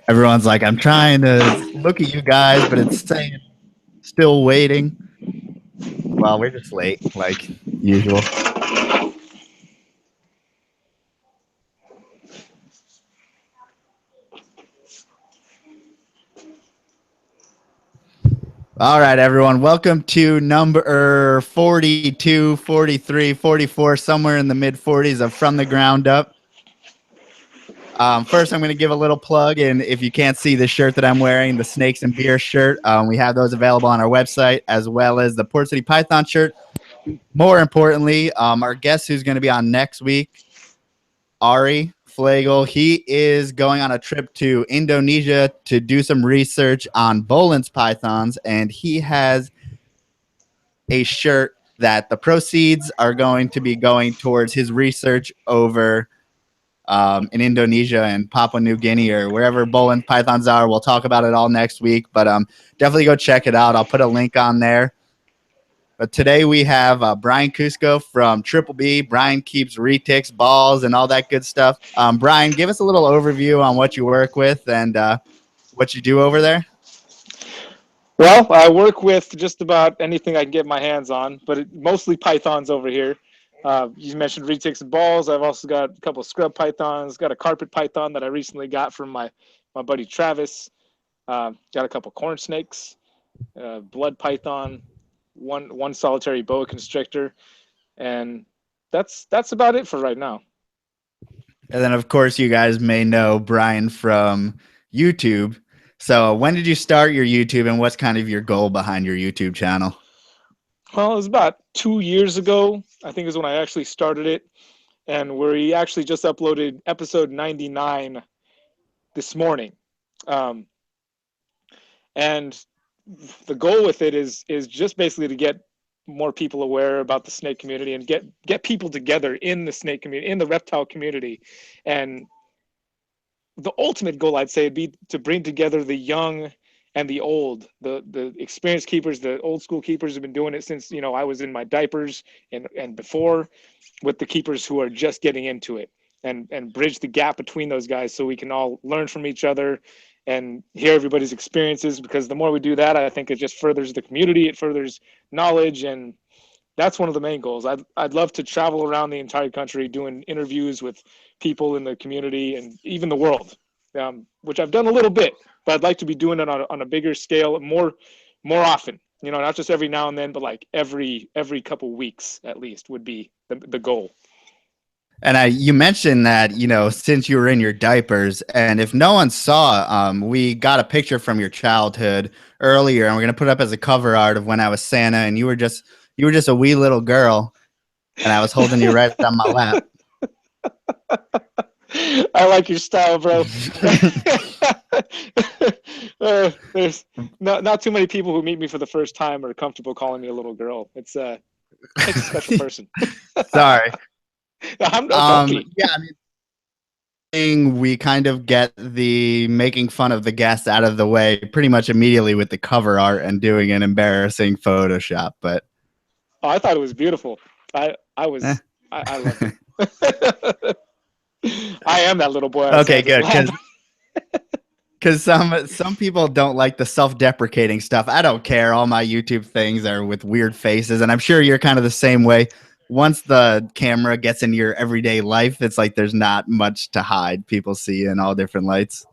Everyone's like, I'm trying to look at you guys, but it's saying still waiting. Well, we're just late, like usual. All right, everyone. Welcome to number 42, 43, 44, somewhere in the mid 40s of From the Ground Up. First, I'm going to give a little plug. And if you can't see the shirt that I'm wearing, the Snakes and Beer shirt, we have those available on our website, as well as the Port City Python shirt. More importantly, our guest who's going to be on next week, Ari Flagel. He is going on a trip to Indonesia to do some research on Boelen's pythons, and he has a shirt that the proceeds are going to be going towards his research over in Indonesia and Papua New Guinea or wherever Boelen's pythons are. We'll talk about it all next week, but definitely go check it out. I'll put a link on there. But today we have Brian Kusko from Triple B. Brian keeps retics, balls, and all that good stuff. Brian, give us a little overview on what you work with and what you do over there. Well, I work with just about anything I can get my hands on, but mostly pythons over here. You mentioned retics and balls. I've also got a couple of scrub pythons, got a carpet python that I recently got from my buddy Travis. Got a couple corn snakes, blood python, one solitary boa constrictor, and that's about it for right now. And then, of course, you guys may know Brian from YouTube. So when did you start your YouTube, and what's kind of your goal behind your YouTube channel? Well, it was about 2 years ago, I think is when I actually started it, and we actually just uploaded episode 99 this morning. And the goal with it is just basically to get more people aware about the snake community and get people together in the snake community, in the reptile community. And the ultimate goal, I'd say, would be to bring together the young and the old, the experienced keepers, the old school keepers have been doing it since, I was in my diapers and before, with the keepers who are just getting into it, and bridge the gap between those guys so we can all learn from each other and hear everybody's experiences, because the more we do that, I think it just furthers the community, it furthers knowledge, and that's one of the main goals. I'd love to travel around the entire country doing interviews with people in the community and even the world, which I've done a little bit, but I'd like to be doing it on a bigger scale, more often. Not just every now and then, but like every couple weeks at least would be the goal. And you mentioned that, since you were in your diapers, and if no one saw, we got a picture from your childhood earlier, and we're going to put it up as a cover art of when I was Santa, and you were just a wee little girl, and I was holding you right on my lap. I like your style, bro. There's not too many people who meet me for the first time are comfortable calling me a little girl. It's a special person. Sorry. Yeah, we kind of get the making fun of the guests out of the way pretty much immediately with the cover art and doing an embarrassing Photoshop. But I thought it was beautiful. I loved it. I am that little boy. Okay, good. Because some people don't like the self-deprecating stuff. I don't care. All my YouTube things are with weird faces, and I'm sure you're kind of the same way. Once the camera gets into your everyday life, it's like there's not much to hide. People see you in all different lights.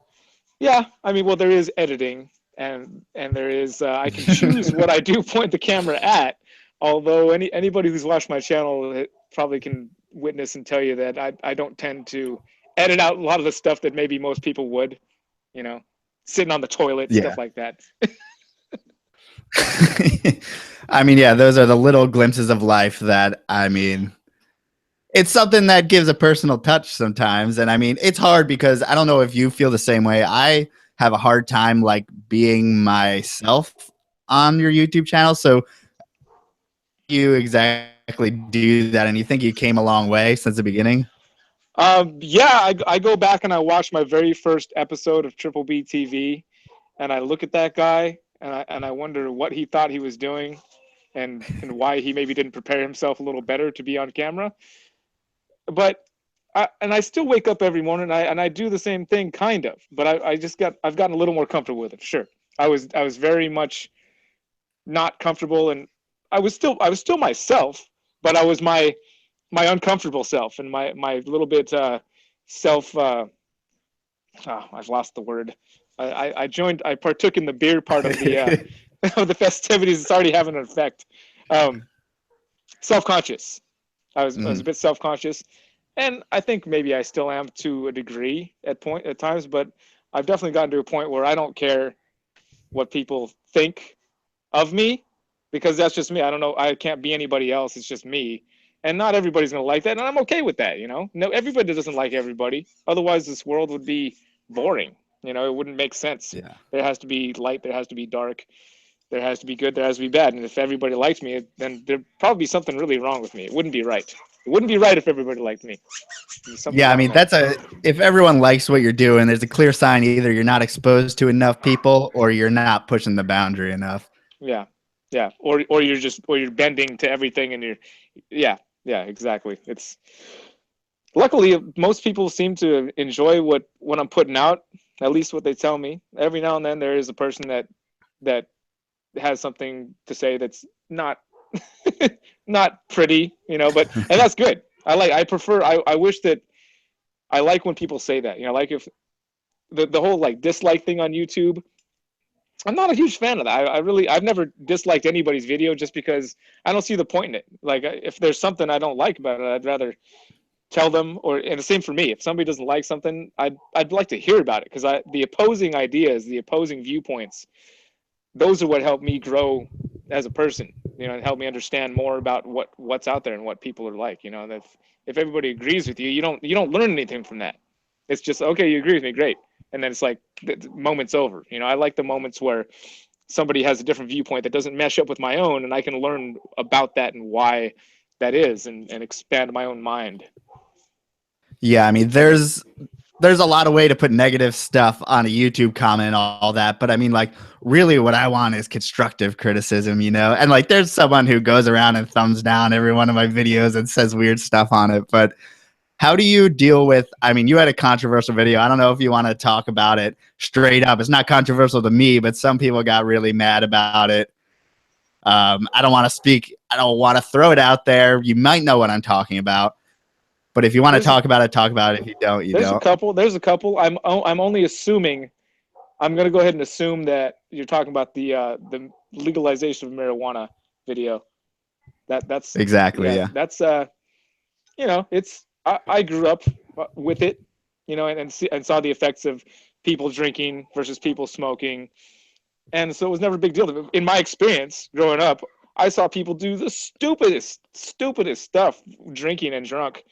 Yeah, well, there is editing, and there is I can choose what I do point the camera at. Although anybody who's watched my channel probably can witness and tell you that I don't tend to edit out a lot of the stuff that maybe most people would, sitting on the toilet, stuff like that. Those are the little glimpses of life that, it's something that gives a personal touch sometimes. And it's hard because I don't know if you feel the same way. I have a hard time like being myself on your YouTube channel. So you exactly do that, and you think you came a long way since the beginning? Yeah, I go back and I watch my very first episode of Triple B TV, and I look at that guy and I wonder what he thought he was doing, and why he maybe didn't prepare himself a little better to be on camera. But I still wake up every morning and I do the same thing kind of, but I've gotten a little more comfortable with it. Sure. I was very much not comfortable, and I was still myself, but I was my uncomfortable self and my little bit self I've lost the word. I partook in the beer part of the of the festivities. It's already having an effect. Um, Self-conscious. I was a Mhm. bit self-conscious, and I think maybe I still am to a degree at times, but I've definitely gotten to a point where I don't care what people think of me, because that's just me. I don't know. I can't be anybody else. It's just me, and not everybody's gonna like that, and I'm okay with that. No, everybody doesn't like everybody. Otherwise, this world would be boring. It wouldn't make sense. Yeah. There has to be light. There has to be dark. There has to be good. There has to be bad. And if everybody likes me, then there'd probably be something really wrong with me. It wouldn't be right. It wouldn't be right if everybody liked me. There's something Yeah, I wrong mean there. that's a if everyone likes what you're doing, there's a clear sign either you're not exposed to enough people or you're not pushing the boundary enough. Yeah, yeah. Or you're bending to everything, and yeah, yeah, exactly. It's luckily most people seem to enjoy what I'm putting out. At least what they tell me. Every now and then there is a person that has something to say that's not not pretty, but and that's good. I prefer I wish that I like when people say that. Like if the whole like dislike thing on YouTube, I'm not a huge fan of that. I've never disliked anybody's video just because I don't see the point in it. Like if there's something I don't like about it, I'd rather tell them. And the same for me. If somebody doesn't like something, I'd like to hear about it, because the opposing ideas, the opposing viewpoints, those are what help me grow as a person, and help me understand more about what's out there and what people are like. And if everybody agrees with you, you don't learn anything from that. It's just, okay, you agree with me, great. And then it's like the moment's over. I like the moments where somebody has a different viewpoint that doesn't mesh up with my own, and I can learn about that and why that is, and expand my own mind. Yeah, I mean there's a lot of way to put negative stuff on a YouTube comment and all that, but I mean like really what I want is constructive criticism, And like there's someone who goes around and thumbs down every one of my videos and says weird stuff on it, but how do you deal with I mean you had a controversial video. I don't know if you want to talk about it straight up. It's not controversial to me, but some people got really mad about it. I don't want to speak, I don't want to throw it out there. You might know what I'm talking about. But if you want to There's talk about it, talk about it. If you don't, you there's a don't. couple. There's a couple. I'm only assuming. I'm gonna go ahead and assume that you're talking about the legalization of marijuana video. That's Exactly. yeah. Yeah. That's it's I grew up with it, and saw the effects of people drinking versus people smoking, and so it was never a big deal. In my experience growing up, I saw people do the stupidest stuff, drinking and drunk,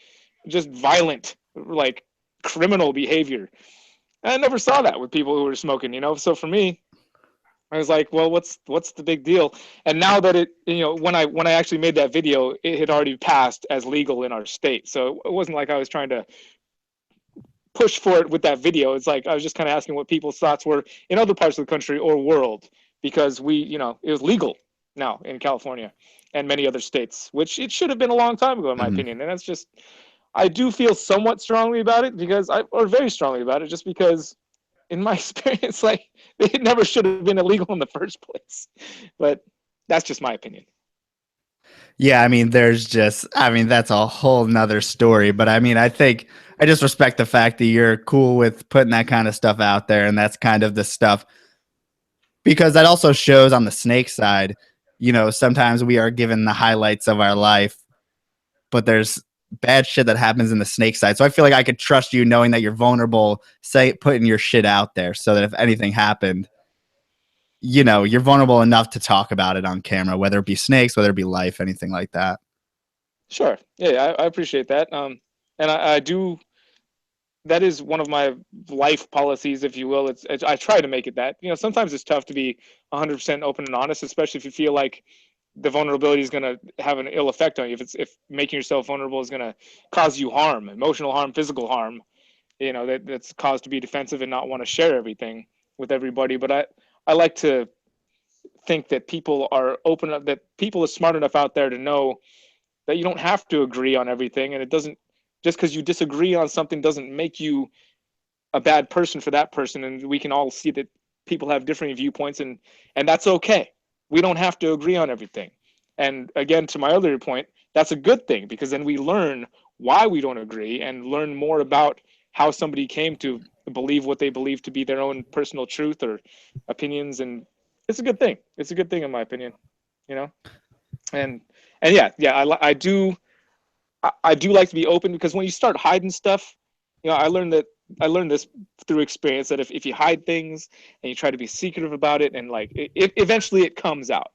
just violent, like criminal behavior. And I never saw that with people who were smoking. So for me, I was like, well, what's the big deal? And now that when I actually made that video, it had already passed as legal in our state. So it wasn't like I was trying to push for it with that video. It's like I was just kind of asking what people's thoughts were in other parts of the country or world, because it was legal now in California and many other states, which it should have been a long time ago, in my Mhm. opinion. And that's just, I do feel somewhat strongly about it, or very strongly about it, just because in my experience, like, it never should have been illegal in the first place. But that's just my opinion. Yeah. I mean, that's a whole nother story. But I mean, I think I just respect the fact that you're cool with putting that kind of stuff out there. And that's kind of the stuff because that also shows on the snake side, sometimes we are given the highlights of our life, but there's bad shit that happens in the snake side. So I feel like I could trust you knowing that you're vulnerable, say putting your shit out there so that if anything happened, you're vulnerable enough to talk about it on camera, whether it be snakes, whether it be life, anything like that. Sure. Yeah, I appreciate that. And I do. That is one of my life policies, if you will. I try to make it that. Sometimes it's tough to be 100% open and honest, especially if you feel like the vulnerability is going to have an ill effect on you. If making yourself vulnerable is going to cause you harm, emotional harm, physical harm, that's cause to be defensive and not want to share everything with everybody. But I like to think that people are open up, that people are smart enough out there to know that you don't have to agree on everything, and it doesn't, just because you disagree on something doesn't make you a bad person for that person. And we can all see that people have different viewpoints, and that's okay. We don't have to agree on everything. And again, to my earlier point, that's a good thing, because then we learn why we don't agree and learn more about how somebody came to believe what they believe to be their own personal truth or opinions. And it's a good thing. It's a good thing, in my opinion, you know. and and yeah, I do like to be open, because when you start hiding stuff, I learned this through experience, that if you hide things and you try to be secretive about it, and like eventually it comes out,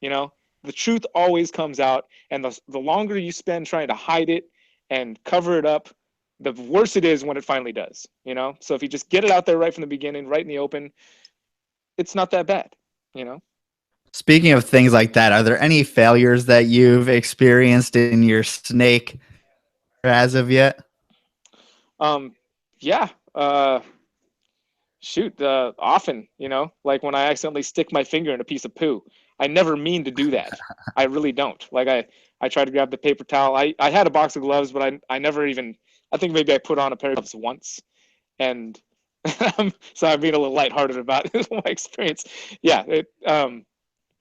you know, the truth always comes out. And the longer you spend trying to hide it and cover it up, the worse it is when it finally does, you know. So if you just get it out there right from the beginning, right in the open, it's not that bad, you know. Speaking of things like that, are there any failures that you've experienced in your snake as of yet? um yeah Shoot, often, you know, like when I accidentally stick my finger in a piece of poo. I never mean to do that. I really don't. Like I try to grab the paper towel. I had a box of gloves, but I never even, I think maybe I put on a pair of gloves once. And so I'm being a little lighthearted about my experience. Yeah.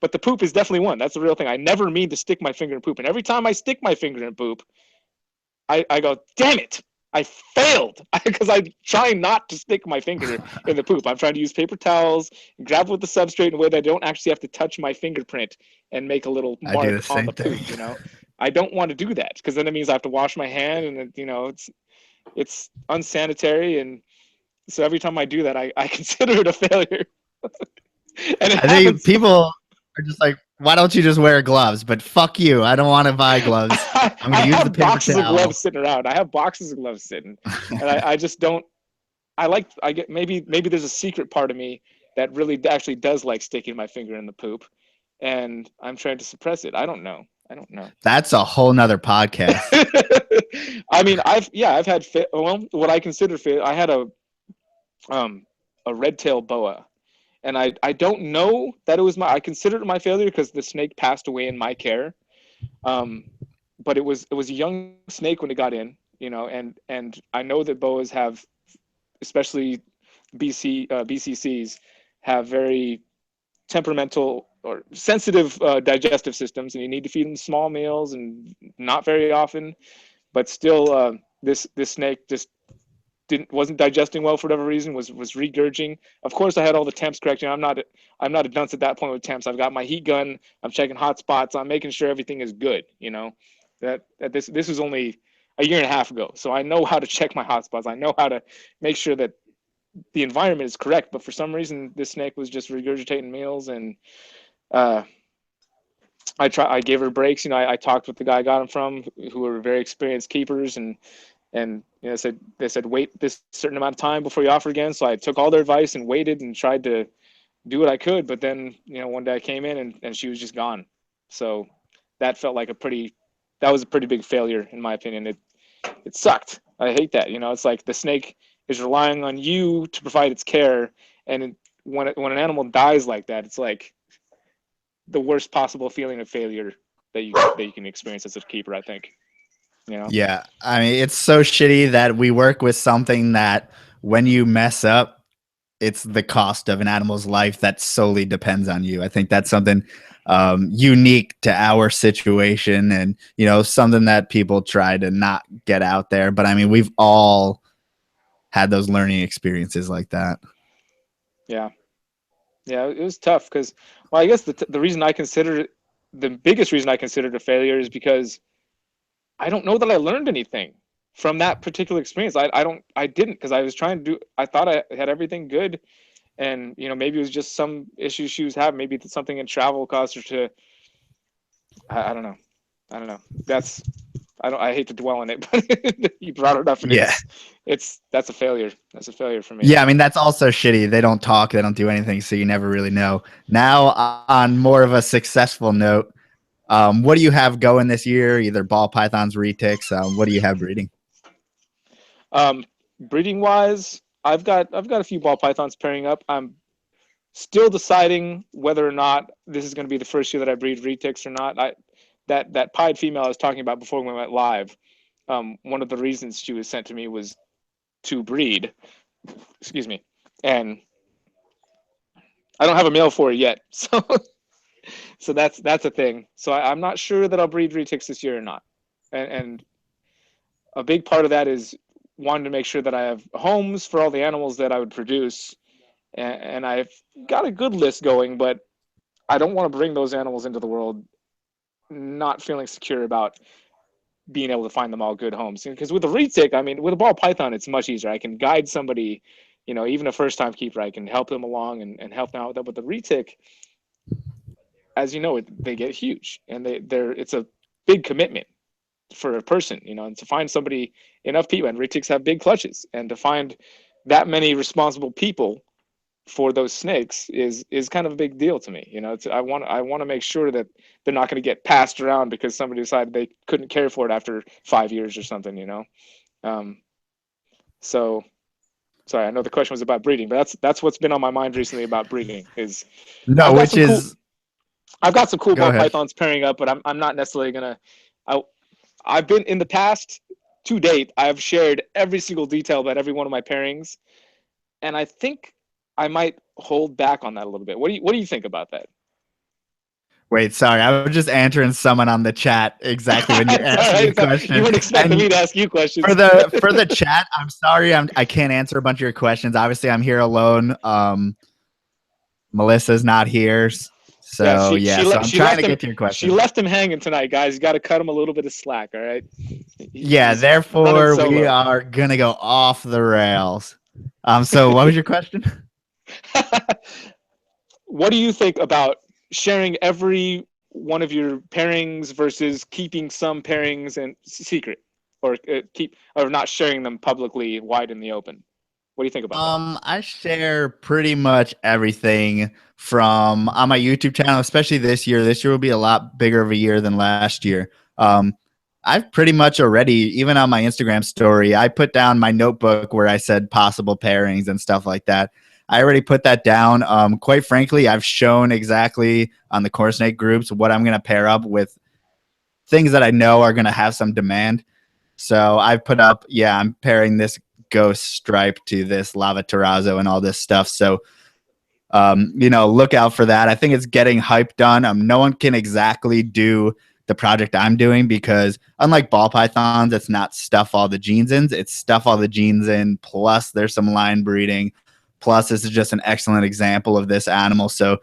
But the poop is definitely one. That's the real thing. I never mean to stick my finger in poop. And every time I stick my finger in poop, I go, damn it, I failed, because I'm trying not to stick my finger in the poop. I'm trying to use paper towls, grab it with the substrate in a way that I don't actually have to touch my fingerprint and make a little I do the mark on same the thing. poop. You know, I don't want to do that, because then it means I have to wash my hand, and you know, it's unsanitary. And so every time I do that, I consider it a failure, and it I think happens. people are just like, why don't you just wear gloves? But fuck you. I don't want to buy gloves. I'm going I to use the have paper boxes of towel. gloves sitting around. I have boxes of gloves sitting, and I just don't. I get, maybe there's a secret part of me that really actually does like sticking my finger in the poop, and I'm trying to suppress it. I don't know. I don't know. That's a whole nother podcast. I mean, I've had well, what I consider fit. I had um a red tail boa, and I don't know that it was my. I considered it my failure because the snake passed away in my care. Um, but it was a young snake when it got in, you know, and I know that boas have, especially BCCs, have very temperamental or sensitive digestive systems, and you need to feed them small meals and not very often. But still, this snake just didn't wasn't digesting well for whatever reason. Was regurging. Of course, I had all the temps correct. You know, I'm not a dunce at that point with temps. I've got my heat gun. I'm checking hot spots. I'm making sure everything is good. You know, that this was only a year and a half ago, so I know how to check my hot spots. I know how to make sure that the environment is correct. But for some reason, this snake was just regurgitating meals, and uh, I gave her breaks. You know, I talked with the guy I got him from, who were very experienced keepers, and you know, they said wait this certain amount of time before you offer again. So I took all their advice and waited and tried to do what I could. But then, you know, one day I came in, and she was just gone. So that felt like that was a pretty big failure in my opinion. It sucked. I hate that. You know, it's like the snake is relying on you to provide its care, and when an animal dies like that, it's like the worst possible feeling of failure that you can experience as a keeper. I think. You know. Yeah. I mean, it's so shitty that we work with something that when you mess up, it's the cost of an animal's life that solely depends on you. I think that's something unique to our situation, and something that people try to not get out there. But I mean, we've all had those learning experiences like that. Yeah. Yeah. It was tough because, well, I guess the reason I consider it, the biggest reason I considered a failure is because I don't know that I learned anything from that particular experience. I didn't, because I was trying to do, I thought I had everything good. And, you know, maybe it was just some issues she was having. Maybe it's something in travel caused her to, I don't know. I don't know. I hate to dwell on it, but you brought it up, and Yeah. that's a failure. That's a failure for me. Yeah, I mean that's also shitty. They don't talk, they don't do anything, so you never really know. Now, on more of a successful note, what do you have going this year? Either ball pythons, retics. What do you have breeding? Breeding wise, I've got a few ball pythons pairing up. Still deciding whether or not this is going to be the first year that I breed retics or not. That pied female I was talking about before we went live, one of the reasons she was sent to me was to breed. Excuse me, and I don't have a male for it yet, so that's a thing. So I'm not sure that I'll breed retics this year or not, and a big part of that is wanting to make sure that I have homes for all the animals that I would produce, and I've got a good list going, but I don't want to bring those animals into the world not feeling secure about being able to find them all good homes. Because with a retic, I mean, with a ball python, it's much easier. I can guide somebody, even a first time keeper, I can help them along and help them out with that. But the retic, as you know, they get huge, and it's a big commitment for a person, and to find somebody, enough people, and retics have big clutches, and to find that many responsible people for those snakes is kind of a big deal to me. I want to make sure that they're not going to get passed around because somebody decided they couldn't care for it after 5 years or something. Um, so sorry, I know the question was about breeding, but that's what's been on my mind recently about breeding. Is No, I've got which some cool is I've got some cool go ball ahead. pythons pairing up, but I'm not necessarily gonna. I, I've been in the past to date. I've shared every single detail about every one of my pairings, and I think I might hold back on that a little bit. What do you think about that? Wait, sorry, I was just answering someone on the chat exactly when you It's all asked me right. a You question. weren't expecting me And to ask you for questions. the chat, I'm sorry, I can't answer a bunch of your questions. Obviously, I'm here alone. Melissa's not here, Yeah, so yeah. So I'm she trying left to him get to your she question. left him hanging tonight, guys. You got to cut him a little bit of slack. All right, Yeah, he's running therefore we solo. are gonna go off the rails. So what was your question? What do you think about sharing every one of your pairings versus keeping some pairings and secret, or or not sharing them publicly wide in the open? What do you think about that? I share pretty much everything from on my YouTube channel, especially this year. This year will be a lot bigger of a year than last year. Um, I've pretty much already, even on my Instagram story, I put down my notebook where I said possible pairings and stuff like that. I already put that down. Quite frankly, I've shown exactly on the core snake groups what I'm going to pair up with things that I know are going to have some demand. So I've put up, yeah, I'm pairing this ghost stripe to this lava terrazzo and all this stuff. So, look out for that. I think it's getting hype done. No one can exactly do the project I'm doing because unlike ball pythons, it's not stuff all the genes in. It's stuff all the genes in. Plus, there's some line breeding. Plus, this is just an excellent example of this animal. So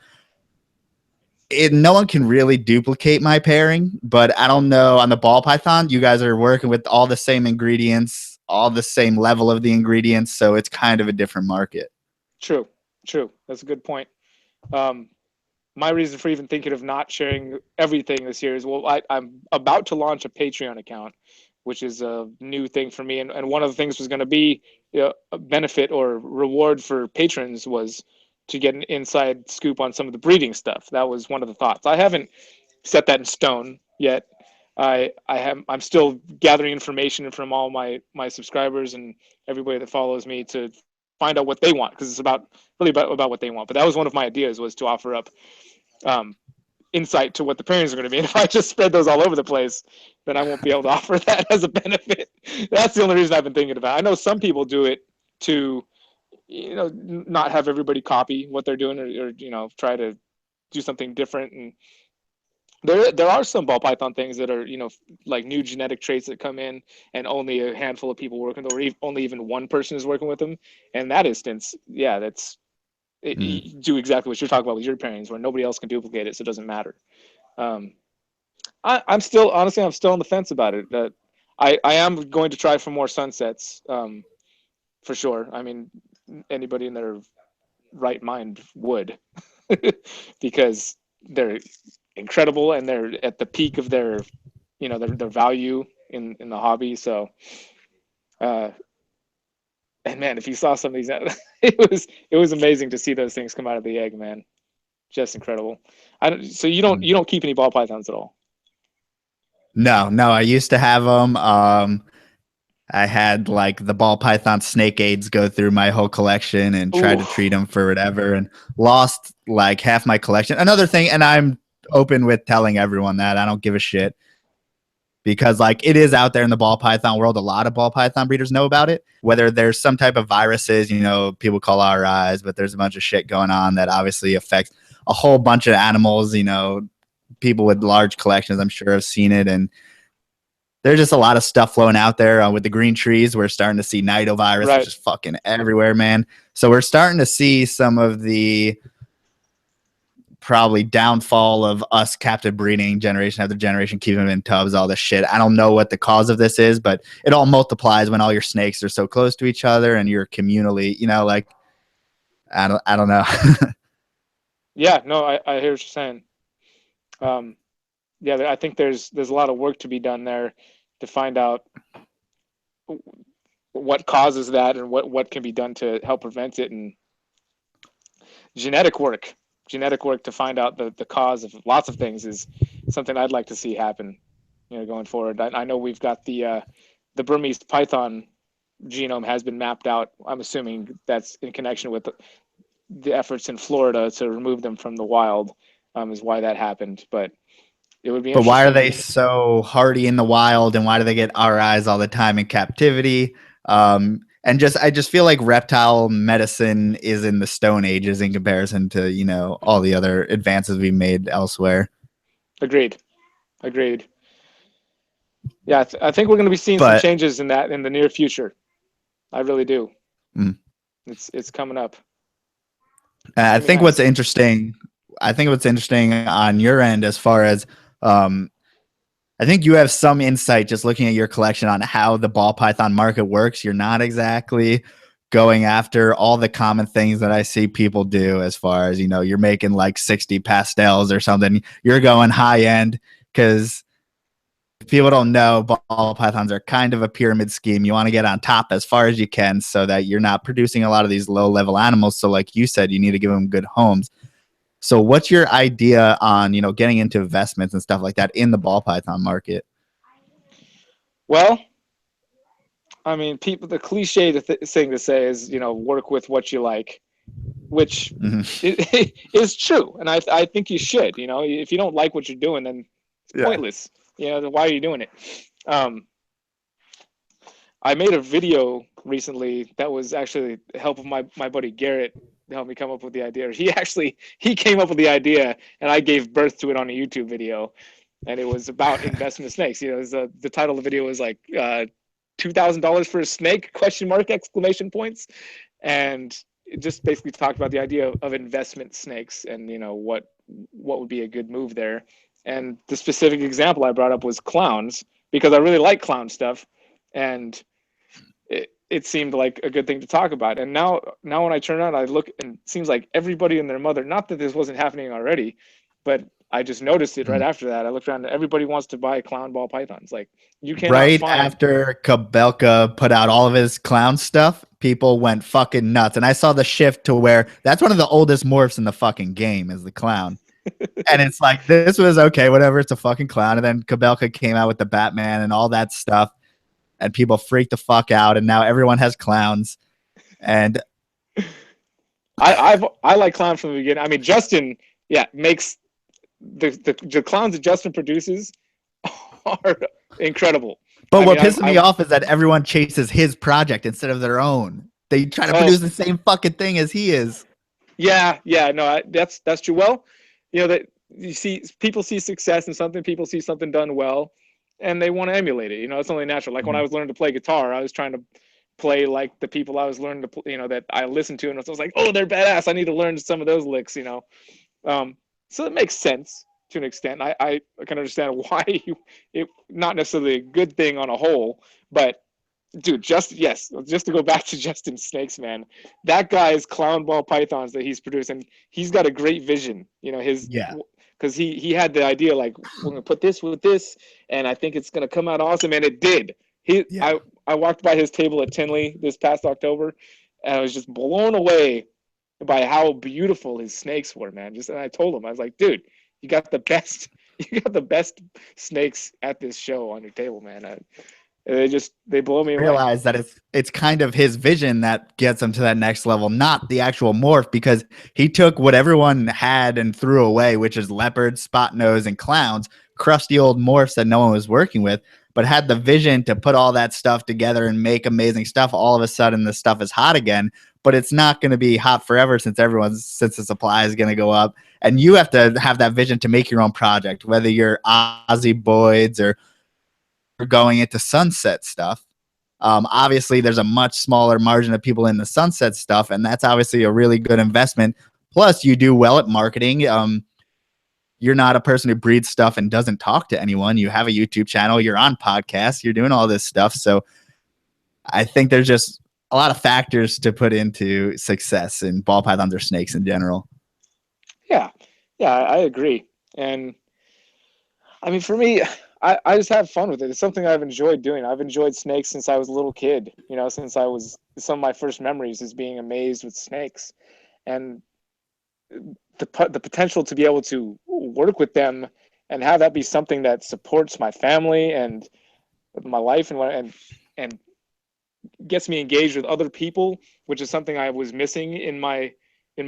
no one can really duplicate my pairing, but I don't know. On the ball python, you guys are working with all the same ingredients, all the same level of the ingredients, so it's kind of a different market. True, true. That's a good point. Um, my reason for even thinking of not sharing everything this year is, well, I'm about to launch a Patreon account, which is a new thing for me. And one of the things was going to be, a benefit or reward for patrons was to get an inside scoop on some of the breeding stuff. That was one of the thoughts. I haven't set that in stone yet. I'm still gathering information from all my subscribers and everybody that follows me to find out what they want, because it's about what they want. But that was one of my ideas, was to offer up um, insight to what the pairings are going to be. And if I just spread those all over the place, then I won't be able to offer that as a benefit. That's the only reason I've been thinking about it. I know some people do it to, not have everybody copy what they're doing, or try to do something different. And there are some ball python things that are, like new genetic traits that come in and only a handful of people working, or only even one person is working with them. In that instance, yeah, Mm. you do exactly what you're talking about with your pairings, where nobody else can duplicate it, so it doesn't matter. Um, I'm still, honestly, I'm still on the fence about it. That I am going to try for more sunsets, for sure. I mean, anybody in their right mind would, because they're incredible and they're at the peak of their value in the hobby. So, uh, and man, if you saw some of these, it was amazing to see those things come out of the egg, man. Just incredible. I don't, so you don't keep any ball pythons at all? No, I used to have them. I had like the ball python snake aids go through my whole collection and tried Ooh, to treat them for whatever and lost like half my collection. Another thing, and I'm open with telling everyone that I don't give a shit because like it is out there in the ball python world. A lot of ball python breeders know about it. Whether there's some type of viruses, people call RIs, but there's a bunch of shit going on that obviously affects a whole bunch of animals. People with large collections, I'm sure, have seen it, and there's just a lot of stuff flowing out there with the green trees. We're starting to see nidovirus, which right. is fucking everywhere, man. So we're starting to see some of the probably downfall of us captive breeding generation after generation, keeping them in tubs, all this shit. I don't know what the cause of this is, but it all multiplies when all your snakes are so close to each other and you're communally, like I don't know. Yeah, no, I hear what you're saying. Um, yeah, I think there's a lot of work to be done there to find out what causes that and what can be done to help prevent it, and genetic work genetic work to find out the cause of lots of things is something I'd like to see happen, going forward. I know we've got the Burmese python genome has been mapped out. I'm assuming that's in connection with the efforts in Florida to remove them from the wild, is why that happened. But it would be But why are interesting. they so hardy in the wild, and why do they get RIs all the time in captivity? And I just feel like reptile medicine is in the Stone Ages in comparison to all the other advances we made elsewhere. Agreed. Agreed. Yeah, I think we're going to be seeing some But changes in that in the near future. I really do. mm, It's coming up. It's I gonna be think nice. what's interesting on your end as far as um, I think you have some insight just looking at your collection on how the ball python market works. You're not exactly going after all the common things that I see people do as far as, you're making like 60 pastels or something. You're going high end because if people don't know, ball pythons are kind of a pyramid scheme. You want to get on top as far as you can so that you're not producing a lot of these low level animals. So like you said, you need to give them good homes. So what's your idea on, getting into investments and stuff like that in the ball python market? Well, I mean, people. The cliche thing to say is, work with what you like, which Mhm. is true, and I think you should. If you don't like what you're doing, then it's Yeah. pointless. Then why are you doing it? Um, I made a video recently that was actually the help of my buddy Garrett to help me come up with the idea. He came up with the idea, and I gave birth to it on a YouTube video, and it was about investment snakes. The title of the video was like $2,000 for a snake? Question mark exclamation points, and it just basically talked about the idea of investment snakes and what would be a good move there. And the specific example I brought up was clowns because I really like clown stuff, and it seemed like a good thing to talk about. And now when I turn around, I look and it seems like everybody and their mother, not that this wasn't happening already, but I just noticed it right Mhm. after that. I looked around and everybody wants to buy clown ball pythons. Like you cannot Right find. after Kabelka put out all of his clown stuff, people went fucking nuts. And I saw the shift to where that's one of the oldest morphs in the fucking game is the clown. And it's like, this was okay, whatever, it's a fucking clown. And then Kabelka came out with the Batman and all that stuff. And people freaked the fuck out. And now everyone has clowns. And I like clowns from the beginning. I mean, Justin, yeah, makes the clowns that Justin produces are incredible. but I what mean, pisses me off is that everyone chases his project instead of their own. They try to oh produce the same fucking thing as he is. yeah, no, that's true. Well, that you see people see success in something, people see something done well, and they want to emulate it. It's only natural. Like when I Mhm. was learning to play guitar, I was trying to play like the people I was learning to that I listened to, and I was like, oh, they're badass. I need to learn some of those licks. So it makes sense to an extent. I can understand why it not necessarily a good thing on a whole, but dude, just to go back to Justin Snakes, man, that guy's clown ball pythons that he's producing, he's got a great vision. His Yeah. because he had the idea like we're gonna put this with this, and I think it's gonna come out awesome, and it did. He Yeah. I walked by his table at Tinley this past October, and I was just blown away by how beautiful his snakes were, man. And I told him, I was like, dude, you got the best, you got the best snakes at this show on your table, man. They blow me away. Realize that it's kind of his vision that gets him to that next level, not the actual morph, because he took what everyone had and threw away, which is leopards, spot nose, and clowns, crusty old morphs that no one was working with, but had the vision to put all that stuff together and make amazing stuff. All of a sudden, the stuff is hot again, but it's not going to be hot forever since the supply is going to go up, and you have to have that vision to make your own project, whether you're Aussie Boyds or going into sunset stuff. Obviously, there's a much smaller margin of people in the sunset stuff, and that's obviously a really good investment. Plus, you do well at marketing. You're not a person who breeds stuff and doesn't talk to anyone. You have a YouTube channel, you're on podcasts, you're doing all this stuff. So I think there's just a lot of factors to put into success in ball pythons or snakes in general. Yeah, yeah, I agree. And I mean, for me, I just have fun with it. It's something I've enjoyed doing. I've enjoyed snakes since I was a little kid. You know, since I was some of my first memories is being amazed with snakes, and the potential to be able to work with them and have that be something that supports my family and my life and gets me engaged with other people, which is something I was missing in my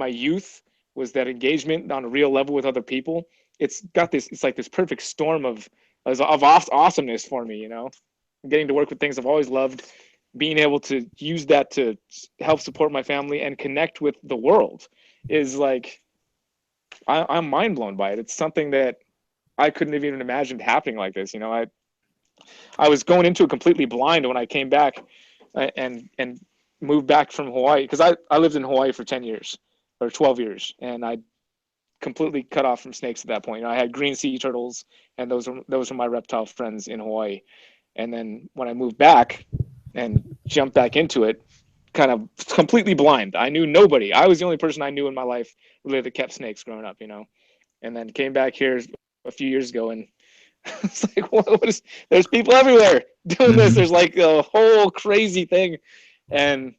youth, was that engagement on a real level with other people. It's like this perfect storm of awesomeness for me, you know. Getting to work with things I've always loved, being able to use that to help support my family and connect with the world is like I'm mind blown by it. It's something that I couldn't have even imagined happening like this. You know, I was going into it completely blind when I came back and moved back from Hawaii, because I lived in Hawaii for 10 years or 12 years, and I completely cut off from snakes at that point. You know, I had green sea turtles, and those were my reptile friends in Hawaii. And then when I moved back and jumped back into it, kind of completely blind. I knew nobody. I was the only person I knew in my life really that kept snakes growing up, you know. And then came back here a few years ago, and it's like, what is? There's people everywhere doing this. Mm-hmm. There's like a whole crazy thing, and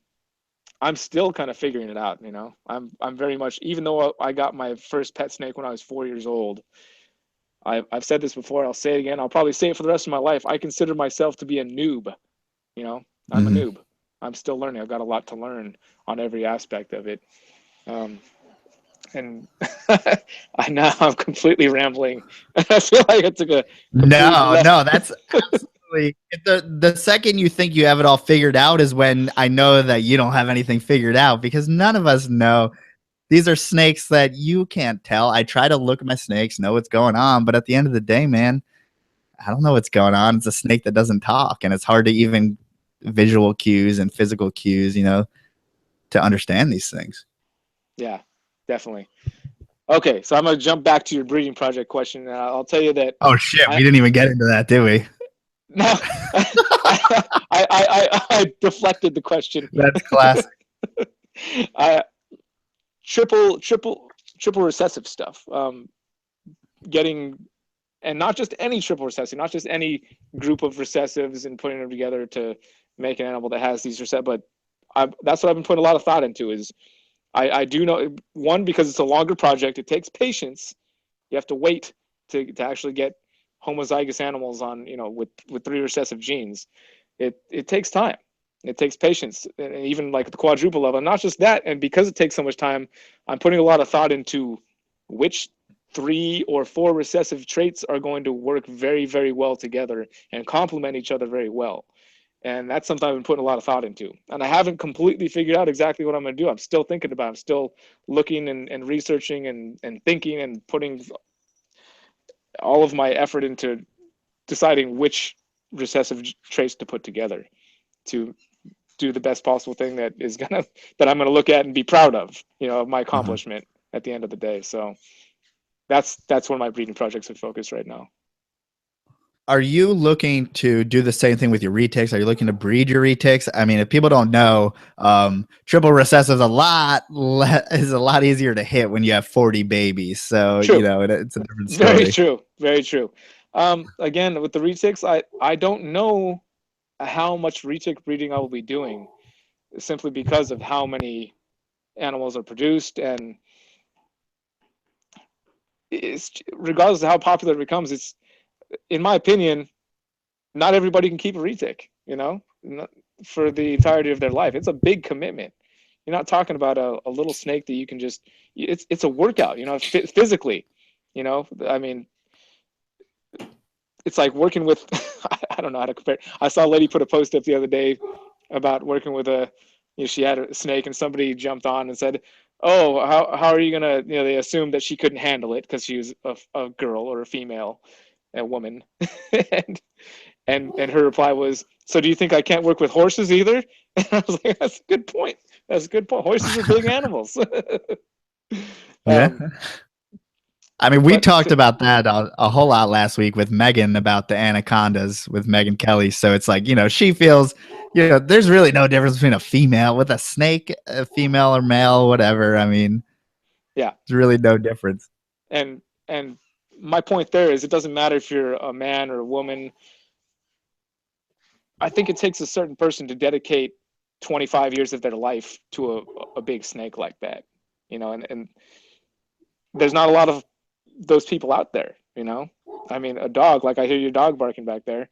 I'm still kind of figuring it out. You know, I'm very much, even though I got my first pet snake when I was 4 years old. I've said this before. I'll say it again. I'll probably say it for the rest of my life. I consider myself to be a noob. You know, I'm a Mm-hmm. noob. I'm still learning. I've got a lot to learn on every aspect of it. Um, and I now I'm completely rambling. I feel like I took a complete No, left. no, that's absolutely the second you think you have it all figured out is when I know that you don't have anything figured out, because none of us know. These are snakes that you can't tell. I try to look at my snakes, know what's going on, but at the end of the day, man, I don't know what's going on. It's a snake that doesn't talk, and it's hard to even visual cues and physical cues, to understand these things. Yeah, definitely. Okay, so I'm gonna jump back to your breeding project question, and I'll tell you that Oh shit, we I didn't even get into that, did we? no, I deflected the question. That's classic. I triple recessive stuff. Getting, and not just any triple recessive, not just any group of recessives and putting them together to make an animal that has these recessive, but that's what I've been putting a lot of thought into. Is I do know, one, because it's a longer project, it takes patience. You have to wait to actually get homozygous animals on, with three recessive genes. It takes time. It takes patience, and even like the quadruple level. And not just that, and because it takes so much time, I'm putting a lot of thought into which 3 or 4 recessive traits are going to work very, very well together and complement each other very well. And that's something I've been putting a lot of thought into. And I haven't completely figured out exactly what I'm going to do. I'm still thinking about it. I'm still looking and researching and thinking and putting all of my effort into deciding which recessive traits to put together to do the best possible thing that I'm gonna look at and be proud of my Uh-huh. accomplishment at the end of the day. So that's one of my breeding projects are focused right now. Are you looking to do the same thing with your retics? Are you looking to breed your retics? I mean, if people don't know, triple recessive is a lot easier to hit when you have 40 babies. So True. it's a different Very story. true. Very true. Again, with the retics, I don't know how much retic breeding I will be doing, simply because of how many animals are produced, and regardless of how popular it becomes, it's, in my opinion, not everybody can keep a retic, for the entirety of their life. It's a big commitment. You're not talking about a little snake that you can just. It's a workout, physically. I mean, it's like working with. I don't know how to compare. I saw a lady put a post up the other day about working with she had a snake, and somebody jumped on and said, "Oh, how are you gonna?" They assumed that she couldn't handle it because she was a girl or a female, a woman, and and her reply was, "So do you think I can't work with horses either?" And I was like, "That's a good point. That's a good point. Horses are big animals." Yeah. um, I mean, we but talked to, about that a whole lot last week with Megan about the anacondas with Megan Kelly. So it's like, she feels, there's really no difference between a female with a snake, a female or male, whatever. I mean, yeah, there's really no difference. and my point there is, it doesn't matter if you're a man or a woman. I think it takes a certain person to dedicate 25 years of their life to a big snake like that, and there's not a lot of those people out there. I mean, a dog, like I hear your dog barking back there,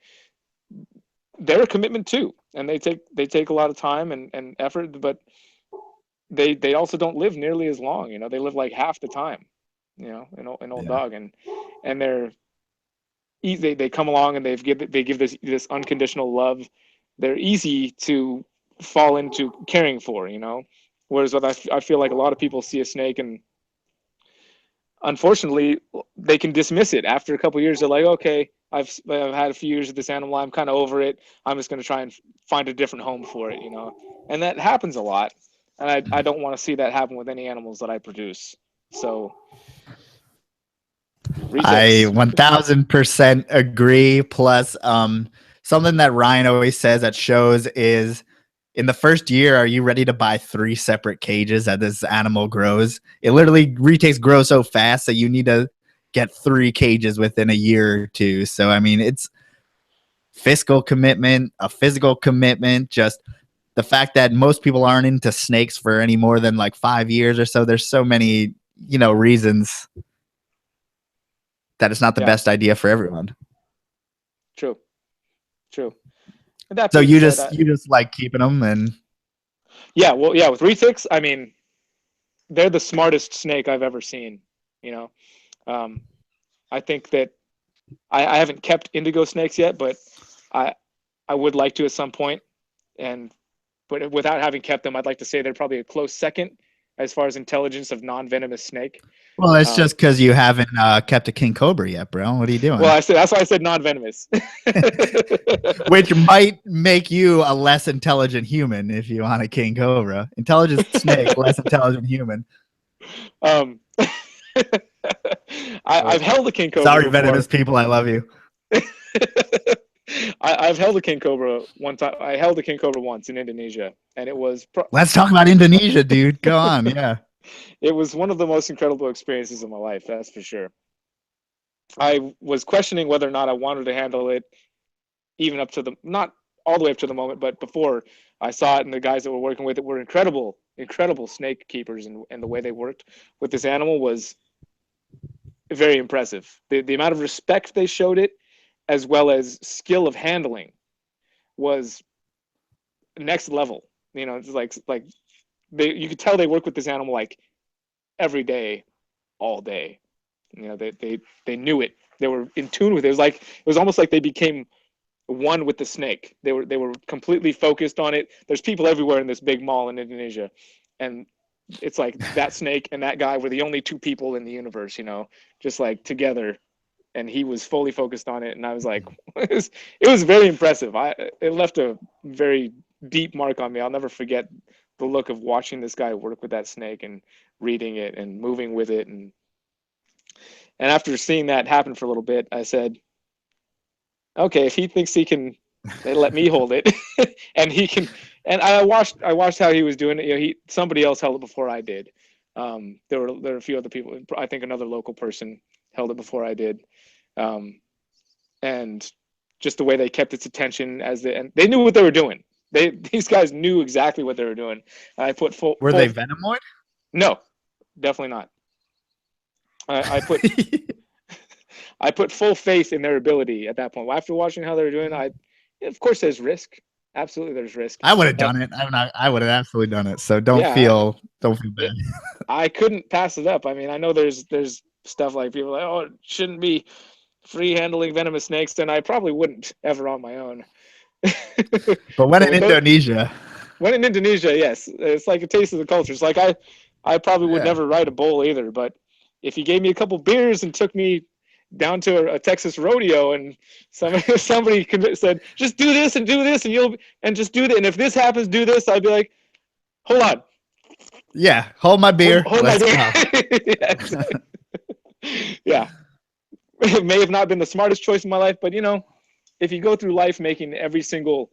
they're a commitment too, and they take a lot of time and effort, but they also don't live nearly as long. They live like half the time. An old Yeah. dog, and they come along and they give this unconditional love. They're easy to fall into caring for. Whereas what I feel like a lot of people see a snake, and unfortunately they can dismiss it after a couple of years. They're like, okay, I've had a few years of this animal, I'm kind of over it, I'm just going to try and find a different home for it. And that happens a lot, and I don't want to see that happen with any animals that I produce. So I retics. 1000% agree. Plus, something that Ryan always says at shows is, in the first year, are you ready to buy 3 separate cages as this animal grows? It literally retakes grow so fast that you need to get 3 cages within a year or two. So, I mean, it's fiscal commitment, a physical commitment, just the fact that most people aren't into snakes for any more than like 5 years or so. There's so many, reasons that it's not the Yeah, best idea for everyone. true, true. And that So being you said, just you just like keeping them, and yeah, well, yeah, with retics, I mean, they're the smartest snake I've ever seen. You know, um, I think that I haven't kept indigo snakes yet, but I I would like to at some point. And but without having kept them, I'd like to say they're probably a close second as far as intelligence of non-venomous snake. well, it's just Um, because you haven't kept a king cobra yet, bro. What are you well, doing? I said that's why I said non-venomous. Which might make you a less intelligent human if you want a king cobra. Intelligent snake, less intelligent human. um, Uh, I've held a king cobra Sorry, venomous before. people. I love you. I've held a king cobra one time. I held a king cobra once in Indonesia, and Let's talk about Indonesia, dude. Go on. Yeah. it was one of the most incredible experiences of my life. That's for sure. I was questioning whether or not I wanted to handle it, even up to the not all the way up to the moment, but before I saw it, and the guys that were working with it were incredible, incredible snake keepers, and the way they worked with this animal was very impressive. The amount of respect they showed it, as well as skill of handling, was next level. It's like you could tell they work with this animal like every day, all day. They knew it. They were in tune with it. It was almost like they became one with the snake. They were completely focused on it. There's people everywhere in this big mall in Indonesia, and it's like that snake and that guy were the only 2 people in the universe. Just like together, and he was fully focused on it. And I was like, it was very impressive. It left a very deep mark on me. I'll never forget the look of watching this guy work with that snake and reading it and moving with it. And after seeing that happen for a little bit, I said, okay, if he thinks he can, let me hold it, and he can. And I watched how he was doing it. Somebody else held it before I did. There were a few other people. I think another local person held it before I did, um, and just the way they kept its attention and they knew what they were doing. These guys knew exactly what they were doing. I put Were they venomoid? no, definitely not. I put I put full faith in their ability at that point. After watching how they're doing, of course, there's risk. Absolutely, there's risk. I would have And done it. I would have absolutely done it. So yeah, don't feel bad. I couldn't pass it up. I mean, I know there's stuff like people like, oh, it shouldn't be free handling venomous snakes, and I probably wouldn't ever on my own. But when in with those, Indonesia, when in Indonesia, yes, it's like a taste of the culture. It's like I probably would yeah, never ride a bull either, but if you gave me a couple beers and took me down to a Texas rodeo and somebody said, just do this and you'll and just do that, and if this happens, do this, I'd be like, hold on, yeah, hold my beer. hold my Let's beer. go. Yeah, it may have not been the smartest choice in my life, but if you go through life making every single,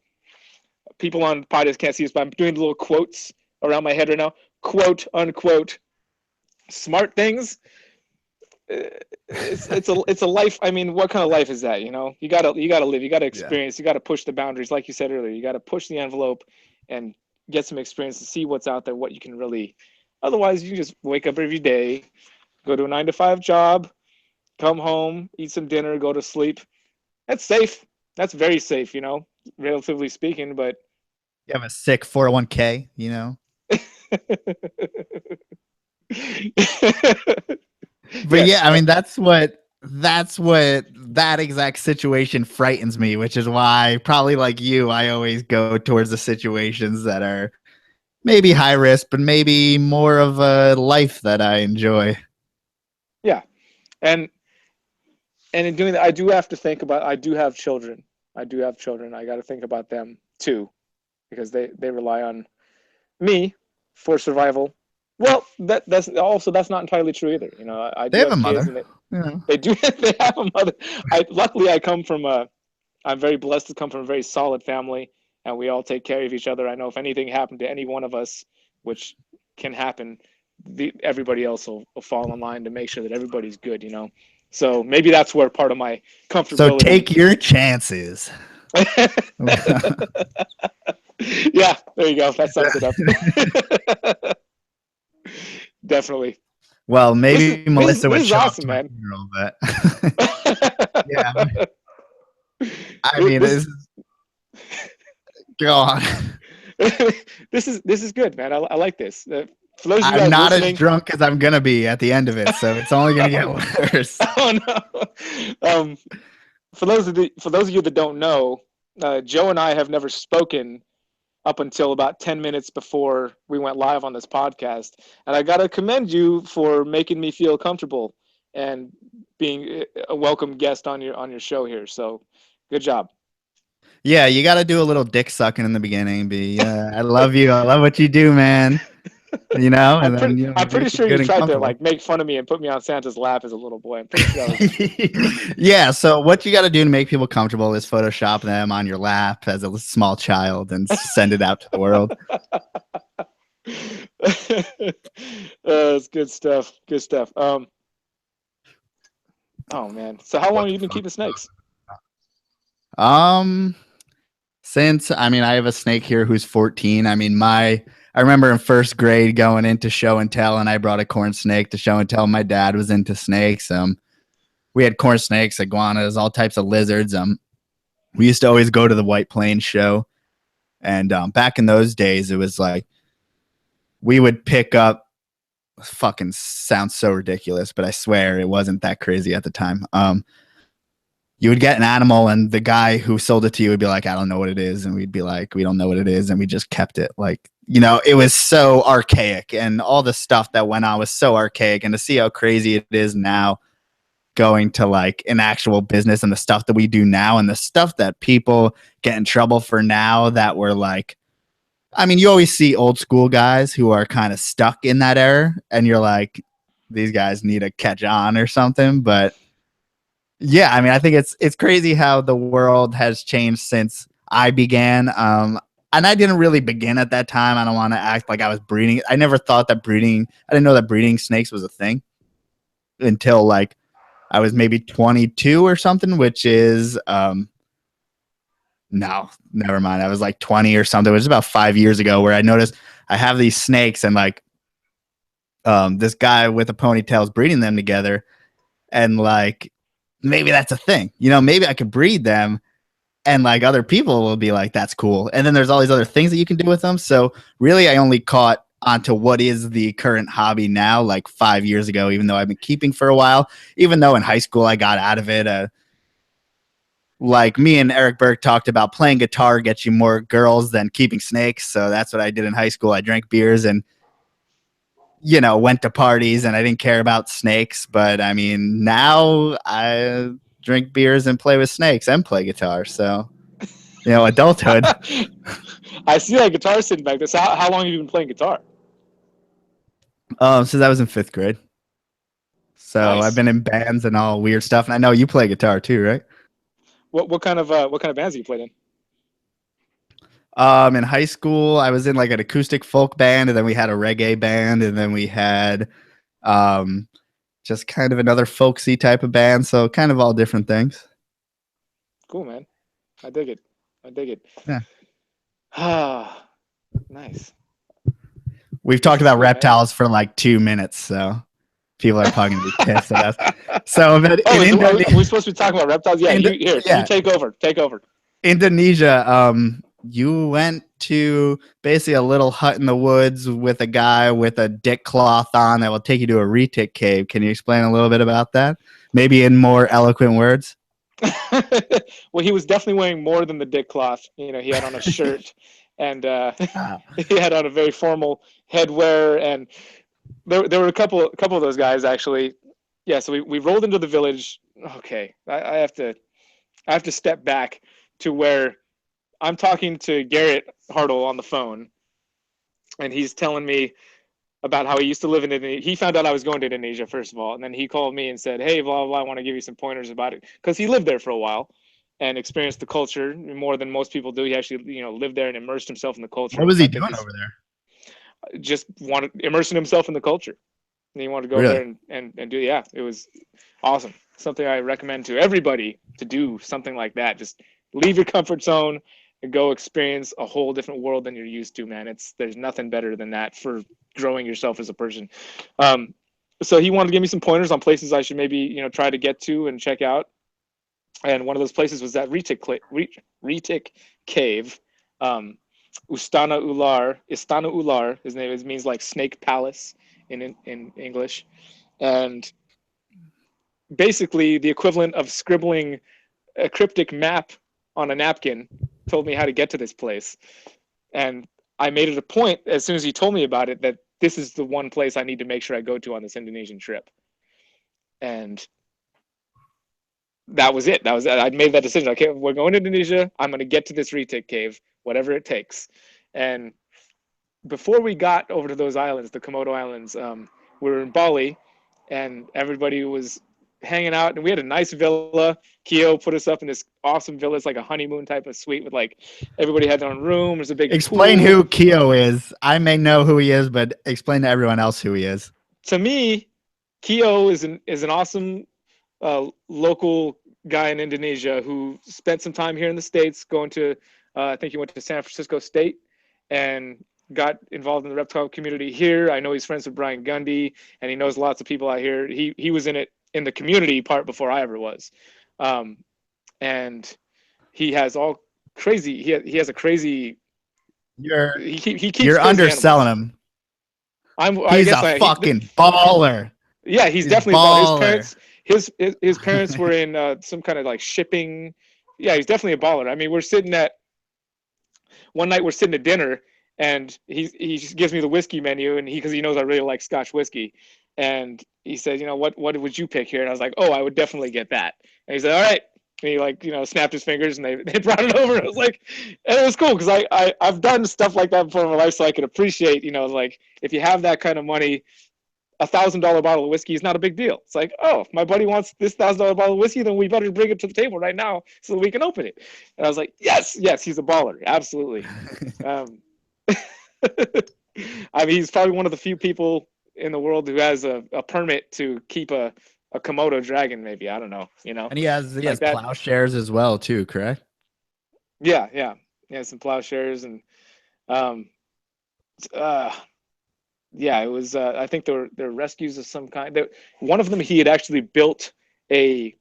people on podcast can't see this, but I'm doing little quotes around my head right now, quote unquote, smart things. It's a life. I mean, what kind of life is that? You gotta live. You gotta Yeah. experience. You gotta push the boundaries, like you said earlier. You gotta push the envelope and get some experience to see what's out there, what you can really. Otherwise, you just wake up every day, go to a 9 to 5 job, come home, eat some dinner, go to sleep. That's safe. That's very safe, relatively speaking. But You have a sick 401k, But yeah, yes, I mean that's what that exact situation frightens me, which is why probably like you, I always go towards the situations that are maybe high risk, but maybe more of a life that I enjoy. yeah, and in doing that, I do have to think about. I do have children. I do have children. I got to think about them too, because they rely on me for survival. Well, that's not entirely true either. I They do have a have kids, mother. and Yeah. they do they have a mother. Luckily I come from a. I'm very blessed to come from a very solid family, and we all take care of each other. I know if anything happened to any one of us, which can happen, everybody else will fall in line to make sure that everybody's good. So maybe that's where part of my So comfortability. take your chances. Yeah, there you go. That sums it up. Definitely. Well, This is maybe this is Melissa this would is show up awesome, to my man. funeral, but yeah, I mean, this this is go on. this is good, man. I like this. For those of you I'm guys not as listening, drunk as I'm gonna be at the end of it, so it's only gonna get worse. oh no. For those of you that don't know, Joe and I have never spoken up until about 10 minutes before we went live on this podcast, and I got to commend you for making me feel comfortable and being a welcome guest on your show here. So, good job. Yeah, you got to do a little dick sucking in the beginning. Be, I love you. I love what you do, man. And then I'm make pretty it sure you good and tried to comfortable. like make fun of me and put me on Santa's lap as a little boy. I'm pretty sure that was. Yeah. So what you got to do to make people comfortable is Photoshop them on your lap as a small child and send it out to the world. It's good stuff. Good stuff. Oh man. So how long What have the you been fuck? keeping snakes? Um, since I mean, I have a snake here who's 14. I mean, I remember in first grade going into show and tell, and I brought a corn snake to show and tell. My dad was into snakes. We had corn snakes, iguanas, all types of lizards. We used to always go to the White Plains show, and back in those days, it was like we would pick up. Fucking sounds so ridiculous, but I swear it wasn't that crazy at the time. You would get an animal, and the guy who sold it to you would be like, "I don't know what it is," and we'd be like, "We don't know what it is," and we just kept it. Like, it was so archaic, and all the stuff that went on was so archaic. And to see how crazy it is now, going to like an actual business and the stuff that we do now, and the stuff that people get in trouble for now, that were like, I mean, you always see old school guys who are kind of stuck in that era, and you're like, these guys need to catch on or something. But yeah, I mean, I think it's crazy how the world has changed since I began. And I didn't really begin at that time. I don't want to act like I was breeding. I never thought that breeding. I didn't know that breeding snakes was a thing until like I was maybe 22 or something, which is no, never mind. I was like 20 or something. It was about 5 years ago where I noticed I have these snakes, and like this guy with a ponytail is breeding them together, and like maybe that's a thing. Maybe I could breed them and like other people will be like, that's cool. And then there's all these other things that you can do with them. So really, I only caught onto what is the current hobby now, like 5 years ago, even though I've been keeping for a while, even though in high school I got out of it. Like me and Eric Burke talked about, playing guitar gets you more girls than keeping snakes. So that's what I did in high school. I drank beers and went to parties, and I didn't care about snakes. But I mean, now I drink beers and play with snakes and play guitar. So, adulthood. I see that guitar sitting back there. So how long have you been playing guitar? Since I was in 5th grade. So I've Nice. been in bands and all weird stuff. And I know you play guitar too, right? What kind of bands have you played in? In high school, I was in like an acoustic folk band, and then we had a reggae band, and then we had um, just kind of another folksy type of band. So kind of all different things. Cool, man. I dig it. I dig it. Yeah. Ah, nice. We've This talked is about cool, man. reptiles for like 2 minutes, so people are probably gonna be pissed at us. So, but Oh, in are we supposed to be talking about reptiles? Yeah, you yeah, take over. Take over. Indonesia, you went to basically a little hut in the woods with a guy with a dick cloth on that will take you to a retic cave. Can you explain a little bit about that? Maybe in more eloquent words. Well, he was definitely wearing more than the dick cloth. He had on a shirt, and Ah. he had on a very formal headwear, and there were a couple of those guys actually. Yeah, so we rolled into the village. Okay, I have to step back to where I'm talking to Garrett Hartle on the phone, and he's telling me about how he used to live in Indonesia. He found out I was going to Indonesia, first of all, and then he called me and said, hey, blah, blah, blah, I want to give you some pointers about it, because he lived there for a while and experienced the culture more than most people do. He actually, lived there and immersed himself in the culture. What was And he I think doing he's over there? just wanted immersing himself in the culture. And he wanted to go over Really? there and do, yeah, it was awesome. Something I recommend to everybody to do, something like that. Just leave your comfort zone and go experience a whole different world than you're used to, man. There's nothing better than that for growing yourself as a person. Um, so he wanted to give me some pointers on places I should maybe, try to get to and check out. And one of those places was that Retic cave. Istana Ular, his name means like snake palace in English. And basically the equivalent of scribbling a cryptic map on a napkin told me how to get to this place. And I made it a point as soon as he told me about it that this is the one place I need to make sure I go to on this Indonesian trip. And that was it. I made that decision. Okay, we're going to Indonesia. I'm going to get to this retic cave, whatever it takes. And before we got over to those islands, the Komodo Islands, we were in Bali, and everybody was hanging out, and we had a nice villa. Keo put us up in this awesome villa. It's like a honeymoon type of suite with like everybody had their own room. There's a big Explain pool. who Keo is. I may know who he is, but explain to everyone else who he is. To me, Keo is an awesome local guy in Indonesia who spent some time here in the States, going to I think he went to San Francisco State and got involved in the reptile community here. I know he's friends with Brian Gundy, and he knows lots of people out here. He was in the community part before I ever was, and he has all crazy. He has a crazy. You're He keeps you're crazy underselling animals. him. I He's guess a I. fucking baller. Yeah, he's He's definitely a baller. His baller. parents, his parents were in some kind of like shipping. Yeah, he's definitely a baller. I mean, we're sitting at one night we're sitting at dinner, and he just gives me the whiskey menu, and because he knows I really like Scotch whiskey, and he said, what would you pick here? And I was like, oh, I would definitely get that. And he said, all right. And he like snapped his fingers, and they brought it over. And I was like, and it was cool because I've done stuff like that before in my life, so I could appreciate like if you have that kind of money. $1,000 bottle of whiskey is not a big deal. It's like, oh, if my buddy wants this $1,000 bottle of whiskey, then we better bring it to the table right now so that we can open it. And I was like, yes, he's a baller, absolutely. I mean, he's probably one of the few people in the world who has a permit to keep a Komodo dragon. Maybe, I don't know. And he has like that. plowshares as well too, correct? Yeah, some plowshares and um, yeah, it was. I think there were rescues of some kind. One of them, he had actually built a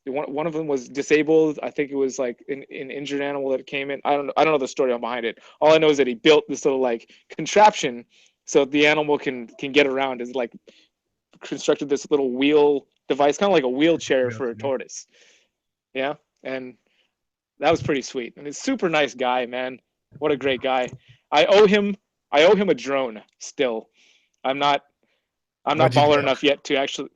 one of them was disabled. I think it was like an injured animal that came in. I don't know the story behind it. All I know is that he built this little like contraption so the animal can get around. Is like constructed this little wheel device, kind of like a wheelchair for a tortoise. Yeah, and that was pretty sweet. And he's a super nice guy, man. What a great guy. I owe him a drone still. I'm not What'd you baller do? enough yet to actually.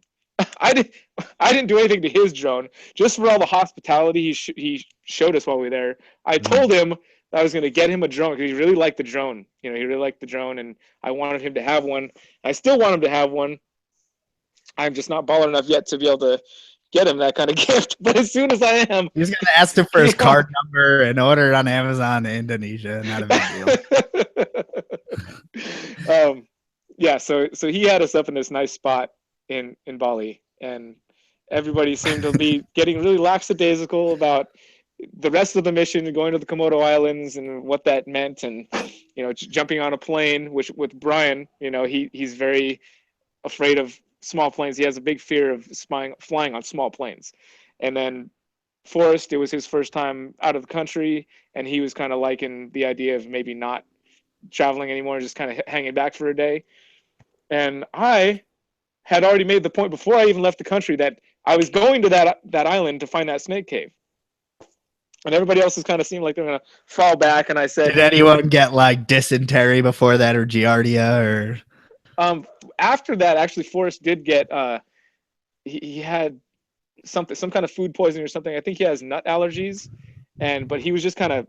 I didn't I didn't do anything to his drone. Just for all the hospitality he showed us while we were there. I told him I was going to get him a drone because he really liked the drone. You know, he really liked the drone, and I wanted him to have one. I still want him to have one. I'm just not baller enough yet to be able to get him that kind of gift. But as soon as I am, He's gonna ask him for his card number and order it on Amazon in Indonesia. Not a big deal. Yeah, so he had us up in this nice spot in Bali, and everybody seemed to be getting really lackadaisical about the rest of the mission, going to the Komodo Islands and what that meant, and jumping on a plane. Which with Brian, he's very afraid of small planes. He has a big fear of flying on small planes. And then Forrest, it was his first time out of the country, and he was kind of liking the idea of maybe not traveling anymore, just kind of hanging back for a day. And I had already made the point before I even left the country that I was going to that island to find that snake cave. And everybody else has kind of seemed like they're going to fall back. And I said, did anyone get like dysentery before that, or giardia, or? After that, actually, Forrest did get. He had some kind of food poisoning or something. I think he has nut allergies, but he was just kind of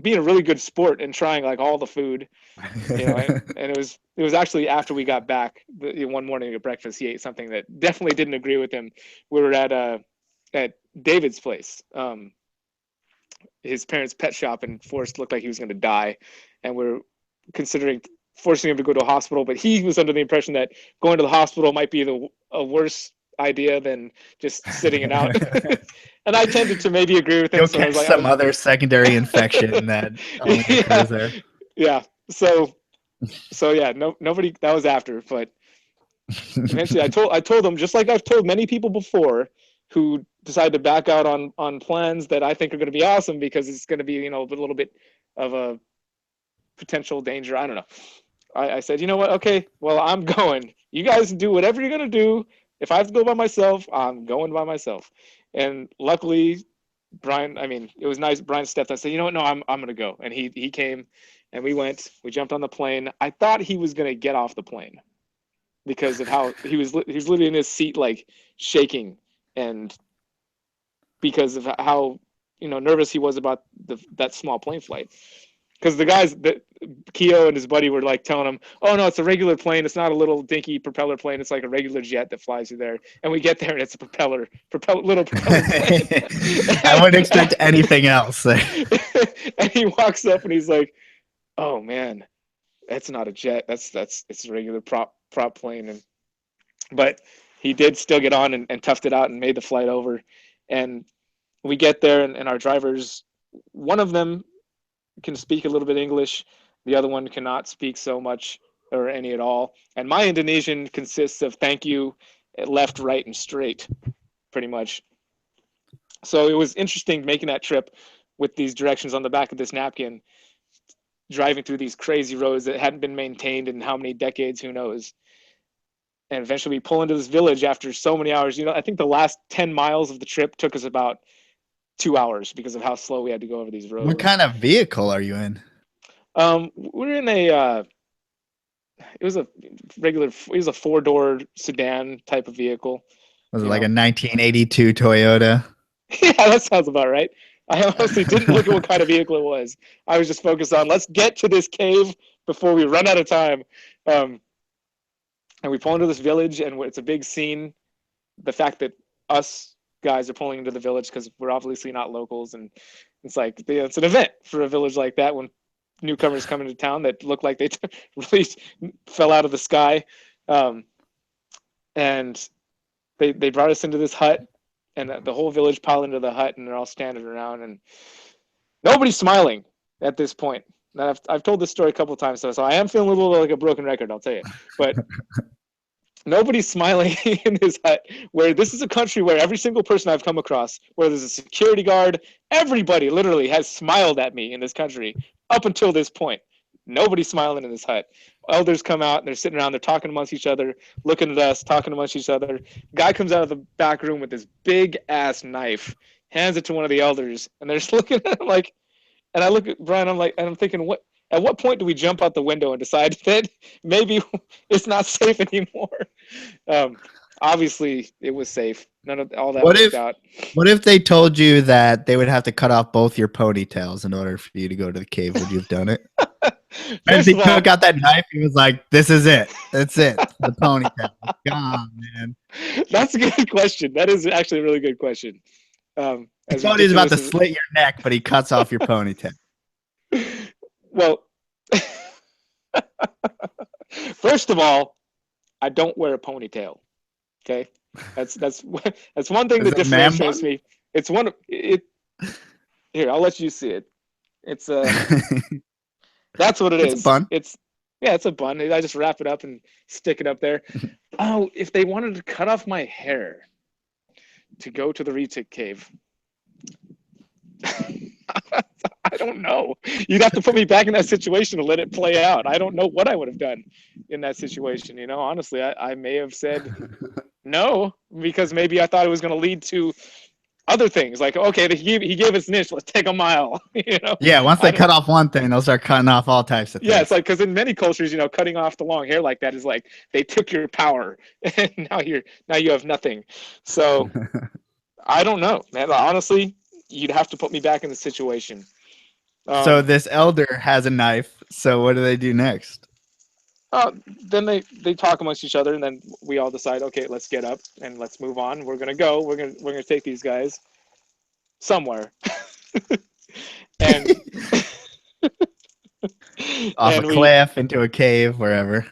being a really good sport and trying like all the food, and it was actually after we got back one morning at breakfast, he ate something that definitely didn't agree with him. We were at David's place, his parents' pet shop, and Forrest looked like he was going to die, and we're considering forcing him to go to a hospital, but he was under the impression that going to the hospital might be a worse idea than just sitting it out. And I tended to maybe agree with him. You'll catch some other secondary infection that only occurs there. Yeah. So yeah, nobody, that was after, but eventually I told them, just like I've told many people before who decide to back out on plans that I think are going to be awesome because it's going to be, a little bit of a potential danger. I don't know. I said, you know what? Okay, well, I'm going. You guys do whatever you're going to do. If I have to go by myself, I'm going by myself. And luckily, Brian, it was nice. Brian stepped. I said, you know what? No, I'm going to go. And he came, and we went. We jumped on the plane. I thought he was going to get off the plane because of how he was literally in his seat, like shaking, and because of how nervous he was about that small plane flight. Because the guys, Keo and his buddy were like telling him, "Oh no, it's a regular plane. It's not a little dinky propeller plane. It's like a regular jet that flies you there." And we get there, and it's a little propeller plane. I wouldn't expect anything else. And he walks up and he's like, "Oh man, that's not a jet. It's a regular prop plane." But he did still get on and toughed it out and made the flight over. And we get there, and our drivers, one of them can speak a little bit English. The other one cannot speak so much or any at all. And my Indonesian consists of thank you, left, right, and straight, pretty much. So it was interesting making that trip with these directions on the back of this napkin, driving through these crazy roads that hadn't been maintained in how many decades, who knows. And eventually we pull into this village after so many hours. I think the last 10 miles of the trip took us about 2 hours because of how slow we had to go over these roads. What kind of vehicle are you in? We're in it was a 4-door sedan type of vehicle. Was it like a 1982 Toyota? Yeah, that sounds about right. I honestly didn't look at what kind of vehicle it was. I was just focused on let's get to this cave before we run out of time. And we pull into this village, and it's a big scene. The fact that us guys are pulling into the village because we're obviously not locals, and it's like it's an event for a village like that when newcomers come into town that look like they really fell out of the sky. And they brought us into this hut, and the whole village piled into the hut, and they're all standing around, and nobody's smiling at this point. And I've told this story a couple of times, so I am feeling a little like a broken record, I'll tell you. But Nobody's smiling in this hut, where this is a country where every single person I've come across, where there's a security guard, everybody literally has smiled at me in this country up until this point. Nobody's smiling in this hut. Elders come out and they're sitting around, they're talking amongst each other, looking at us, talking amongst each other. Guy comes out of the back room with this big ass knife, hands it to one of the elders, and they're just looking at him like, and I look at Brian, I'm like, and I'm thinking, what? At what point do we jump out the window and decide that maybe it's not safe anymore? Um, Obviously, it was safe. None of all that What worked if out. what if they told you that they would have to cut off both your ponytails in order for you to go to the cave? Would you have done it? As First he of all, took out that knife, he was like, "This is it. That's it. The ponytail. It's gone, man." that's a good question. That is actually a really good question. He As thought he was about to ridiculous as slit your neck, but he cuts off your ponytail. well, first of all, I don't wear a ponytail. Okay, that's that's one thing Is that it a man differentiates bun? me. It's one. It here. I'll let you see it. It's That's what it It's a is. bun. It's Yeah, it's a bun. I just wrap it up and stick it up there. Oh, if they wanted to cut off my hair to go to the retic cave, I don't know. You'd have to put me back in that situation to let it play out. I don't know what I would have done in that situation. You know, honestly, I may have said no because maybe I thought it was going to lead to other things like, okay, he gave us an inch, let's take a mile. You know, Yeah, once I they don't. cut off one thing, they'll start cutting off all types of Yeah, it's things. like because in many cultures, you know, cutting off the long hair like that is like they took your power, and now you have nothing. So I don't know, man. Honestly, you'd have to put me back in the situation. So Um, this elder has a knife. So what do they do next? then they talk amongst each other, and then we all decide, okay, let's get up and let's move on. We're gonna go. We're gonna take these guys somewhere, and Off a and we cliff, into a cave, wherever.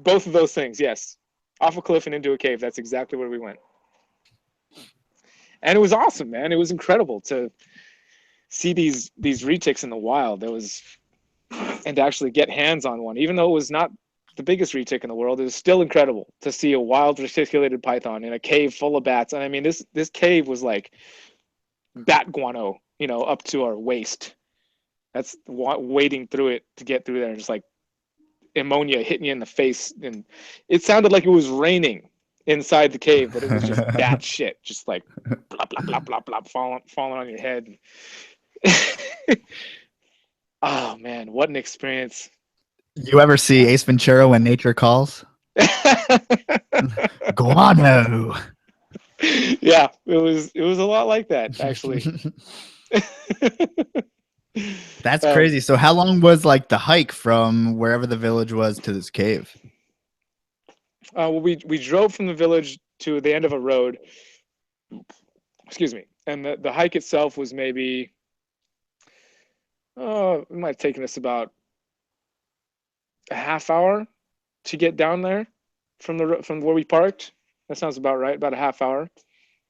both of those things, yes, off a cliff and into a cave. That's exactly where we went, and it was awesome, man. It was incredible to see these retics in the wild. There was and to actually get hands on one, even though it was not the biggest retic in the world, it was still incredible to see a wild reticulated python in a cave full of bats. And I mean, this cave was like bat guano, you know, up to our waist. That's wading through it to get through there, and just like ammonia hitting you in the face, and it sounded like it was raining inside the cave, but it was just bat shit, just like blah blah blah blah blah falling on your head. Oh man, what an experience! You ever see Yeah. Ace Ventura When Nature Calls? Guano. Yeah, it was a lot like that actually. That's um, crazy. So how long was like the hike from wherever the village was to this cave? well, we drove from the village to the end of a road. Excuse me, and the hike itself was maybe it might have taken us about a half hour to get down there from where we parked. That sounds about right, about a half hour,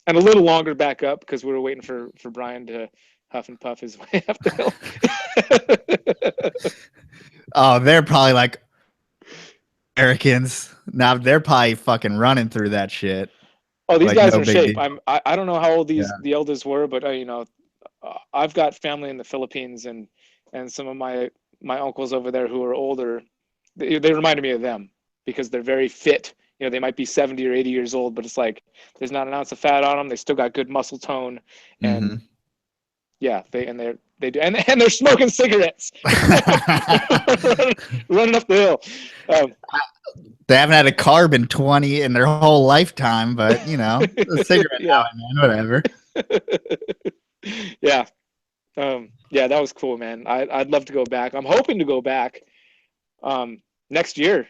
and a little longer back up because we were waiting for Brian to huff and puff his way up the hill. Oh, they're probably like Americans. Now they're probably fucking running through that shit. Oh, these Like guys no are in big shape. deal. I don't know how old Yeah. the elders were, but you know, I've got family in the Philippines, and some of my uncles over there who are older. They reminded me of them because they're very fit. You know, they might be 70 or 80 years old, but it's like there's not an ounce of fat on them. They still got good muscle tone, and Mm-hmm. yeah, they do, and they're smoking cigarettes, running up the hill. Um, They haven't had a carb in 20 in their whole lifetime, but you know, a cigarette now yeah, and then, whatever. yeah, yeah, that was cool, man. I'd love to go back. I'm hoping to go back next year,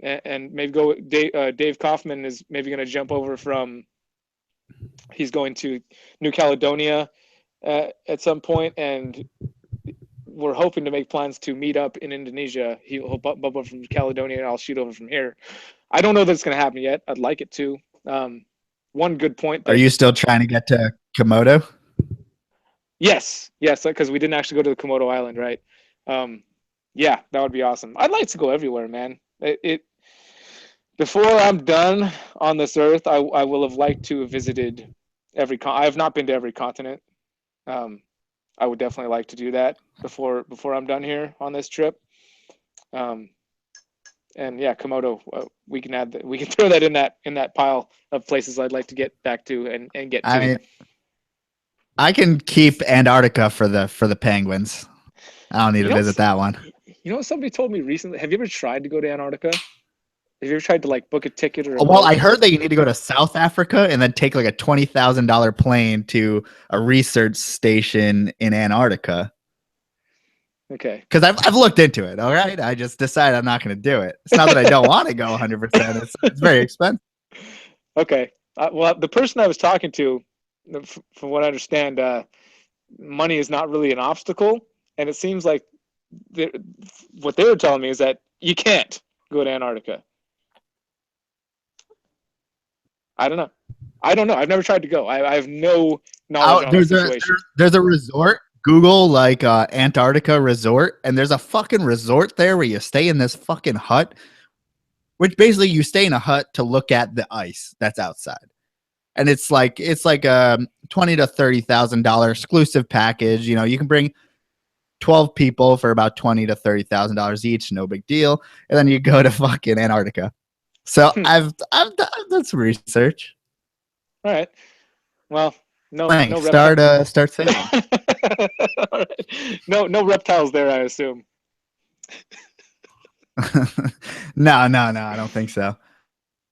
and maybe go. Dave Kaufman is maybe going to jump over from. He's going to New Caledonia at some point, and we're hoping to make plans to meet up in Indonesia. He'll bump over from Caledonia, and I'll shoot over from here. I don't know that it's going to happen yet. I'd like it to. One good point Are that you still trying to get to Komodo? yes, because we didn't actually go to the Komodo Island, right? Yeah, that would be awesome. I'd like to go everywhere, man. It Before I'm done on this earth, I will have liked to have visited I have not been to every continent. Um, I would definitely like to do that before I'm done here on this trip. Um, and yeah, Komodo, we can we can throw that in that pile of places I'd like to get back to and get I to. mean, I can keep Antarctica for the penguins. I don't need You to know, visit that one. you know what somebody told me recently? Have you ever tried to go to Antarctica? Have you ever tried to like book a ticket or a Well, boat? I heard that you need to go to South Africa and then take like a $20,000 plane to a research station in Antarctica. Okay. Because I've looked into it. All right, I just decided I'm not going to do it. It's not that I don't want to go 100%. It's very expensive. Okay. Well, the person I was talking to, from what I understand, money is not really an obstacle, and it seems like what they were telling me is that you can't go to Antarctica. I don't know. I don't know. I've never tried to go. I have no knowledge on the situation. There's a resort. Google like Antarctica resort, and there's a fucking resort there where you stay in this fucking hut, which basically you stay in a hut to look at the ice that's outside. And it's like a $20,000 to $30,000 exclusive package. You know, you can bring 12 people for about $20,000 to $30,000 each, no big deal. And then you go to fucking Antarctica. So I've done some research. All right. Well, no Thanks. reptile. Start saving. All right. No reptiles there, I assume. No, I don't think so.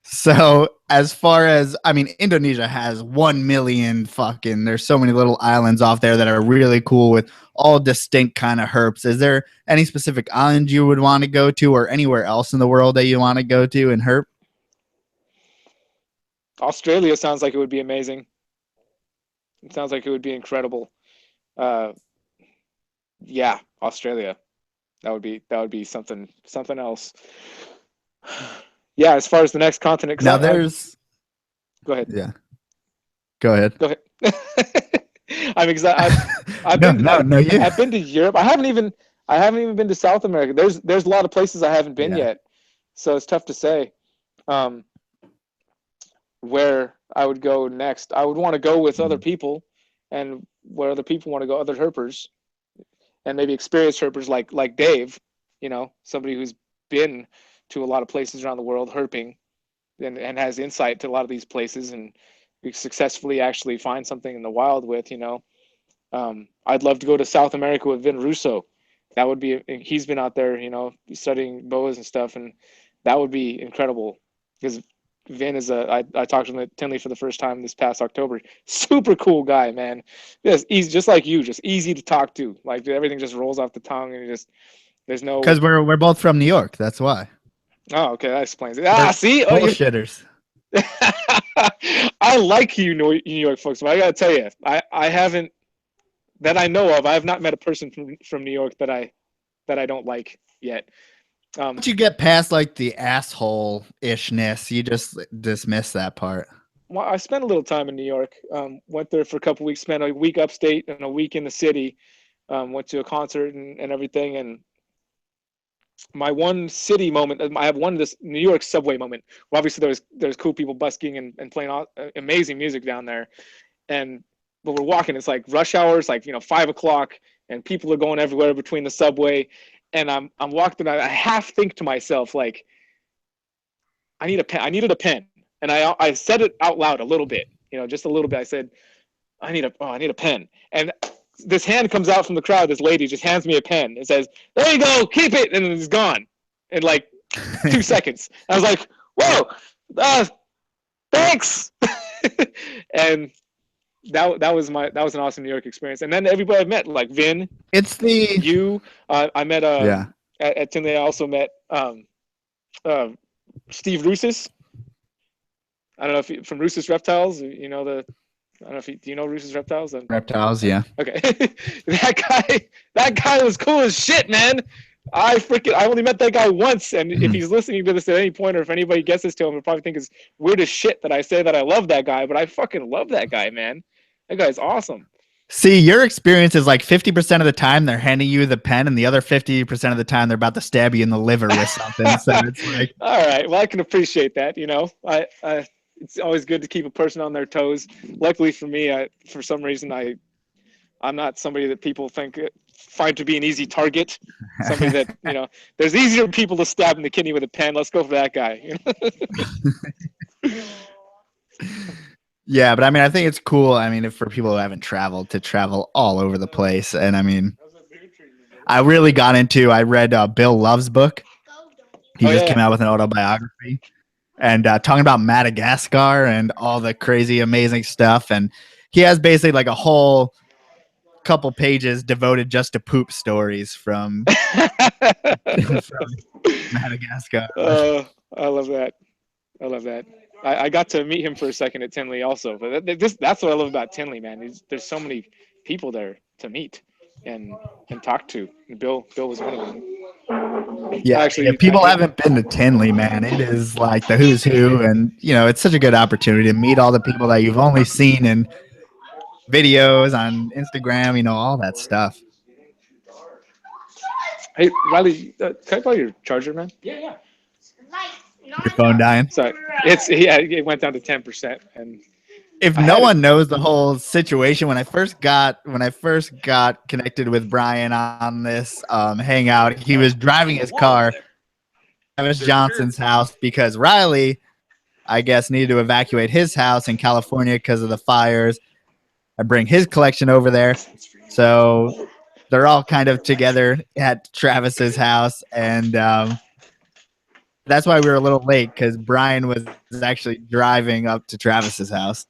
So as far as I mean, Indonesia has 1 million fucking. There's so many little islands off there that are really cool with all distinct kind of herps. Is there any specific island you would want to go to, or anywhere else in the world that you want to go to in herp? Australia sounds like it would be amazing. It sounds like it would be incredible. Uh, yeah, Australia. That would be something else. Yeah, as far as the next continent, Now because there's go ahead. yeah. Go ahead. Go ahead. I'm excited. I've been to Europe. I haven't even been to South America. There's a lot of places I haven't been yet, so it's tough to say where I would go next. I would want to go with other people, and where other people want to go, other herpers, and maybe experienced herpers like Dave. You know, somebody who's been to a lot of places around the world herping, and has insight to a lot of these places, and successfully actually find something in the wild with. You know, I'd love to go to South America with Vin Russo. That would be, he's been out there, you know, studying boas and stuff, and that would be incredible because Vin is I talked to him at Tinley for the first time this past October. Super cool guy, man. Yes, he's just like you, just easy to talk to. Like everything just rolls off the tongue, and there's no. Because we're both from New York. That's why. Oh, okay, that explains it. Ah, see, bullshitters. I like you, New York folks, but I gotta tell you, I haven't, that I know of. I have not met a person from New York that I don't like yet. Once you get past like the asshole ishness, you just dismiss that part. Well, I spent a little time in New York. Went there for a couple weeks. Spent a week upstate and a week in the city. Went to a concert and everything. And my one city moment, I have one this New York subway moment. Well, obviously there's cool people busking and playing amazing music down there. But we're walking. It's like rush hours, like 5 o'clock, and people are going everywhere between the subway. And I'm walking. I half think to myself like, I need a pen. I needed a pen, and I said it out loud a little bit, just a little bit. I said, I need a pen, and this hand comes out from the crowd. This lady just hands me a pen and says, "There you go, keep it," and it's gone in like 2 seconds. I was like, "Whoa, thanks," and that was an awesome New York experience. And then everybody I met, like Vin, I met at Tinley. I also met Steve Roussis. I don't know if from Roussis Reptiles, I don't know if do you know Roussis Reptiles? Reptiles, yeah. Okay, that guy was cool as shit, man. I only met that guy once, and if he's listening to this at any point, or if anybody gets this to him, he'll probably think it's weird as shit that I say that I love that guy, but I fucking love that guy, man. That guy's awesome. See, your experience is like 50% of the time they're handing you the pen, and the other 50% of the time they're about to stab you in the liver with something. So it's like, All right. Well, I can appreciate that. I it's always good to keep a person on their toes. Luckily for me, for some reason, I'm not somebody that people find to be an easy target. Somebody that there's easier people to stab in the kidney with a pen. Let's go for that guy. yeah, but I mean, I think it's cool. I mean, if for people who haven't traveled, to travel all over the place. And I mean, I really got into, I read Bill Love's book. He Oh just came yeah. out with an autobiography and talking about Madagascar and all the crazy, amazing stuff. And he has basically like a whole couple pages devoted just to poop stories from, from Madagascar. I love that. I love that. I got to meet him for a second at Tinley also, but that's what I love about Tinley, man. There's so many people there to meet and talk to. And Bill was one of them. Yeah, I mean, if people haven't been to Tinley, man, it is like the who's who, and it's such a good opportunity to meet all the people that you've only seen in videos on Instagram, all that stuff. Hey Riley, can I borrow your charger, man? Yeah. Your phone dying. Sorry, it went down to 10%, and If I no had it. one knows the whole situation, when I first got connected with Brian on this hangout, he was driving his car to Travis Johnson's house because Riley, I guess, needed to evacuate his house in California because of the fires. I bring his collection over there, so they're all kind of together at Travis's house, and that's why we were a little late because Brian was actually driving up to Travis's house.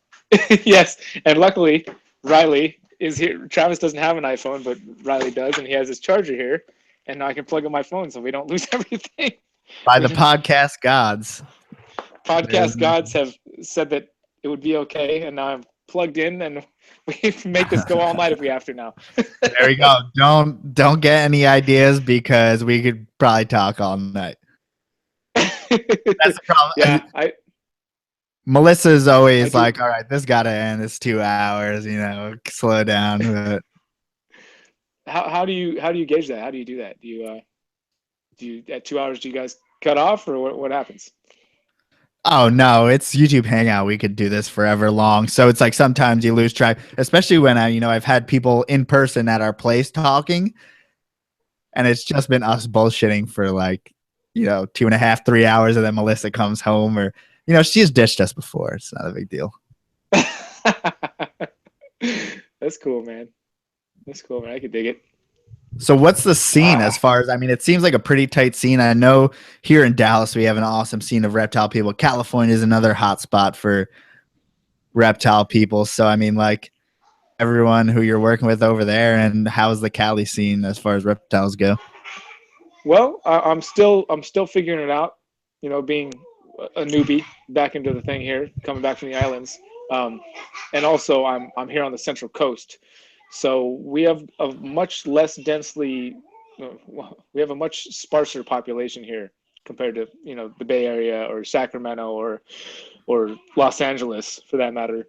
Yes, and luckily Riley is here. Travis doesn't have an iPhone, but Riley does, and he has his charger here, and now I can plug in my phone so we don't lose everything. By the podcast gods. Podcast gods have said that it would be okay, and now I'm plugged in, and we can make this go all night if we have to now. There we go. Don't get any ideas because we could probably talk all night. That's the problem. Yeah, Melissa's always like, all right, this gotta end. It's 2 hours, slow down. But how do you gauge that? How do you do that? Do you at 2 hours do you guys cut off, or what happens? oh no, it's YouTube Hangout. We could do this forever long. So it's like sometimes you lose track, especially when I've had people in person at our place talking, and it's just been us bullshitting for like 2.5, 3 hours, and then Melissa comes home, or she's ditched us before. It's not a big deal. That's cool, man. I could dig it. So what's the scene as far as, it seems like a pretty tight scene. I know here in Dallas, we have an awesome scene of reptile people. California is another hot spot for reptile people. So, like everyone who you're working with over there, and how's the Cali scene as far as reptiles go? Well, I'm still figuring it out, being a newbie back into the thing here, coming back from the islands. And also I'm here on the Central Coast. So we have a much less densely, we have a much sparser population here compared to, the Bay Area or Sacramento or Los Angeles for that matter.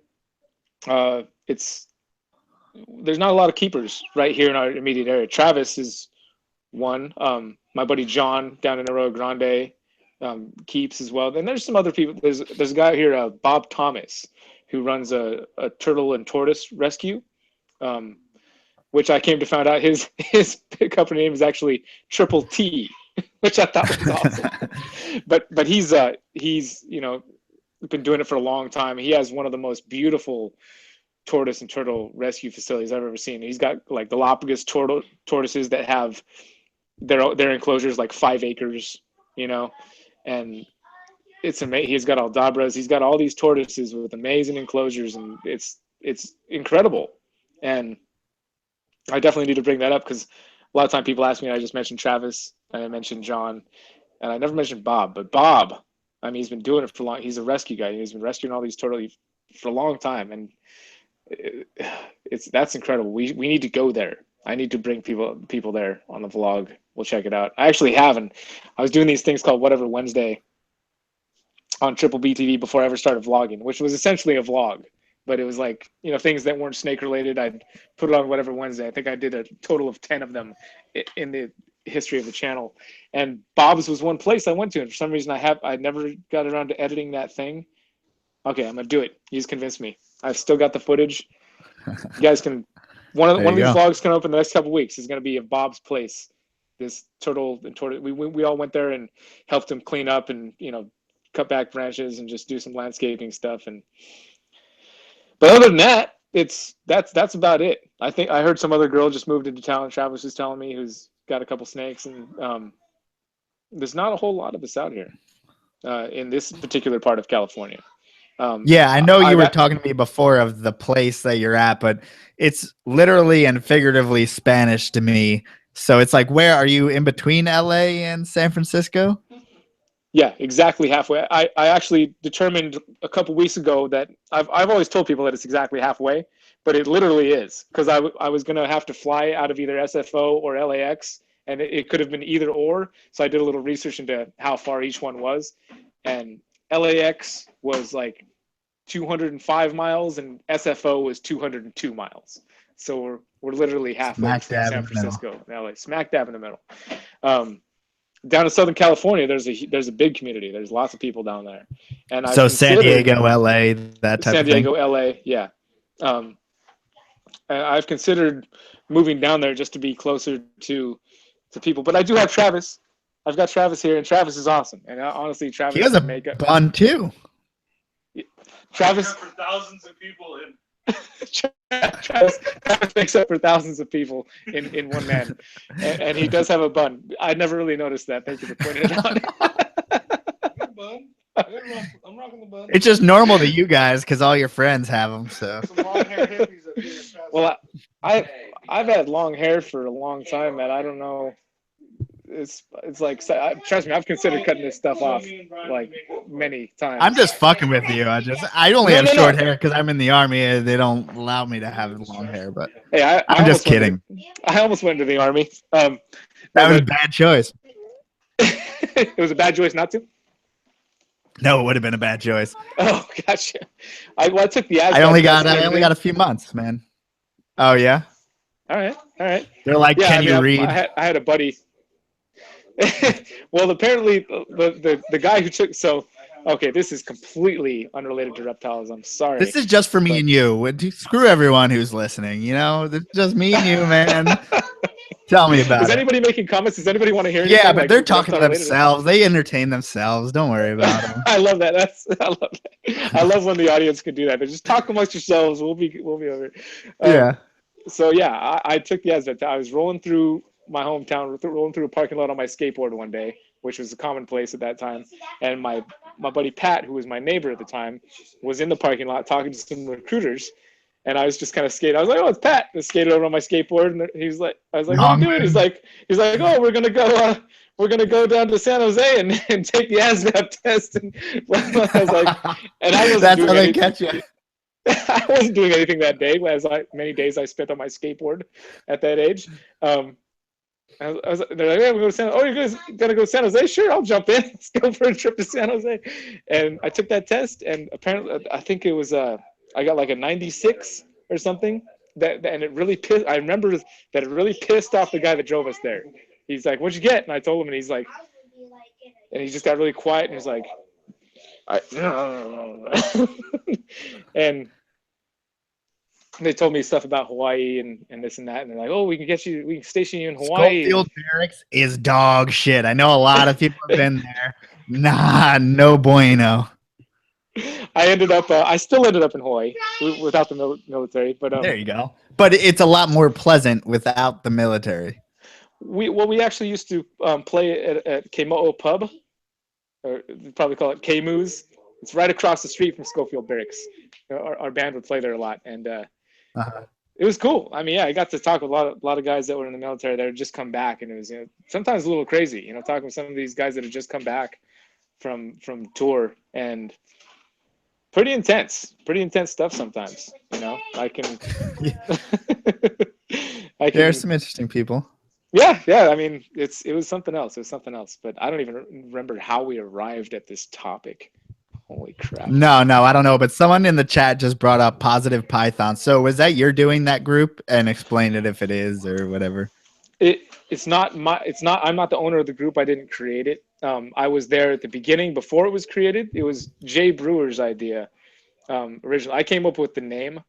There's not a lot of keepers right here in our immediate area. Travis is one. My buddy John down in Arroyo Grande keeps as well. And there's some other people. There's a guy here, Bob Thomas, who runs a turtle and tortoise rescue, which I came to find out his company name is actually Triple T, which I thought was awesome. but he's been doing it for a long time. He has one of the most beautiful tortoise and turtle rescue facilities I've ever seen. He's got like Galapagos tortoises that have their enclosures like 5 acres, and it's amazing. He's got Aldabras. He's got all these tortoises with amazing enclosures, and it's incredible. And I definitely need to bring that up because a lot of time people ask me, and I just mentioned Travis and I mentioned John, and I never mentioned Bob. But Bob, he's been doing it for long. He's a rescue guy. He's been rescuing all these turtles for a long time, and that's incredible. We need to go there. I need to bring people there on the vlog. We'll check it out. I actually haven't. I was doing these things called Whatever Wednesday on Triple B TV before I ever started vlogging, which was essentially a vlog. but it was like, things that weren't snake related. I'd put it on whatever Wednesday. I think I did a total of 10 of them in the history of the channel. And Bob's was one place I went to, and for some reason I never got around to editing that thing. Okay, I'm gonna do it. He's convinced me. I've still got the footage. You guys can. One of these vlogs coming up in the next couple of weeks is going to be of Bob's place. This turtle and tortoise. We all went there and helped him clean up and cut back branches and just do some landscaping stuff. But other than that, that's about it. I think I heard some other girl just moved into town. Travis was telling me, who's got a couple snakes, and there's not a whole lot of us out here in this particular part of California. Yeah, I know you were talking to me before of the place that you're at, but it's literally and figuratively Spanish to me. So it's like, where are you, in between LA and San Francisco? Yeah, exactly halfway. I actually determined a couple weeks ago that I've always told people that it's exactly halfway, but it literally is, because I was going to have to fly out of either SFO or LAX, and it could have been either or. So I did a little research into how far each one was, and LAX was like 205 miles and SFO was 202 miles. So we're literally halfway between San Francisco and LA, smack dab in the middle. Down in Southern California, there's a big community. There's lots of people down there. And so San Diego, LA, that type of thing. San Diego, LA, yeah. And I've considered moving down there just to be closer to people. But I do have Travis. I've got Travis here, and Travis is awesome. And honestly, Travis, he has a bun too. Travis for thousands of people in. Travis makes up for thousands of people in one man, and he does have a bun. I never really noticed that. Thank you for pointing it out. Bun. I'm rocking the bun. It's just normal to you guys because all your friends have them. So. Well, I've had long hair for a long time, and I don't know. It's like, trust me, I've considered cutting this stuff off like many times. I'm just fucking with you. I only have short hair because I'm in the Army. They don't allow me to have long hair, but hey, I'm just kidding. I almost went into the Army. That was a bad choice. It was a bad choice not to? No, it would have been a bad choice. Oh, gotcha. I took the I only got a few months, man. Oh, yeah? All right. They're like, can you read? I had a buddy. Well, apparently the guy who took okay, this is completely unrelated to reptiles. I'm sorry. This is just for me and you. Screw everyone who's listening. This is just me and you, man. Tell me about it. Is anybody making comments? Does anybody want to hear? Yeah, but they're talking to themselves. They entertain themselves. Don't worry about them. I love that. I love that. I love when the audience can do that. But just talk amongst yourselves. We'll be over. Yeah. So yeah, I took the ASVAB. I was rolling through my hometown, rolling through a parking lot on my skateboard one day, which was a commonplace at that time. And my buddy Pat, who was my neighbor at the time, was in the parking lot talking to some recruiters. And I was just kind of skating. I was like, "Oh, it's Pat." I skated over on my skateboard, and I was like, "What are you doing?" He's like, "Oh, we're gonna go down to San Jose and take the ASVAB test." And I was like, and I wasn't that's doing how they anything. catch you. I wasn't doing anything that day, as many days I spent on my skateboard at that age. They're like, "Hey, we're going to San Jose." "Oh, you guys gonna go to San Jose?" "Sure, I'll jump in. Let's go for a trip to San Jose." And I took that test, and apparently, I think it was I got like a 96 or something. And it really pissed. I remember that it really pissed off the guy that drove us there. He's like, "What'd you get?" And I told him, and he's like, and he just got really quiet, and he's like, and they told me stuff about Hawaii and this and that, and they're like, "Oh, we can station you in Hawaii." Schofield Barracks is dog shit. I know a lot of people have been there. Nah, no bueno. I still ended up in Hawaii without the military, but there you go. But it's a lot more pleasant without the military. We actually used to play at Kemo'o Pub, or probably call it K-Moose. It's right across the street from Schofield Barracks. Our band would play there a lot, and it was cool. I mean, yeah, I got to talk with a lot of guys that were in the military that had just come back, and it was sometimes a little crazy, talking with some of these guys that had just come back from tour, and pretty intense stuff sometimes. I can. There's some interesting people. Yeah. I mean, it was something else. But I don't even remember how we arrived at this topic. Holy crap. No, I don't know, but someone in the chat just brought up Positive Python. So was that you're doing that group, and explain it if it is or whatever? It's not I'm not the owner of the group. I didn't create it. I was there at the beginning before it was created. It was Jay Brewer's idea. Originally, I came up with the name,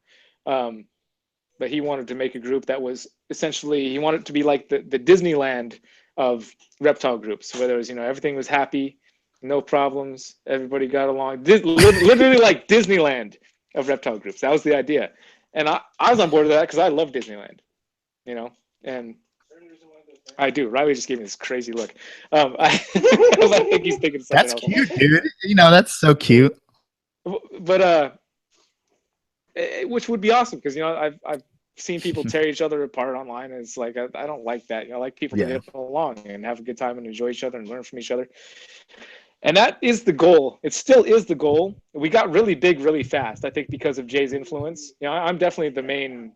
but he wanted to make a group that was essentially, he wanted it to be like the Disneyland of reptile groups, where there was, everything was happy, no problems, everybody got along. Literally like Disneyland of reptile groups. That was the idea. And I was on board with that because I love Disneyland, and I do. Riley just gave me this crazy look. I think he's thinking something That's else. cute, dude. That's so cute. But which would be awesome because I've seen people tear each other apart online, and it's like I don't like that. I like people to get along and have a good time and enjoy each other and learn from each other. And that is the goal. It still is the goal. We got really big really fast, I think, because of Jay's influence. I'm definitely the main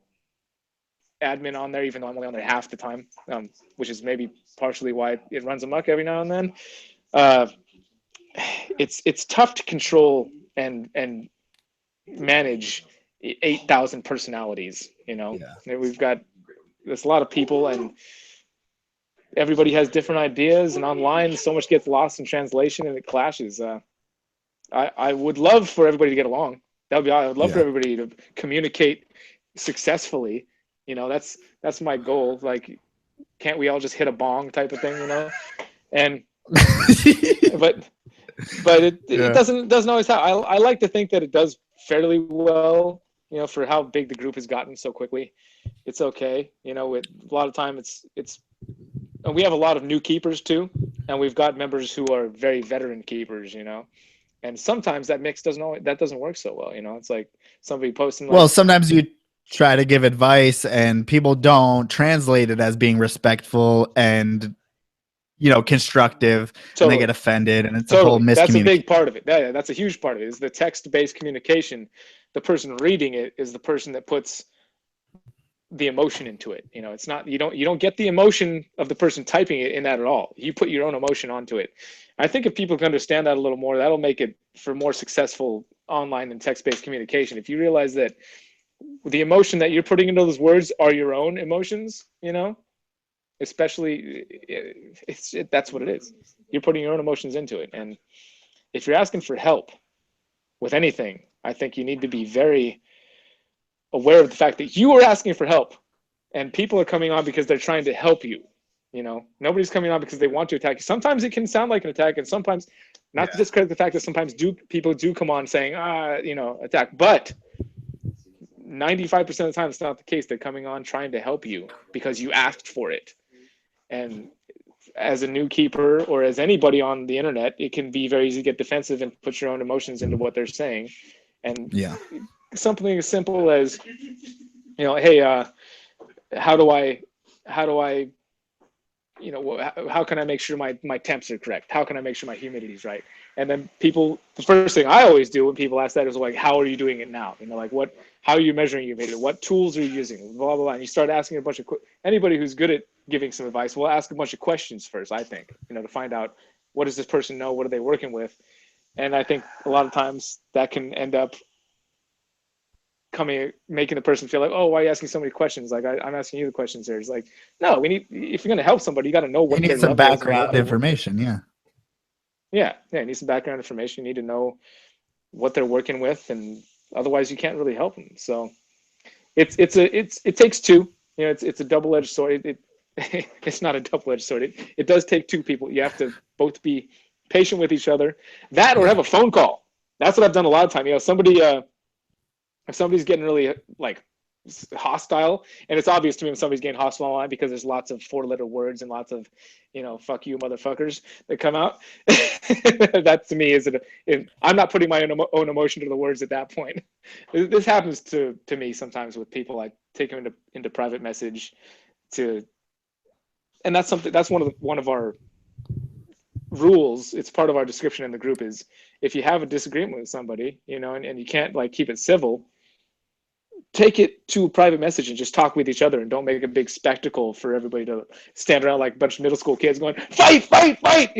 admin on there, even though I'm only on there half the time, which is maybe partially why it runs amok every now and then. It's tough to control and manage 8,000 personalities. There's a lot of people, and everybody has different ideas, and online so much gets lost in translation and it clashes. I would love for everybody to get along. I would love for everybody to communicate successfully. That's my goal. Like, can't we all just hit a bong type of thing, and but it doesn't always happen. I like to think that it does fairly well, for how big the group has gotten so quickly. It's okay. With a lot of time it's and we have a lot of new keepers too, and we've got members who are very veteran keepers, and sometimes that mix doesn't work so well. It's like somebody posting like, well, sometimes you try to give advice and people don't translate it as being respectful and constructive, and they get offended, and it's a whole miscommunication. That's a big part of it. That's a huge part of it, is the text-based communication. The person reading it is the person that puts the emotion into it. It's not, you don't get the emotion of the person typing it in that at all. You put your own emotion onto it. I think if people can understand that a little more, that'll make it for more successful online and text-based communication. If you realize that the emotion that you're putting into those words are your own emotions, especially that's what it is. You're putting your own emotions into it. And if you're asking for help with anything, I think you need to be very aware of the fact that you are asking for help, and people are coming on because they're trying to help you. Nobody's coming on because they want to attack you. Sometimes it can sound like an attack, and sometimes, not to discredit the fact that sometimes people do come on saying, attack, but 95% of the time it's not the case. They're coming on trying to help you because you asked for it. And as a new keeper, or as anybody on the internet, it can be very easy to get defensive and put your own emotions into what they're saying. And something as simple as, hey, how do I, how can I make sure my temps are correct? How can I make sure my humidity is right? And then the first thing I always do when people ask that is like, how are you doing it now? How are you measuring humidity? What tools are you using? Blah, blah, blah. And you start asking a bunch of, anybody who's good at giving some advice will ask a bunch of questions first, I think, to find out, what does this person know? What are they working with? And I think a lot of times that can end up making the person feel like, oh, why are you asking so many questions? Like, I'm asking you the questions here. It's like, no, if you're going to help somebody, you got to know what you need some background information. You need some background information. You need to know what they're working with, and otherwise you can't really help them. So it takes two. It's a double-edged sword. It's not a double-edged sword. It does take two people. You have to both be patient with each other, or have a phone call. That's what I've done a lot of time. If somebody's getting really like hostile, and it's obvious to me when somebody's getting hostile online because there's lots of 4-letter words and lots of, fuck you motherfuckers that come out. That to me I'm not putting my own emotion to the words at that point. This happens to me sometimes with people. I take them into private message and that's one of our rules. It's part of our description in the group is, if you have a disagreement with somebody, and you can't keep it civil, take it to a private message and just talk with each other, and don't make a big spectacle for everybody to stand around like a bunch of middle school kids going, fight, fight, fight,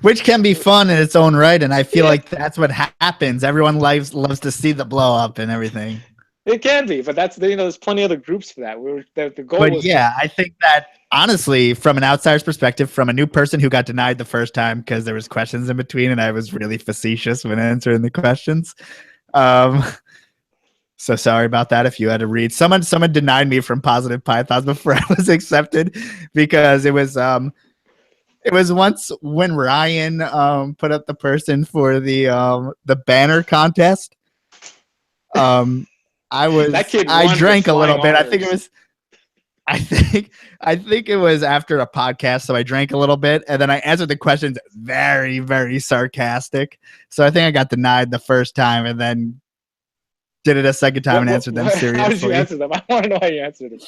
Which can be fun in its own right, and I feel like that's what happens. Everyone loves to see the blow up and everything. It can be, but that's, there's plenty of other groups for that. The goal But was yeah, I think that honestly, from an outsider's perspective, from a new person who got denied the first time because there was questions in between, and I was really facetious when answering the questions. So sorry about that. If you had to read, someone denied me from Positive Pythons before I was accepted because it was once when Ryan put up the person for the banner contest. I drank a little bit. Honors. I think it was after a podcast, so I drank a little bit, and then I answered the questions very, very sarcastic. So I think I got denied the first time, and then did it a second time and answered them seriously. How did you answer them? I want to know how you answered them.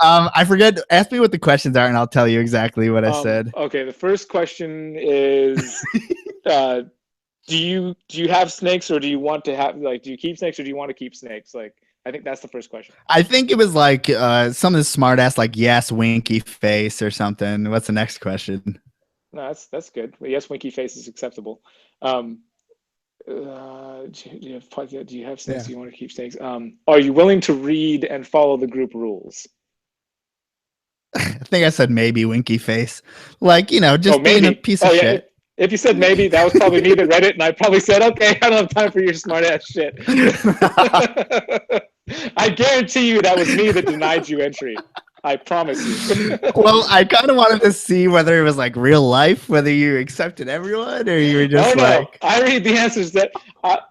I forget. Ask me what the questions are, and I'll tell you exactly what I said. Okay, the first question is, do you have snakes, or do you want to have, like, do you keep snakes, or do you want to keep snakes? Like, I think that's the first question. I think it was like something smart ass, like yes, winky face or something. What's the next question? No, that's good. Well, yes, winky face is acceptable. Do you have snakes? Yeah. Do you want to keep snakes? Are you willing to read and follow the group rules? I think I said maybe winky face, like just being a piece of shit. If you said maybe, that was probably me that read it, and I probably said, okay, I don't have time for your smart ass shit. I guarantee you that was me that denied you entry. I promise you. Well, I kind of wanted to see whether it was like real life, whether you accepted everyone or you were just like. I read the answers that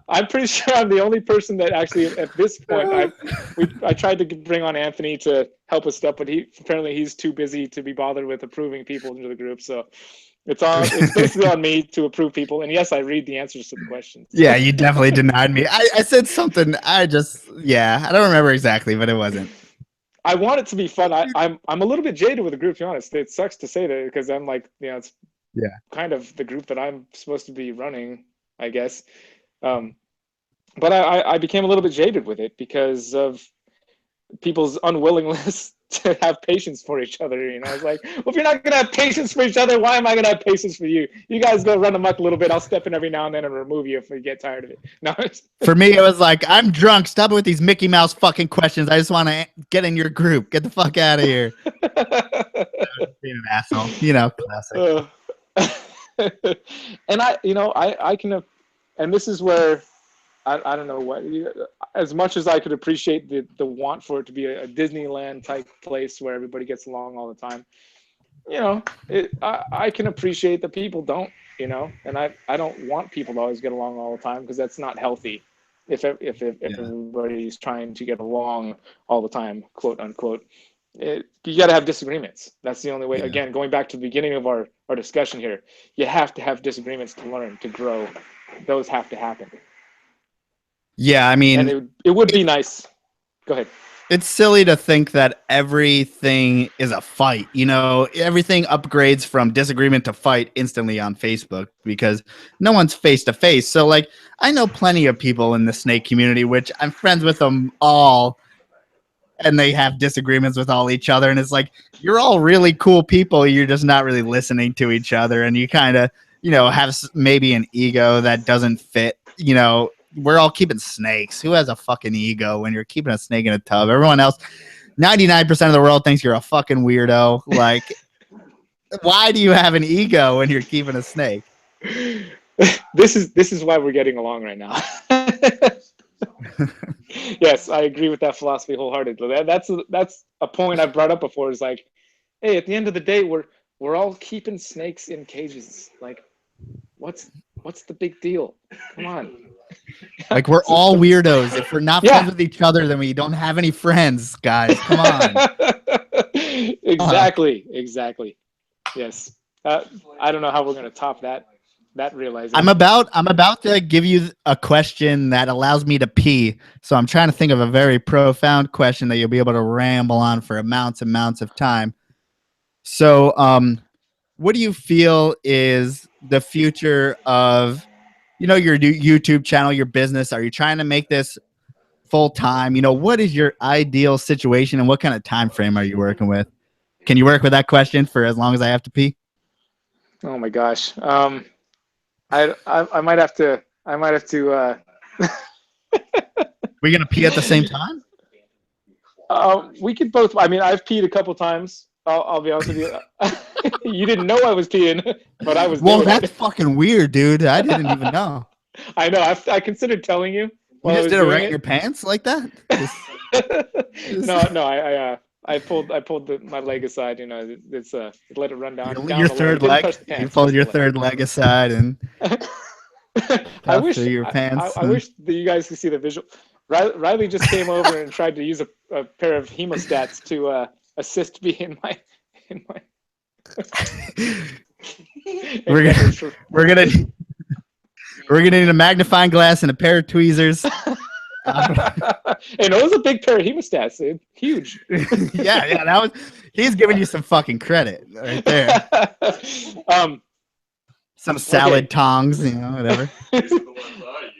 I'm pretty sure I'm the only person that actually at this point I tried to bring on Anthony to help us up, but he's too busy to be bothered with approving people into the group. So it's basically on me to approve people. And yes, I read the answers to the questions. Yeah, you definitely denied me. I said something. I don't remember exactly, but it wasn't. I want it to be fun. I'm a little bit jaded with the group, to be honest. It sucks to say that because I'm like, it's kind of the group that I'm supposed to be running, I guess. But I became a little bit jaded with it because of people's unwillingness to have patience for each other. I was like, well, if you're not going to have patience for each other, why am I going to have patience for you? You guys go run amok a little bit. I'll step in every now and then and remove you if we get tired of it. No. For me, it was like, I'm drunk. Stop it with these Mickey Mouse fucking questions. I just want to get in your group. Get the fuck out of here. Being an asshole. Classic. And I can, and this is where, I don't know what, as much as I could appreciate the want for it to be a Disneyland type place where everybody gets along all the time, I can appreciate that people don't, and I don't want people to always get along all the time because that's not healthy. If everybody's trying to get along all the time, quote unquote, you got to have disagreements. That's the only way. Yeah. Again, going back to the beginning of our discussion here, you have to have disagreements to learn, to grow. Those have to happen. Yeah, I mean, and it would be nice. Go ahead. It's silly to think that everything is a fight. Everything upgrades from disagreement to fight instantly on Facebook because no one's face to face. So, like, I know plenty of people in the snake community, which I'm friends with them all, and they have disagreements with all each other. And it's like, you're all really cool people. You're just not really listening to each other. And you kind of, have maybe an ego that doesn't fit, We're all keeping snakes. Who has a fucking ego when you're keeping a snake in a tub? Everyone else, 99% of the world thinks you're a fucking weirdo. Like, why do you have an ego when you're keeping a snake? This is why we're getting along right now. Yes, I agree with that philosophy wholeheartedly. That's a point I've brought up before. Is like, hey, at the end of the day, we're all keeping snakes in cages. Like, what's the big deal? Come on. Like, we're all weirdos. If we're not friends with each other, then we don't have any friends, guys. Come on. Exactly. Yes. I don't know how we're going to top that realization. I'm about to give you a question that allows me to pee. So I'm trying to think of a very profound question that you'll be able to ramble on for amounts of time. So, what do you feel is the future of your YouTube channel, your business? Are you trying to make this full time? What is your ideal situation and what kind of time frame are you working with? Can you work with that question for as long as I have to pee? Oh my gosh. I might have to. I might have to. We're gonna pee at the same time. We could both. I mean, I've peed a couple times. I'll be honest with you. You didn't know I was peeing, but I was Well, doing that's it. fucking weird, dude. I didn't even know. I know. I considered telling you You while I just was did it doing right in it. your pants like that. No. I pulled my leg aside. You know, it's let it run down Your the leg. It third didn't leg. touch the You pants, folded just the your leg. third leg aside and I tucked wish through your pants. I wish that you guys could see the visual. Riley just came over and tried to use a pair of hemostats to assist me in my in my we're gonna endeavors for. we're gonna we're gonna need a magnifying glass and a pair of tweezers. And it was a big pair of hemostats, dude. Huge. Yeah, that was. He's giving you some fucking credit right there. Some salad Okay. tongs, whatever.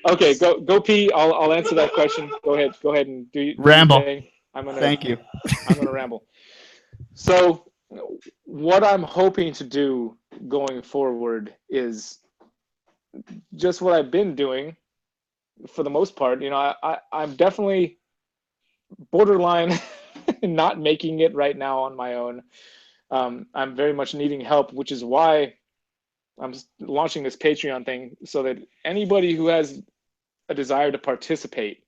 Okay, go pee. I'll answer that question. Go ahead and do your Ramble. thing. Thank you. I'm gonna ramble. So, what I'm hoping to do going forward is just what I've been doing for the most part. You know, I'm definitely borderline not making it right now on my own. I'm very much needing help, which is why I'm launching this Patreon thing so that anybody who has a desire to participate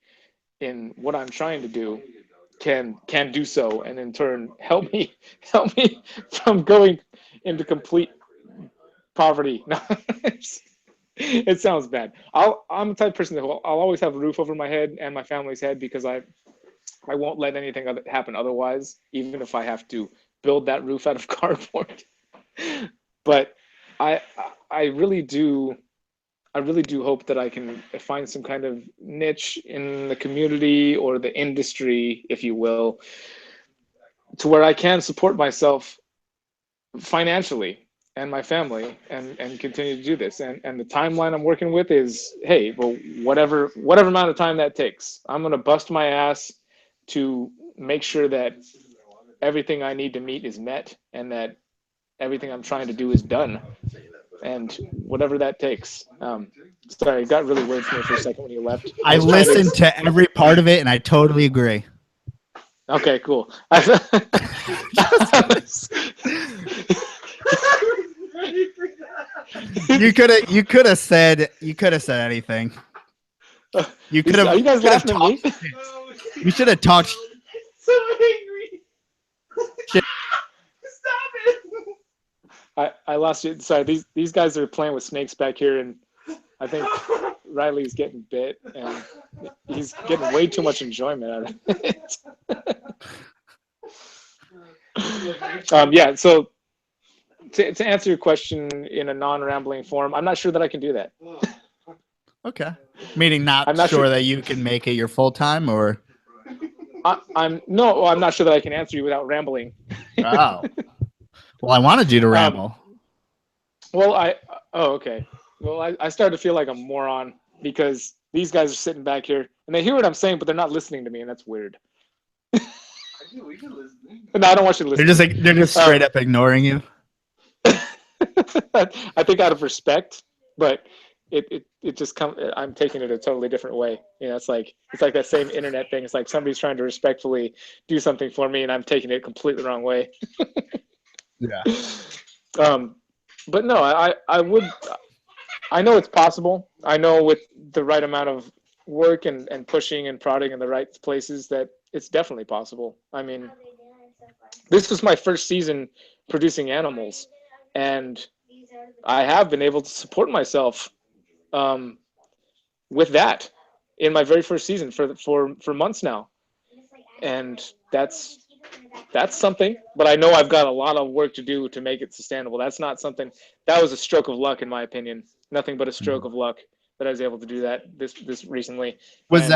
in what I'm trying to do can do so, and in turn help me from going into complete poverty. It sounds bad. I'm the type of person that I'll always have a roof over my head and my family's head because I won't let anything happen otherwise, even if I have to build that roof out of cardboard. But I I really do hope that I can find some kind of niche in the community or the industry, if you will, to where I can support myself financially and my family and continue to do this. And the timeline I'm working with is, hey, well, whatever amount of time that takes, I'm gonna bust my ass to make sure that everything I need to meet is met and that everything I'm trying to do is done. And whatever that takes. Sorry, it got really weird for me for a second when you left. I was trying to- listened to every part of it, and I totally agree. Okay, cool. You could have said anything. You could have. Are you guys laughing at me? You should have talked. So angry. Shit. Stop it. I lost you. Sorry, these guys are playing with snakes back here, and I think Riley's getting bit, and he's getting way too much enjoyment out of it. Yeah. So to answer your question in a non-rambling form, I'm not sure that I can do that. Okay. Meaning I'm not sure sure- that you can make it your full time, or I'm not sure that I can answer you without rambling. oh. Well, I wanted you to ramble. Well, okay. Well, I started to feel like a moron because these guys are sitting back here and they hear what I'm saying, but they're not listening to me, and that's weird. We can listen. No, I don't want you to listen. They're just straight up ignoring you. I think out of respect, but it just comes. I'm taking it a totally different way. You know, it's like that same internet thing. It's like somebody's trying to respectfully do something for me, and I'm taking it completely wrong way. Yeah. But no, I know it's possible. I know with the right amount of work and pushing and prodding in the right places that it's definitely possible. I mean, this was my first season producing animals, and I have been able to support myself with that in my very first season for months now, and that's something. But I know I've got a lot of work to do to make it sustainable. That's not something that was a stroke of luck in my opinion. Nothing but a stroke of luck that I was able to do that this recently. Was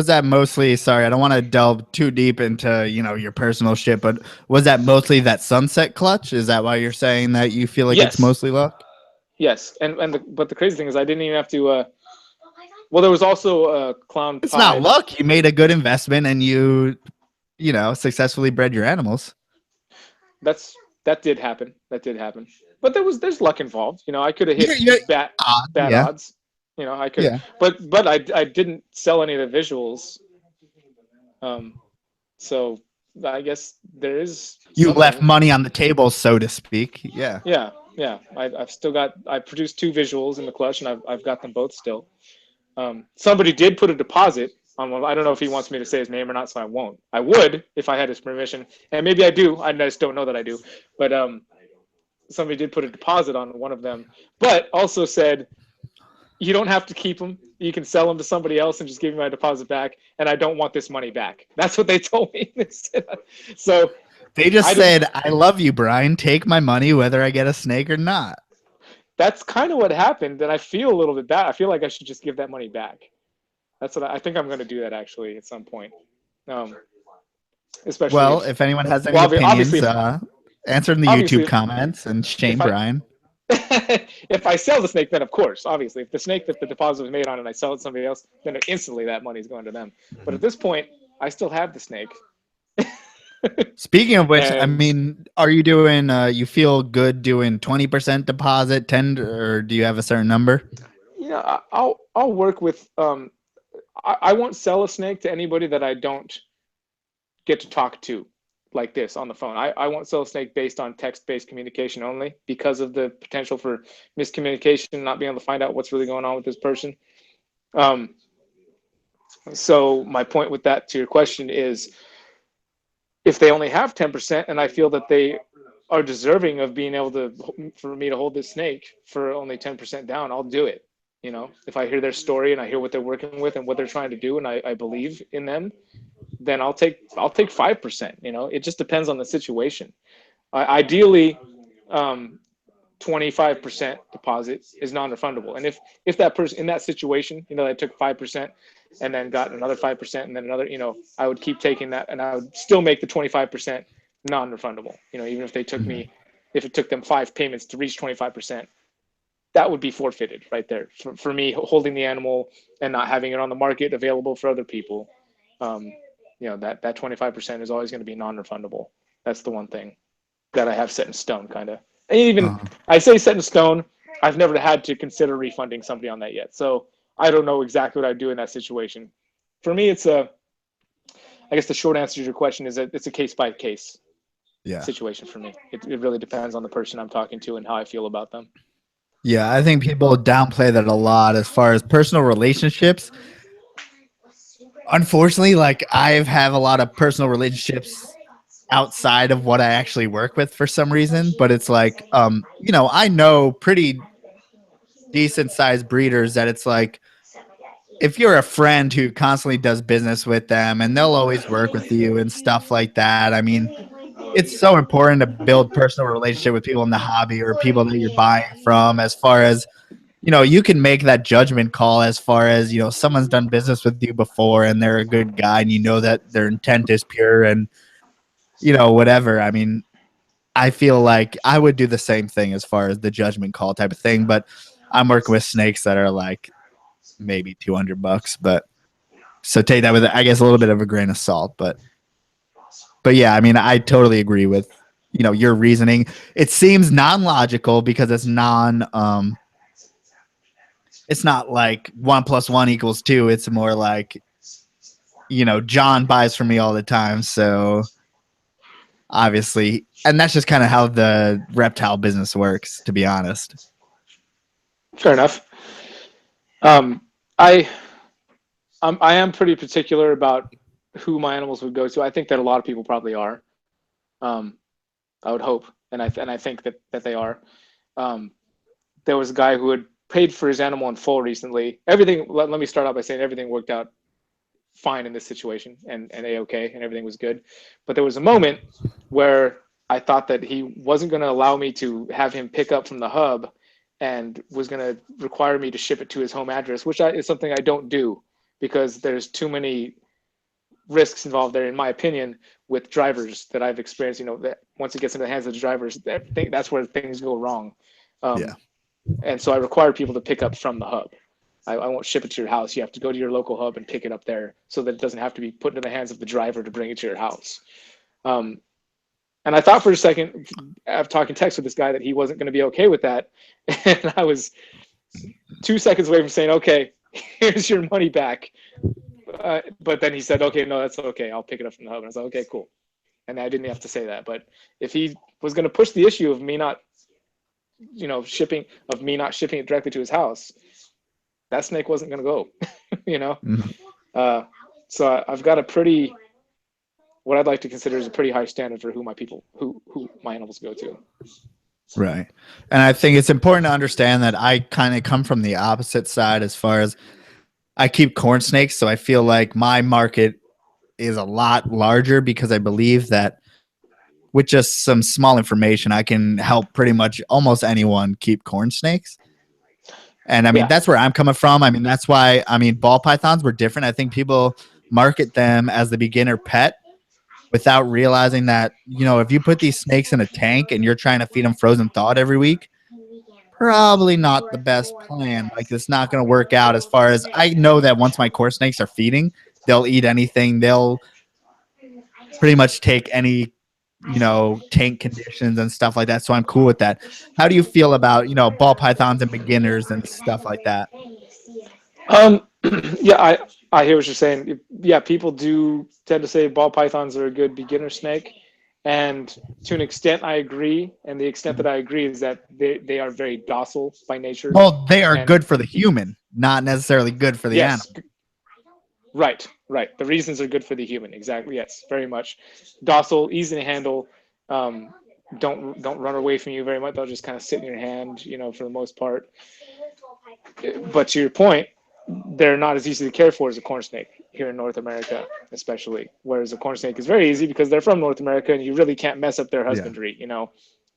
that mostly, sorry, I don't want to delve too deep into, your personal shit, but was that mostly that sunset clutch? Is that why you're saying that you feel like Yes. it's mostly luck? Yes, but the crazy thing is I didn't even have to. Well, there was also a clown. It's pie. not luck. You made a good investment and you successfully bred your animals. That did happen. but there's luck involved. You know, I could have hit Yeah, bad yeah, odds. You know, I could, yeah. but I didn't sell any of the visuals. So I guess there is You left something. money on the table, so to speak. Yeah. Yeah, yeah. I've still got. I produced 2 visuals in the clutch, and I've got them both still. Somebody did put a deposit on one. I don't know if he wants me to say his name or not, so I won't. I would if I had his permission, and maybe I do. I just don't know that I do. But somebody did put a deposit on one of them, but also said you don't have to keep them. You can sell them to somebody else and just give me my deposit back. And I don't want this money back. That's what they told me. So They just I didn't. said, "I love you, Brian. Take my money, whether I get a snake or not." That's kind of what happened, and I feel a little bit bad. I feel like I should just give that money back. That's what I think I'm going to do that actually at some point. Um, especially Well, if, if anyone has any well, obviously, opinions, answer in the obviously, YouTube comments and shame if I Brian. if I sell the snake, then of course, obviously, if the snake that the deposit was made on and I sell it to somebody else, then instantly that money is going to them. But at this point, I still have the snake. Speaking of which, I And mean, are you doing? You feel good doing 20% deposit, 10, or do you have a certain number? you know, I'll work with. I won't sell a snake to anybody that I don't get to talk to like this on the phone. I won't sell a snake based on text-based communication only because of the potential for miscommunication, not being able to find out what's really going on with this person. So my point with that to your question is if they only have 10% and I feel that they are deserving of being able to, for me to hold this snake for only 10% down, I'll do it. You know, if I hear their story and I hear what they're working with and what they're trying to do and I believe in them, then I'll take 5%. You know, it just depends on the situation. Ideally, 25% deposit is non-refundable. And if that person in that situation, you know, I took 5% and then got another 5% and then another, you know, I would keep taking that and I would still make the 25% non-refundable. You know, even if they took Mhm. me, if it took them 5 payments to reach 25%, that would be forfeited right there for me holding the animal and not having it on the market available for other people. Um, you know, that 25% is always going to be non-refundable. That's the one thing that I have set in stone, kind of. And even Uh, I say set in stone, I've never had to consider refunding somebody on that yet. So I don't know exactly what I'd do in that situation. For me, I guess the short answer to your question is that it's a case by case yeah. situation for me. It really depends on the person I'm talking to and how I feel about them. Yeah, I think people downplay that a lot as far as personal relationships. Unfortunately, like I've have a lot of personal relationships outside of what I actually work with for some reason, but it's like you know, I know pretty decent sized breeders that it's like if you're a friend who constantly does business with them and they'll always work with you and stuff like that. I mean, it's so important to build personal relationship with people in the hobby or people that you're buying from as far as you know, you can make that judgment call as far as, you know, someone's done business with you before and they're a good guy and you know that their intent is pure and, you know, whatever. I mean, I feel like I would do the same thing as far as the judgment call type of thing, but I'm working with snakes that are like maybe $200, but so take that with, I guess, a little bit of a grain of salt, but yeah, I mean, I totally agree with, you know, your reasoning. It seems non-logical because it's not like 1+1 = 2. It's more like, you know, John buys from me all the time. So obviously, and that's just kind of how the reptile business works, to be honest. Fair enough. Um, I I am pretty particular about who my animals would go to. I think that a lot of people probably are. Um, I would hope, and I think that they are. Um, there was a guy who had paid for his animal in full recently. Everything. Let me start out by saying everything worked out fine in this situation and a-okay and everything was good. But there was a moment where I thought that he wasn't going to allow me to have him pick up from the hub and was going to require me to ship it to his home address, which is something I don't do because there's too many risks involved there, in my opinion, with drivers that I've experienced. You know, that once it gets into the hands of the drivers, that's where things go wrong. Yeah. And so I require people to pick up from the hub. I won't ship it to your house. You have to go to your local hub and pick it up there so that it doesn't have to be put into the hands of the driver to bring it to your house. And And I thought for a second, after talking text with this guy, that he wasn't going to be okay with that. And I was 2 seconds away from saying, okay, here's your money back. But then he said, okay, no, that's okay. I'll pick it up from the hub. And I was like, okay, cool. And I didn't have to say that. But if he was going to push the issue of me not, shipping it directly to his house, that snake wasn't going to go, Mm-hmm. So I've got what I'd like to consider is a pretty high standard for who my animals go to. Right. And I think it's important to understand that I kind of come from the opposite side as far as I keep corn snakes. So I feel like my market is a lot larger because I believe that with just some small information, I can help pretty much almost anyone keep corn snakes. And I mean, that's where I'm coming from. I mean, that's why, ball pythons were different. I think people market them as the beginner pet without realizing that, if you put these snakes in a tank and you're trying to feed them frozen thawed every week, probably not the best plan. Like, it's not going to work out. As far as I know, that once my corn snakes are feeding, they'll eat anything. They'll pretty much take any, tank conditions and stuff like that. So I'm cool with that. How do you feel about, ball pythons and beginners and stuff like that? Yeah, I hear what you're saying. Yeah, people do tend to say ball pythons are a good beginner snake. And to an extent, I agree. And the extent that I agree is that they are very docile by nature. Well, they are good for the human, not necessarily good for the animal. Right. The reasons are good for the human. Exactly. Yes, very much. Docile, easy to handle. Don't run away from you very much. They'll just kind of sit in your hand, for the most part. But to your point, they're not as easy to care for as a corn snake here in North America, especially. Whereas a corn snake is very easy because they're from North America and you really can't mess up their husbandry,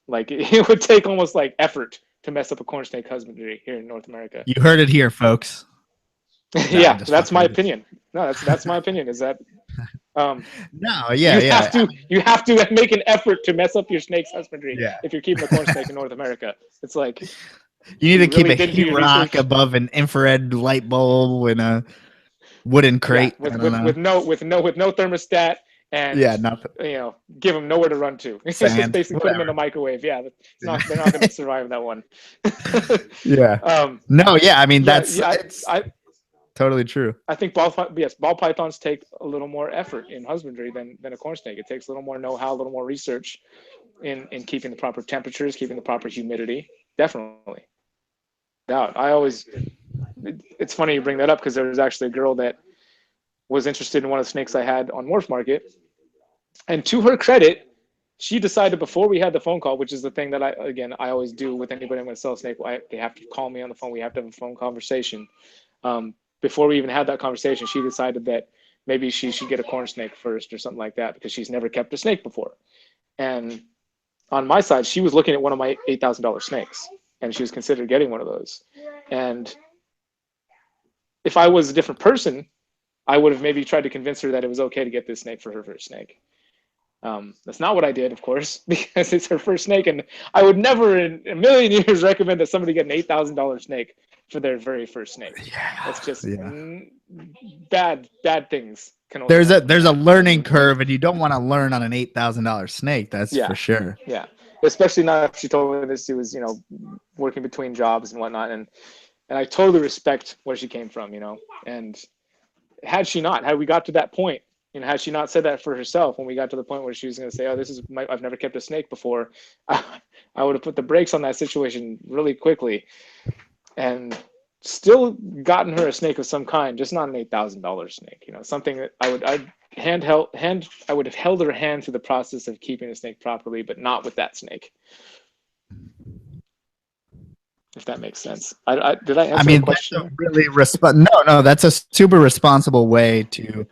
Like it would take almost like effort to mess up a corn snake husbandry here in North America. You heard it here, folks. Yeah, that's my opinion. No, that's my opinion. Is that you have to make an effort to mess up your snake's husbandry if you're keeping a corn snake in North America. It's like you need to keep a heat rock above an infrared light bulb in a wooden crate with no thermostat and give them nowhere to run to. Just basically put them in the microwave. Yeah, they're not going to survive that one. That's totally true. I think ball pythons take a little more effort in husbandry than a corn snake. It takes a little more know-how, a little more research in keeping the proper temperatures, keeping the proper humidity. Definitely. It's funny you bring that up because there was actually a girl that was interested in one of the snakes I had on Morph Market. And to her credit, she decided before we had the phone call, which is the thing that I always do with anybody I'm going to sell a snake. They have to call me on the phone. We have to have a phone conversation. Before we even had that conversation, she decided that maybe she should get a corn snake first or something like that because she's never kept a snake before. And on my side, she was looking at one of my $8,000 snakes and she was considering getting one of those. And if I was a different person, I would have maybe tried to convince her that it was okay to get this snake for her first snake. That's not what I did, of course, because it's her first snake. And I would never in a million years recommend that somebody get an $8,000 snake for their very first snake. That's just bad things. There's a learning curve and you don't want to learn on an $8,000 snake. That's for sure. Yeah. Especially not if she told me this, she was, working between jobs and whatnot. And I totally respect where she came from, and had we got to that point, had she not said that for herself, when we got to the point where she was going to say, oh, I've never kept a snake before, I would have put the brakes on that situation really quickly and still gotten her a snake of some kind, just not an $8,000 snake, something that I would have held her hand through the process of keeping the snake properly, but not with that snake. If that makes sense. Did I answer the question? That's a really no, that's a super responsible way to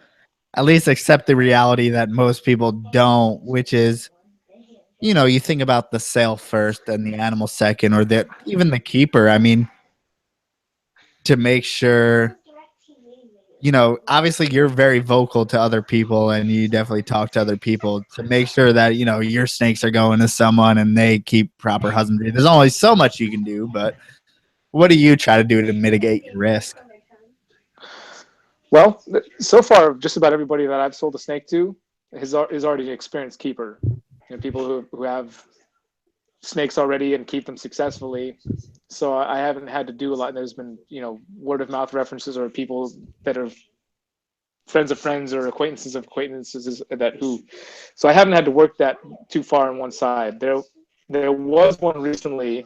at least accept the reality that most people don't, which is, you think about the sale first and the animal second, or even the keeper. I mean, to make sure, obviously you're very vocal to other people and you definitely talk to other people to make sure that, your snakes are going to someone and they keep proper husbandry. There's only so much you can do, but what do you try to do to mitigate your risk? Well, so far, just about everybody that I've sold a snake to is already an experienced keeper. people who have snakes already and keep them successfully. So I haven't had to do a lot. There's been, word of mouth references or people that are friends of friends or acquaintances of acquaintances that who. So I haven't had to work that too far on one side. There was one recently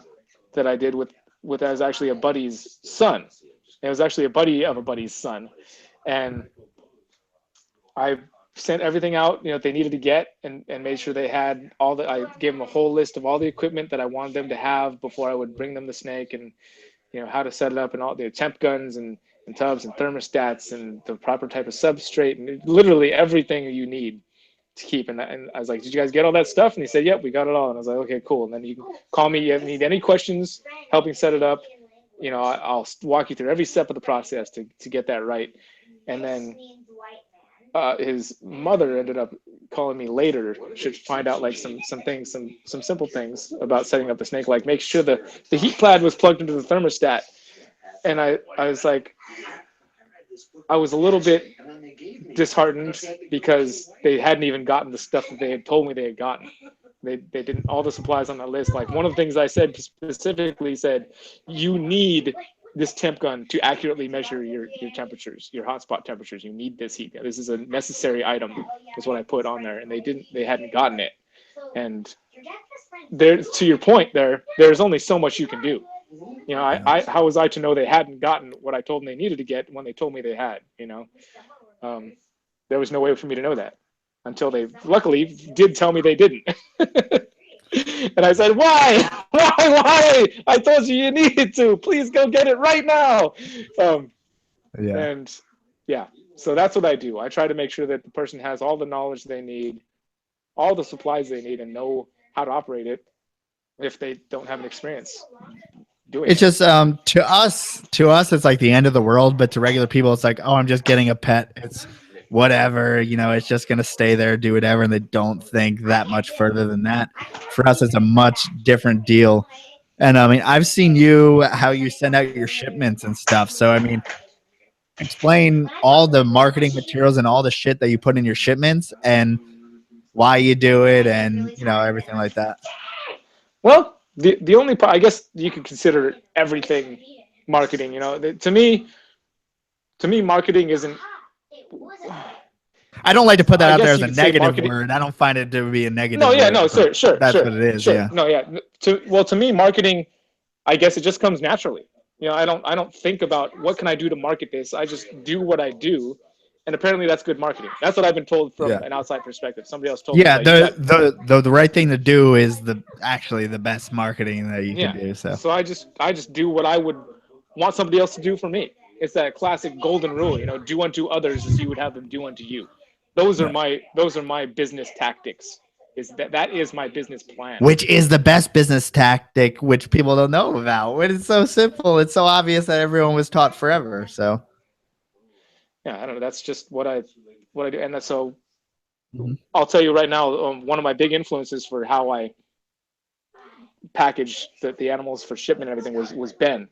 that I did with as actually a buddy's son. It was actually a buddy of a buddy's son, and I sent everything out, they needed to get, and made sure they had all the. I gave them a whole list of all the equipment that I wanted them to have before I would bring them the snake, and how to set it up, and all the temp guns and tubs and thermostats and the proper type of substrate and literally everything you need to keep. And I was like, did you guys get all that stuff? And he said, yep, we got it all. And I was like, okay, cool. And then you can call me if you need any questions, helping set it up. I'll walk you through every step of the process to get that right. And then his mother ended up calling me later to find out like some things, some simple things about setting up the snake, like make sure the heat pad was plugged into the thermostat. And I was like, I was a little bit disheartened because they hadn't even gotten the stuff that they had told me they had gotten. They didn't, all the supplies on that list. Like one of the things I said specifically said, you need this temp gun to accurately measure your temperatures, your hotspot temperatures. You need this heat. This is a necessary item, is what I put on there, and they hadn't gotten it. And there, to your point, there's only so much you can do. How was I to know they hadn't gotten what I told them they needed to get when they told me they had? There was no way for me to know that until they luckily did tell me they didn't. And I said, why? I told you needed to. Please go get it right now. And yeah, so that's what I do. I try to make sure that the person has all the knowledge they need, all the supplies they need, and know how to operate it if they don't have an experience doing it's just to us it's like the end of the world, but to regular people it's like, oh, I'm just getting a pet, it's whatever, it's just gonna stay there, do whatever, and they don't think that much further than that. For us it's a much different deal. And I mean, I've seen how you send out your shipments and stuff, so I mean, explain all the marketing materials and all the shit that you put in your shipments and why you do it, and everything like that. Well, the only part, I guess you could consider everything marketing. To me, marketing isn't. I don't like to put that out there as a negative word. I don't find it to be a negative. No, yeah, word, no, sure. That's what it is. Sure. Yeah. No, yeah. To me, marketing, I guess it just comes naturally. I don't think about what can I do to market this. I just do what I do. And apparently that's good marketing. That's what I've been told from an outside perspective. Somebody else told me. Yeah, the right thing to do is actually the best marketing that you can do. So I just do what I would want somebody else to do for me. It's that classic golden rule, do unto others as you would have them do unto you. Those are my business tactics. That is my business plan. Which is the best business tactic, which people don't know about. It's so simple. It's so obvious that everyone was taught forever. So. Yeah, I don't know. That's just what I do, and that's so. I'll tell you right now, one of my big influences for how I package the animals for shipment and everything was Ben.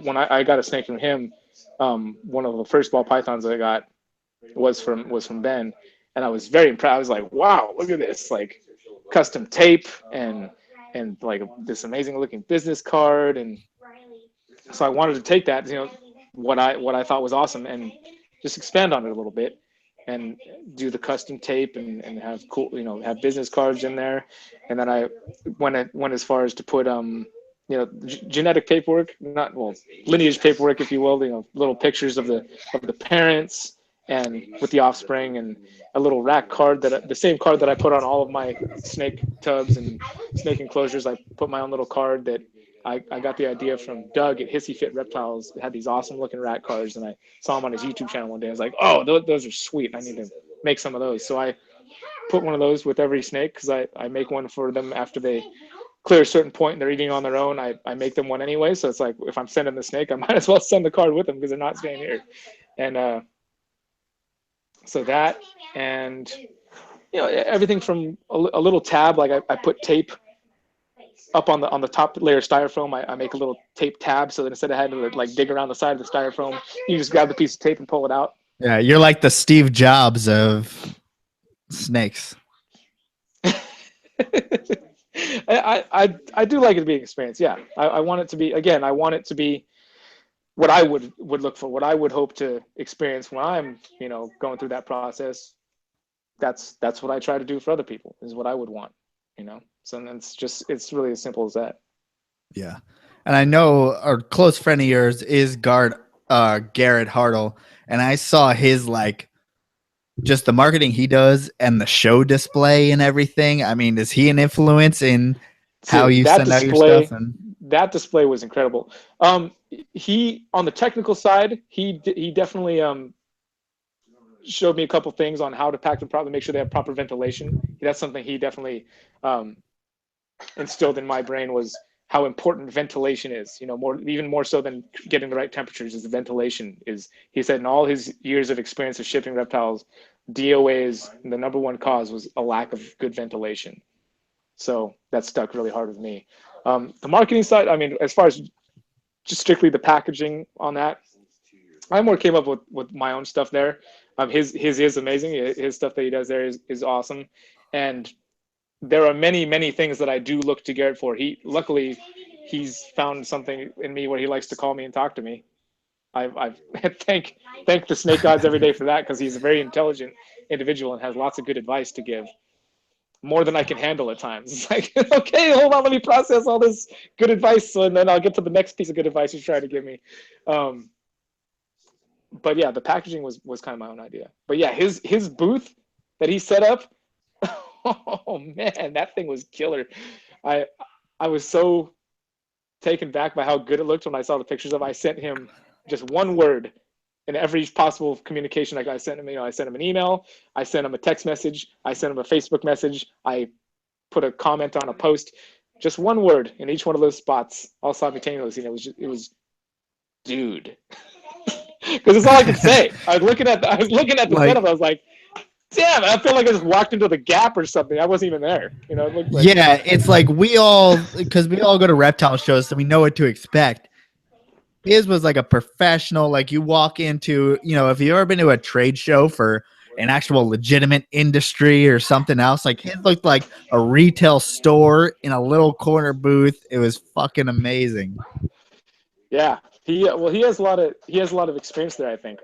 When I got a snake from him, one of the first ball pythons I got was from Ben, and I was very impressed. I was like, wow, look at this, like custom tape and like this amazing looking business card, and so I wanted to take that, what I thought was awesome, and just expand on it a little bit and do the custom tape and have cool, have business cards in there. And then I went as far as to put genetic paperwork, lineage paperwork, if you will, little pictures of the parents and with the offspring, and a little rack card, the same card that I put on all of my snake tubs and snake enclosures. I put my own little card that I got the idea from Doug at Hissy Fit Reptiles. It had these awesome looking rat cards, and I saw him on his YouTube channel one day. I was like, oh, those are sweet. I need to make some of those. So I put one of those with every snake, because I make one for them after they clear a certain point and they're eating on their own. I make them one anyway. So it's like, if I'm sending the snake, I might as well send the card with them because they're not staying here. And so that, and everything from a little tab, like I put tape up on the top layer styrofoam. I make a little tape tab, so that instead of having to like dig around the side of the styrofoam, you just grab the piece of tape and pull it out. Yeah, you're like the Steve Jobs of snakes. I do like it to be an experience. Yeah, I want it to be, again, I want it to be what I would look for, what I would hope to experience when I'm, going through that process. That's what I try to do for other people, is what I would want, So it's really as simple as that. Yeah. And I know a close friend of yours is guard Garrett Hartle, and I saw his like just the marketing he does and the show display and everything. I mean, is he an influence in how Dude, you send out your stuff? And that display was incredible. He, on the technical side, he definitely showed me a couple things on how to pack them properly, make sure they have proper ventilation. That's something he definitely um, instilled in my brain, was how important ventilation is. Even more so than getting the right temperatures, is the ventilation. Is, he said, in all his years of experience of shipping reptiles, DOA's the number one cause was a lack of good ventilation. So that stuck really hard with me. The marketing side, I mean, as far as just strictly the packaging on that, I more came up with my own stuff there. His is amazing. His stuff that he does there is awesome. And there are many things that I do look to Garrett for. Luckily he's found something in me where he likes to call me and talk to me. I thank the snake gods every day for that, because he's a very intelligent individual and has lots of good advice to give, more than I can handle at times. It's like, okay, hold on, let me process all this good advice, and then I'll get to the next piece of good advice he's trying to give me. But yeah, the packaging was kind of my own idea. But yeah, his booth that he set up, oh man, that thing was killer. I was so taken back by how good it looked when I saw the pictures of it. I sent him just one word in every possible communication. Like, I sent him, I sent him an email, I sent him a text message, I sent him a Facebook message, I put a comment on a post, just one word in each one of those spots, all simultaneously. And it was dude. Because it's all I could say. I was looking at the setup. I was like, damn, I feel like I just walked into the Gap or something. I wasn't even there. It looked like, yeah, it's like because we all go to reptile shows, so we know what to expect. His was like a professional, like you walk into, if you've ever been to a trade show for an actual legitimate industry or something else, like his looked like a retail store in a little corner booth. It was fucking amazing. Yeah. He has a lot of experience there. I think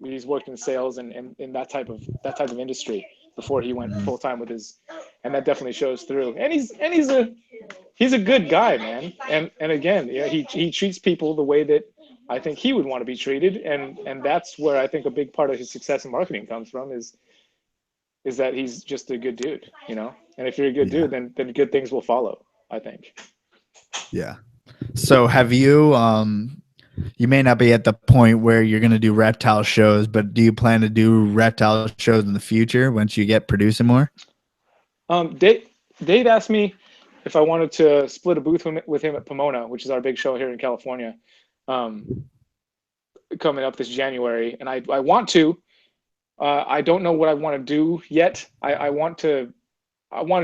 he's worked in sales and in that type of industry before he went full time with his, and that definitely shows through. And he's a good guy, man. And again, he treats people the way that I think he would want to be treated, and that's where I think a big part of his success in marketing comes from, is that he's just a good dude, And if you're a good dude, then good things will follow, I think. Yeah. So have you you may not be at the point where you're going to do reptile shows, but do you plan to do reptile shows in the future once you get producing more? Dave asked me if I wanted to split a booth with him at Pomona, which is our big show here in California, coming up this January. And I want to. I don't know what I want to do yet. I want to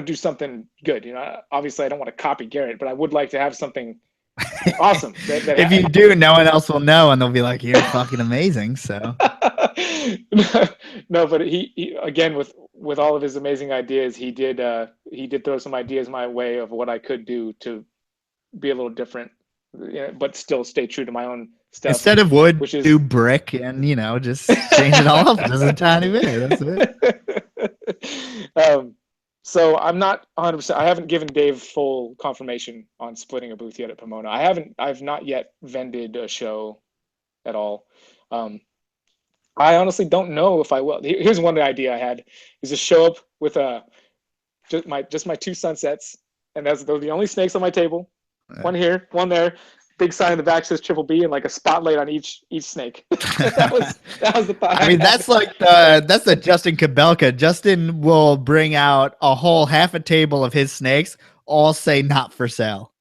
do something good. Obviously I don't want to copy Garrett, but I would like to have something awesome. If you do, no one else will know, and they'll be like, "You're fucking amazing." So, no, but he again, with all of his amazing ideas, he did throw some ideas my way of what I could do to be a little different, but still stay true to my own stuff. Instead of wood, do brick, and just change it all up just a tiny bit. That's it. So I'm not 100%. I haven't given Dave full confirmation on splitting a booth yet at Pomona. I've not yet vended a show at all. I honestly don't know if I will. Here's one idea I had: is to show up with just my two sunsets, and those are the only snakes on my table. One here, one there. Big sign in the back says Triple B, and like a spotlight on each snake. that was the thought. I mean, that's like that's the Justin Kabelka. Justin will bring out a whole half a table of his snakes, all say not for sale.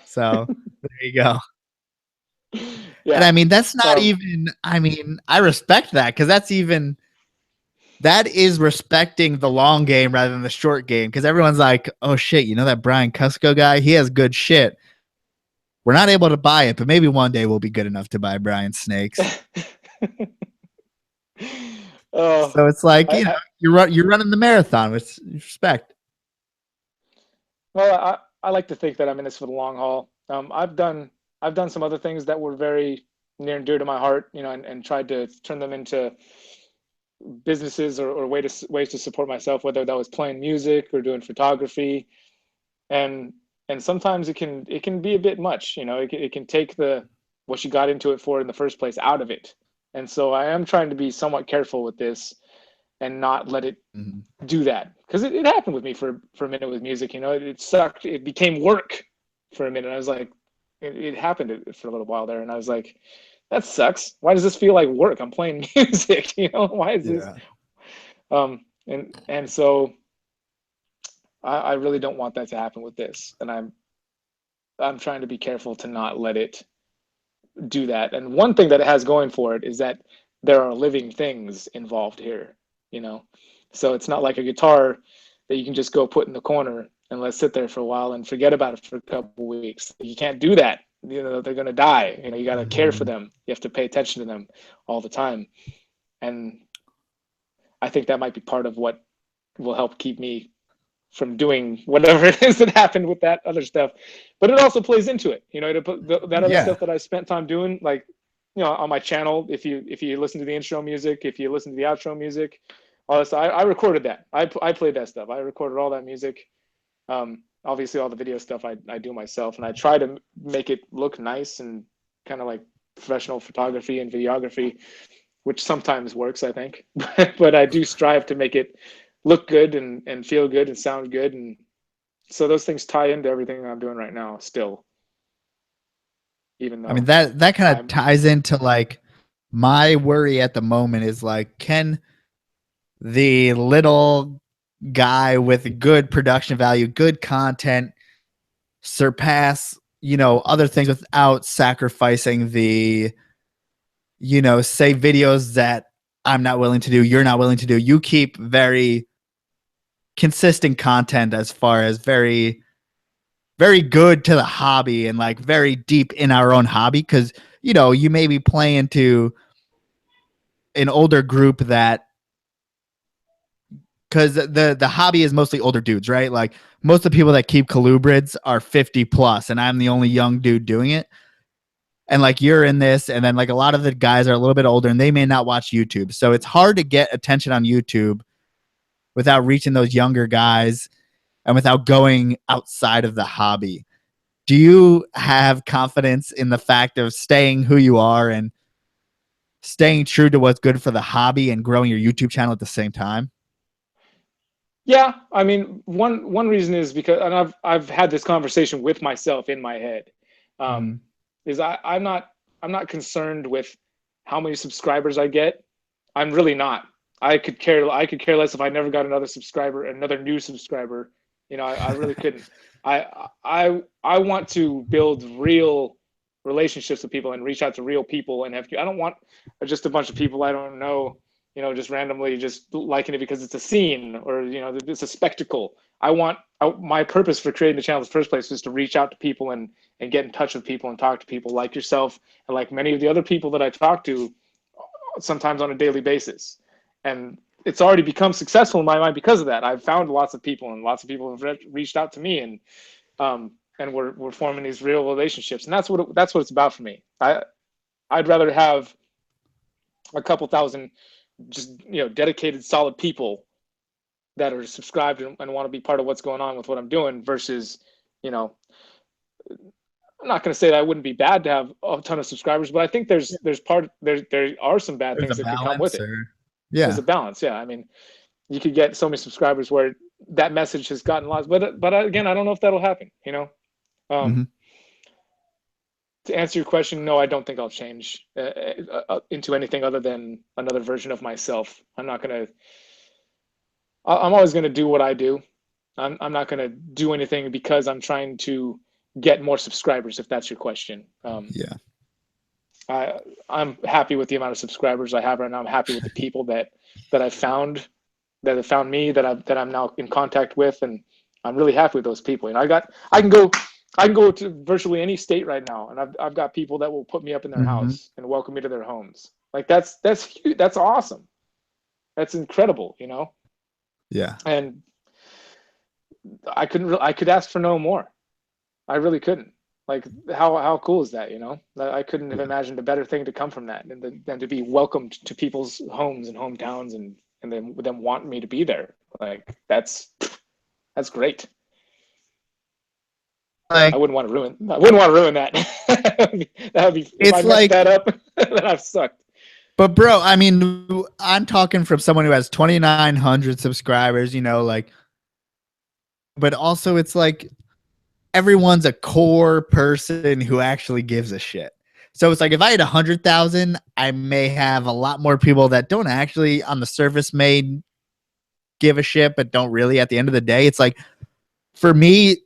So there you go. Yeah. And I mean, that's not even. I mean, I respect that, because that is respecting the long game rather than the short game. Because everyone's like, "Oh shit, that Brian Kusko guy? He has good shit." We're not able to buy it, but maybe one day we'll be good enough to buy Brian's snakes. So it's like, you're running the marathon with respect. Well, I like to think that I'm in this for the long haul. I've done some other things that were very near and dear to my heart, you know, and tried to turn them into businesses or ways to support myself, whether that was playing music or doing photography, and sometimes it can be a bit much, you know. It can take the what you got into it for in the first place out of it, and so I am trying to be somewhat careful with this and not let it Mhm. do that, because it happened with me for a minute with music. You know, it sucked. It became work for a minute. I was like, it happened for a little while there, and I was like, that sucks. Why does this feel like work? I'm playing music. You know, why is this? Yeah. And so I really don't want that to happen with this, and I'm trying to be careful to not let it do that. And one thing that it has going for it is that there are living things involved here, you know. So it's not like a guitar that you can just go put in the corner and let sit there for a while and forget about it for a couple of weeks. You can't do that. You know, they're going to die. You know, you got to care for Mhm. them. You have to pay attention to them all the time. And I think that might be part of what will help keep me from doing whatever it is that happened with that other stuff. But it also plays into it, you know, to put that other Yeah. stuff that I spent time doing, like, you know, on my channel. If you listen to the intro music, if you listen to the outro music, all this, I recorded that. I played that stuff. I recorded all that music. Obviously, all the video stuff I do myself, and I try to make it look nice and kind of like professional photography and videography, which sometimes works, I think. But I do strive to make it look good and feel good and sound good. And so those things tie into everything I'm doing right now still, even I mean, though that kind of I'm, ties into like my worry at the moment is like, can the little guy with good production value, good content surpass, you know, other things without sacrificing the, you know, say videos that I'm not willing to do, you're not willing to do. You keep very consistent content as far as very, very good to the hobby and like very deep in our own hobby. Cause, you know, you may be playing to an older group that, because the hobby is mostly older dudes, right? Like most of the people that keep colubrids are 50 plus, and I'm the only young dude doing it. And like you're in this, and then like a lot of the guys are a little bit older and they may not watch YouTube. So it's hard to get attention on YouTube without reaching those younger guys and without going outside of the hobby. Do you have confidence in the fact of staying who you are and staying true to what's good for the hobby and growing your YouTube channel at the same time? yeah, I mean, one reason is because, and I've had this conversation with myself in my head, um, Mm-hmm. is I'm not concerned with how many subscribers I get. I'm really not. I could care less if I never got another subscriber, another new subscriber. You know, I really couldn't. I want to build real relationships with people and reach out to real people and have. I don't want just a bunch of people I don't know, you know, just randomly just liking it because it's a scene or, you know, it's a spectacle. My purpose for creating the channel in the first place was to reach out to people and get in touch with people and talk to people like yourself and like many of the other people that I talk to sometimes on a daily basis. And it's already become successful in my mind because of that. I've found lots of people, and lots of people have reached out to me, and we're forming these real relationships, and that's what it's about for me. I'd rather have a couple thousand just, you know, dedicated solid people that are subscribed and want to be part of what's going on with what I'm doing versus, you know, I'm not going to say that I wouldn't be bad to have a ton of subscribers, but I think there are some bad There's a things that could come with balance, it. or There's yeah. a balance, yeah. I mean, you could get so many subscribers where that message has gotten lost, but again, I don't know if that'll happen. You know, um, Mm-hmm. to answer your question, no, I don't think I'll change into anything other than another version of myself. I'm not gonna. I'm always gonna do what I do. I'm not gonna do anything because I'm trying to get more subscribers. If that's your question, Yeah. I I'm happy with the amount of subscribers I have right now. I'm happy with the people that I've found, that have found me, that I'm now in contact with, and I'm really happy with those people. You know, I can go to virtually any state right now, and I've got people that will put me up in their Mm-hmm. house and welcome me to their homes. Like that's huge. That's awesome. That's incredible. You know, Yeah. and I could ask for no more. I really couldn't. Like how cool is that? I couldn't have imagined a better thing to come from that than to be welcomed to people's homes and hometowns and then them wanting me to be there. Like that's great. Like, I wouldn't want to ruin. I wouldn't want to ruin that. That would be if I it's messed like, that up. Then I've sucked. but bro, I mean, I'm talking from someone who has 2,900 subscribers, like, but also it's like everyone's a core person who actually gives a shit. So it's like if I had 100,000, I may have a lot more people that don't actually on the surface may give a shit, but don't really at the end of the day. It's like for me,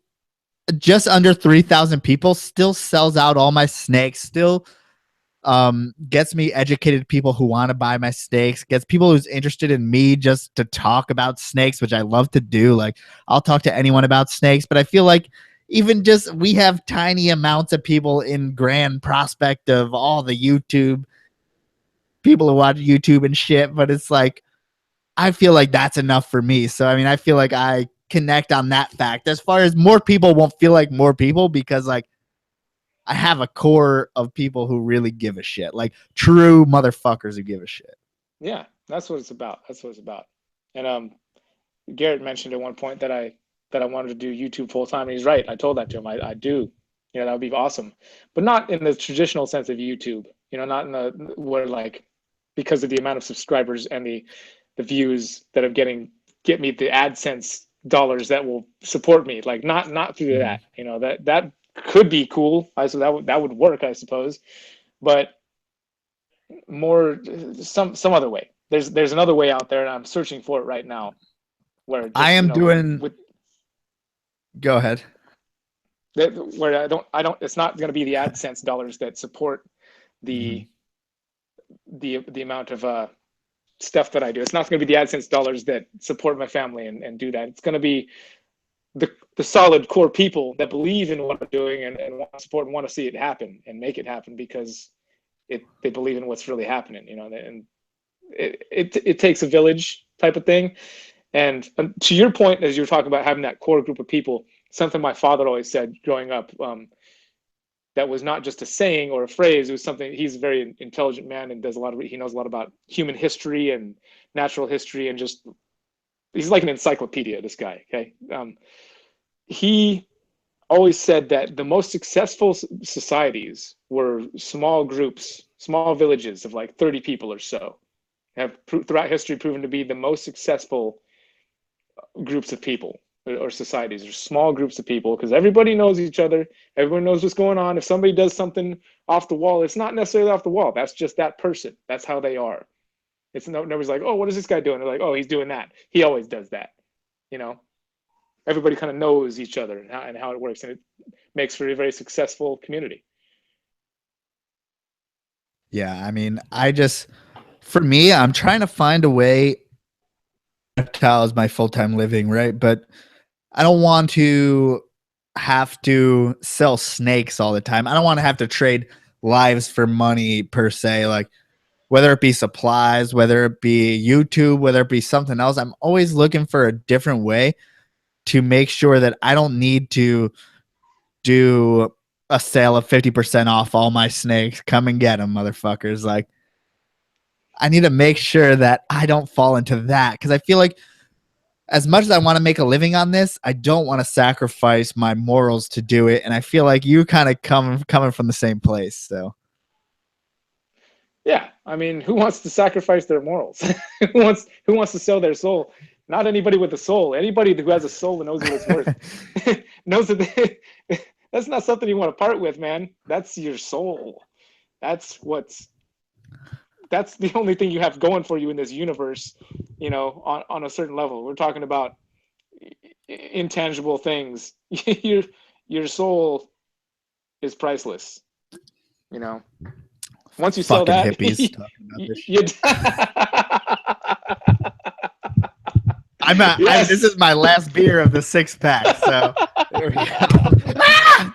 just under 3,000 people still sells out all my snakes, still gets me educated people who want to buy my snakes, gets people who's interested in me just to talk about snakes, which I love to do. Like I'll talk to anyone about snakes, but I feel like even just we have tiny amounts of people in grand prospect of all the YouTube people who watch YouTube and shit, but it's like I feel like that's enough for me. So I mean, I feel like I connect on that fact. As far as more people won't feel like more people because like I have a core of people who really give a shit, like true motherfuckers who give a shit. Yeah, that's what it's about. That's what it's about. And Garrett mentioned at one point that I wanted to do YouTube full time, and he's right. I told that to him. I do. That would be awesome, but not in the traditional sense of YouTube. Not in the where like because of the amount of subscribers and the views that I'm getting get me the AdSense dollars that will support me. Like not through that. That could be cool. So that would work, I suppose, but more some other way. There's another way out there, and I'm searching for it right now. Where just, I am doing. with Go ahead. where I don't. It's not going to be the AdSense dollars that support the amount of stuff that I do. It's not going to be the AdSense dollars that support my family and do that. It's going to be the solid core people that believe in what I'm doing and want to support and want to see it happen and make it happen because they believe in what's really happening. And it takes a village type of thing. And to your point, as you were talking about having that core group of people, something my father always said growing up, that was not just a saying or a phrase. It was something. He's a very intelligent man and he knows a lot about human history and natural history and just he's like an encyclopedia. This guy, okay. He always said that the most successful societies were small groups, small villages of like 30 people or so. Have throughout history proven to be the most successful groups of people or societies or small groups of people because everybody knows each other. Everyone knows what's going on. If somebody does something off the wall, it's not necessarily off the wall. That's just that person. That's how they are. It's nobody's like, oh, what is this guy doing? They're like, oh, he's doing that. He always does that. Everybody kind of knows each other and how it works, and it makes for a very successful community. Yeah, I mean, for me, I'm trying to find a way. Reptile is my full-time living, right? But I don't want to have to sell snakes all the time. I don't want to have to trade lives for money per se, like whether it be supplies, whether it be YouTube, whether it be something else. I'm always looking for a different way to make sure that I don't need to do a sale of 50% off all my snakes. Come and get them, motherfuckers. Like, I need to make sure that I don't fall into that because I feel like as much as I want to make a living on this, I don't want to sacrifice my morals to do it. And I feel like you kind of coming from the same place. So, yeah, I mean, who wants to sacrifice their morals? who wants to sell their soul? Not anybody with a soul. Anybody who has a soul and knows what it's worth knows that that's not something you want to part with, man. That's your soul. That's the only thing you have going for you in this universe, on a certain level. We're talking about intangible things. Your soul is priceless. Once you sell that, hippies talking about this shit. This is my last beer of the 6-pack, so there we go.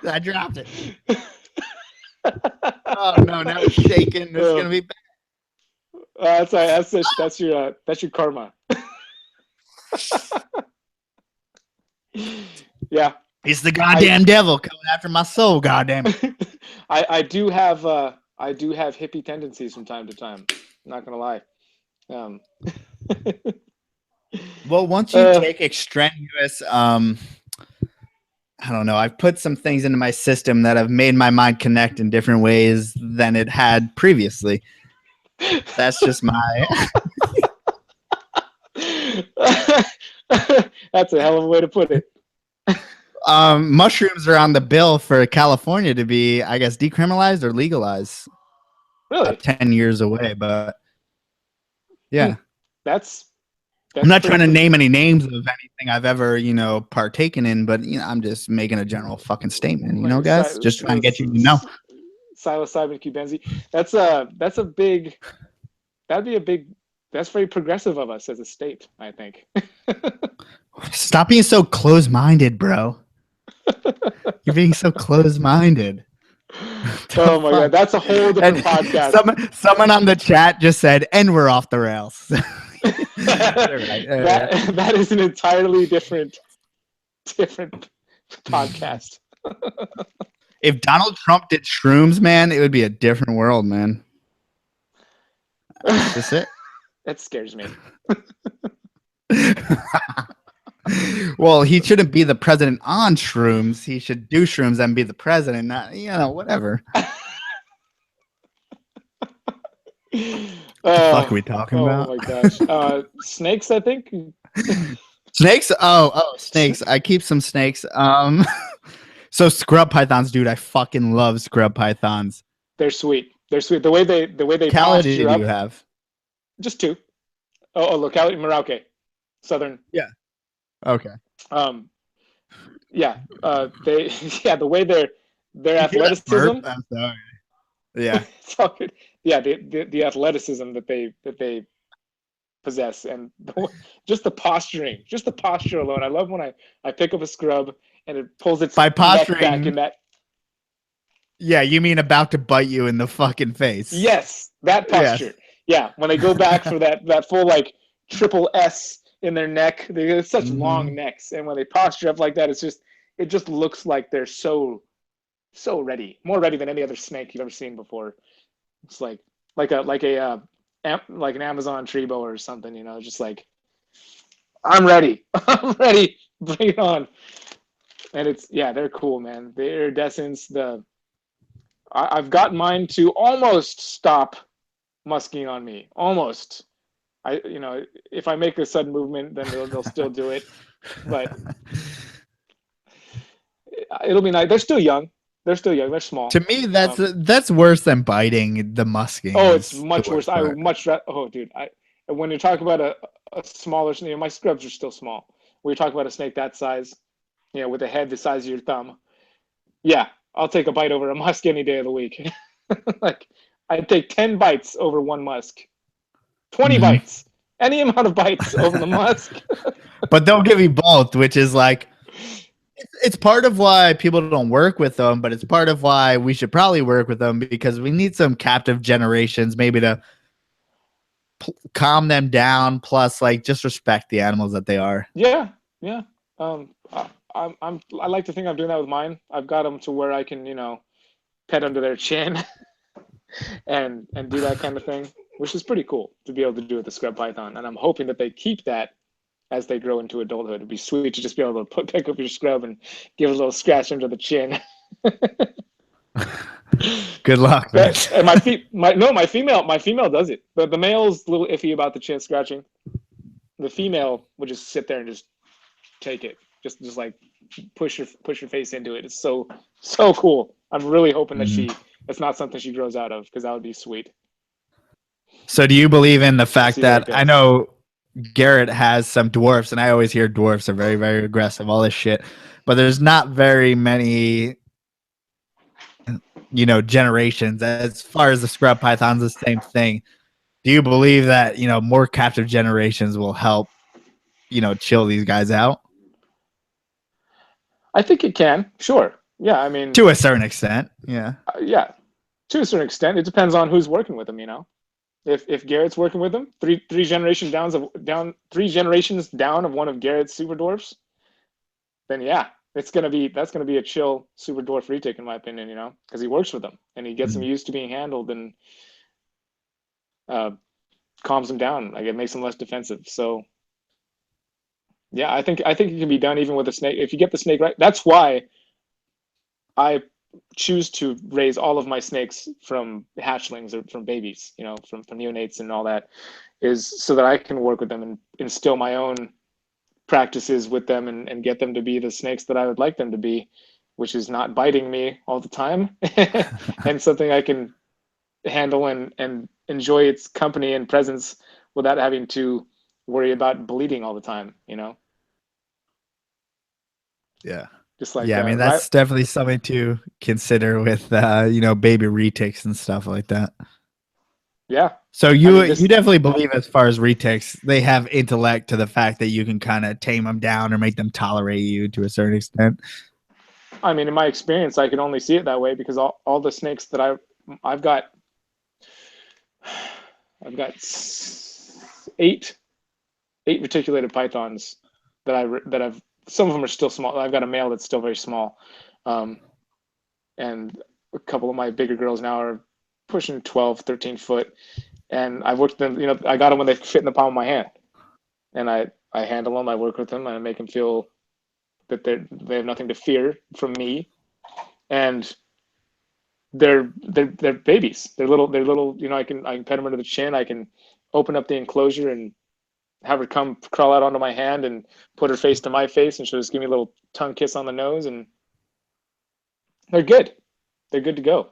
I dropped it. Oh no, now it's shaking. This is gonna be bad. That's your karma. Yeah. It's the goddamn devil coming after my soul. Goddamn it. I do have hippie tendencies from time to time. I'm not gonna lie. Um, Well, once you take extraneous, I don't know. I've put some things into my system that have made my mind connect in different ways than it had previously. That's just my. That's a hell of a way to put it. Mushrooms are on the bill for California to be, I guess, decriminalized or legalized. Really? 10 years away, but yeah. That's I'm not trying to pretty- name any names of anything I've ever, partaken in, but I'm just making a general fucking statement, like guys. Just trying to get you to know. Psilocybin cubensi. That's a big. That'd be a big. That's very progressive of us as a state, I think. Stop being so close-minded, bro. You're being so close-minded. Oh my god, that's a whole different podcast. Someone on the chat just said, and we're off the rails. That is an entirely different podcast. If Donald Trump did shrooms, man, it would be a different world, man. That's just it. That scares me. Well, he shouldn't be the president on shrooms. He should do shrooms and be the president, not, whatever. What the fuck are we talking about? Oh my gosh. Snakes, I think. Snakes? Oh, snakes. I keep some snakes. So scrub pythons, dude. I fucking love scrub pythons. They're sweet. They're sweet. The way they locality do you have? Just two. Locality Merauke, southern. Yeah. Okay. Yeah. The way their athleticism. I'm sorry. Yeah. It's all good. Yeah, the athleticism that they possess, and just the posture alone. I love when I pick up a scrub and it pulls its by neck posturing back in that. Yeah, you mean about to bite you in the fucking face? Yes, that posture. Yes. Yeah, when they go back for that full like triple S in their neck, they have such long necks, and when they posture up like that, it just looks like they're so ready, more ready than any other snake you've ever seen before. It's like an Amazon Trebo or something, just like, I'm ready. I'm ready. Bring it on. And they're cool, man. The iridescence, I've got mine to almost stop musking on me. Almost. If I make a sudden movement, then they'll still do it. But it'll be nice. They're still young. They're small. To me, that's worse than biting the musking. Oh, it's much worse. I would much rather. Oh, dude. When you talk about a smaller snake, my scrubs are still small. When you talk about a snake that size, with a head the size of your thumb, yeah, I'll take a bite over a musk any day of the week. Like, I'd take 10 bites over one musk, 20 bites, any amount of bites over the musk. But they'll give you both, which is like, it's part of why people don't work with them, but it's part of why we should probably work with them, because we need some captive generations maybe to calm them down, plus like just respect the animals that they are. Yeah. I like to think I'm doing that with mine. I've got them to where I can, pet under their chin and do that kind of thing, which is pretty cool to be able to do with the scrub python. And I'm hoping that they keep that as they grow into adulthood. It'd be sweet to just be able to pick up your scrub and give it a little scratch under the chin. Good luck, man. And my female does it. The male's a little iffy about the chin scratching. The female would just sit there and just take it. Just like push your face into it. It's so cool. I'm really hoping that it's not something she grows out of, because that would be sweet. So do you believe in the fact that I know Garrett has some dwarfs, and I always hear dwarfs are very, very aggressive, all this shit, but there's not very many, generations. As far as the scrub pythons, the same thing. Do you believe that, more captive generations will help, chill these guys out? I think it can. Sure. Yeah. I mean, to a certain extent. Yeah. Yeah. To a certain extent, it depends on who's working with them, If Garrett's working with them, three generations down of one of Garrett's super dwarfs, then yeah, that's gonna be a chill super dwarf retic in my opinion, you know, because he works with them and he gets them used to being handled and calms them down. Like it makes them less defensive. So yeah, I think it can be done even with a snake if you get the snake right. That's why I choose to raise all of my snakes from hatchlings or from babies, you know, from neonates and all that, is so that I can work with them and instill my own practices with them and get them to be the snakes that I would like them to be, which is not biting me all the time and something I can handle and enjoy its company and presence without having to worry about bleeding all the time, you know? Yeah. Just like, Yeah, I mean that's definitely something to consider with you know, baby retakes and stuff like that. yeah. So you definitely believe as far as retakes, they have intellect to the fact that you can kind of tame them down or make them tolerate you to a certain extent. I mean, in my experience, I can only see it that way because all the snakes that I've got eight reticulated pythons that I've some of them are still small. I've got a male that's still very small, and a couple of my bigger girls now are pushing 12, 13 foot. And I've worked them. You know, I got them when they fit in the palm of my hand, and I handle them. I work with them. I make them feel that they have nothing to fear from me, and they're babies. They're little. You know, I can pet them under the chin. I can open up the enclosure and have her come crawl out onto my hand and put her face to my face, and she'll just give me a little tongue kiss on the nose, and they're good. They're good to go.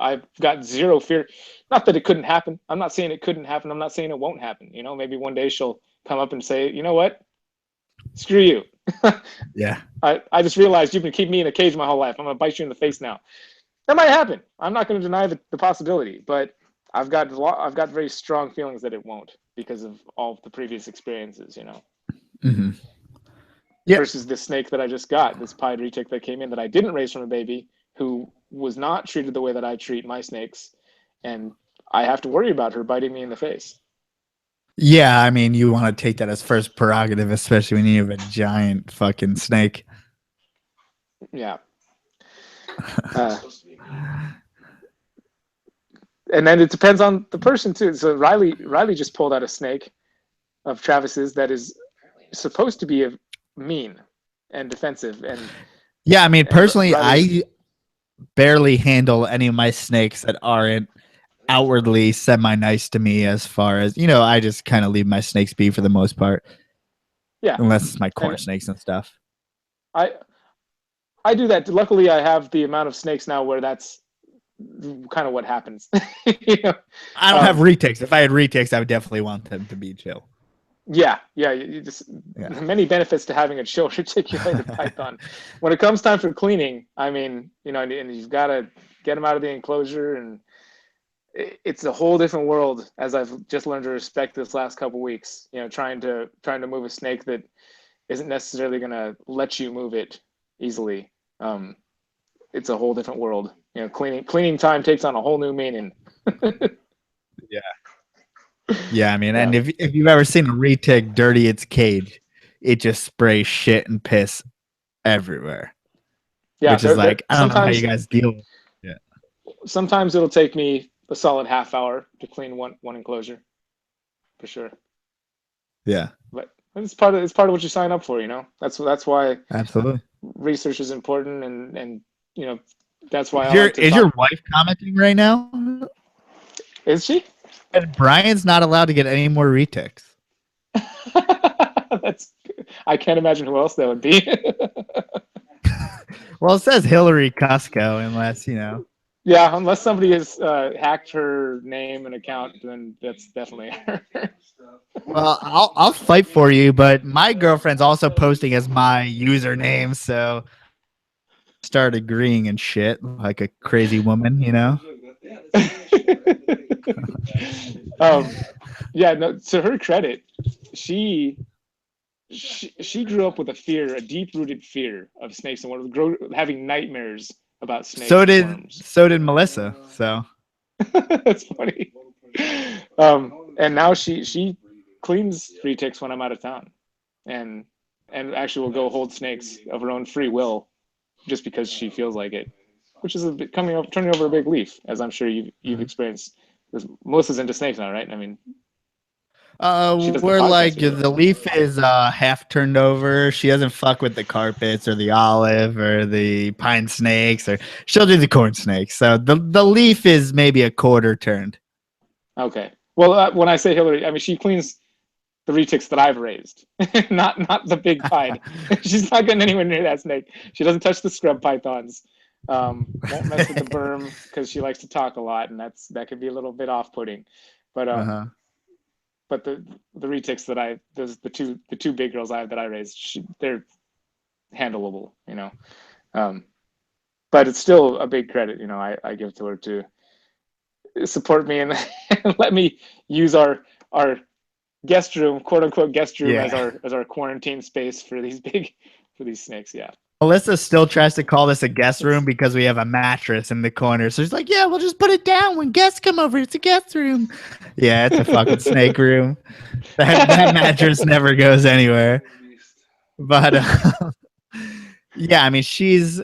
I've got zero fear. Not that it couldn't happen. I'm not saying it couldn't happen. I'm not saying it won't happen. You know, maybe one day she'll come up and say, you know what? Screw you. Yeah. I just realized you've been keeping me in a cage my whole life. I'm going to bite you in the face now. That might happen. I'm not going to deny the possibility, but I've got very strong feelings that it won't because of all of the previous experiences, you know. Mm-hmm. Yep. Versus this snake that I just got, this pied retic that came in that I didn't raise from a baby, who was not treated the way that I treat my snakes, and I have to worry about her biting me in the face. Yeah, I mean, you want to take that as first prerogative, especially when you have a giant fucking snake. Yeah. And then it depends on the person too. So Riley just pulled out a snake of Travis's that is supposed to be mean and defensive. And yeah, I mean, personally, Riley's, I barely handle any of my snakes that aren't outwardly semi-nice to me. As far as, you know, I just kind of leave my snakes be for the most part. Yeah, unless it's my corn snakes and stuff. I do that. Luckily, I have the amount of snakes now where that's kind of what happens. You know? I don't have retakes. If I had retakes, I would definitely want them to be chill. Yeah. Many benefits to having a chill reticulated python. When it comes time for cleaning, I mean, you know, and you've got to get them out of the enclosure, and it's a whole different world. As I've just learned to respect this last couple weeks, you know, trying to move a snake that isn't necessarily going to let you move it easily. It's a whole different world. You know, cleaning time takes on a whole new meaning. Yeah. Yeah, I mean, and if you've ever seen a retic dirty its cage, it just sprays shit and piss everywhere. Yeah, which is like, I don't know how you guys deal with it. Yeah. Sometimes it'll take me a solid half hour to clean one enclosure, for sure. Yeah. But it's part of what you sign up for, you know. That's why absolutely research is important, and you know, that's why is your wife commenting right now? Is she? And Brian's not allowed to get any more retics. I can't imagine who else that would be. Well, it says Hillary Kusko, unless, you know. Yeah, unless somebody has hacked her name and account, then that's definitely her. Well, I'll fight for you, but my girlfriend's also posting as my username, so start agreeing and shit like a crazy woman, you know. Yeah, no, to her credit, she grew up with a deep-rooted fear of snakes, and having nightmares about snakes. So did Melissa. So that's funny. And now she cleans retics when I'm out of town, and and actually will go hold snakes of her own free will, just because she feels like it, which is a bit turning over a big leaf, as I'm sure you've experienced. Because Melissa's into snakes now, right? I mean, she does the We're podcast like with you. the leaf is half turned over. She doesn't fuck with the carpets or the olive or the pine snakes, or she'll do the corn snakes. So the leaf is maybe a quarter turned. Okay. Well, when I say Hillary, I mean she cleans the retics that I've raised, not the big pine. She's not getting anywhere near that snake. She doesn't touch the scrub pythons. Won't mess with the berm because she likes to talk a lot, and that can be a little bit off-putting. But but the retics that the two big girls that I raised, they're handleable, you know. But it's still a big credit, you know, I give to her to support me and let me use our guest room, quote unquote guest room, Yeah. as our quarantine space for these snakes. Yeah. Melissa still tries to call this a guest room because we have a mattress in the corner. So she's like, yeah, we'll just put it down when guests come over. It's a guest room. Yeah, it's a fucking snake room. That mattress never goes anywhere. But yeah, I mean, she's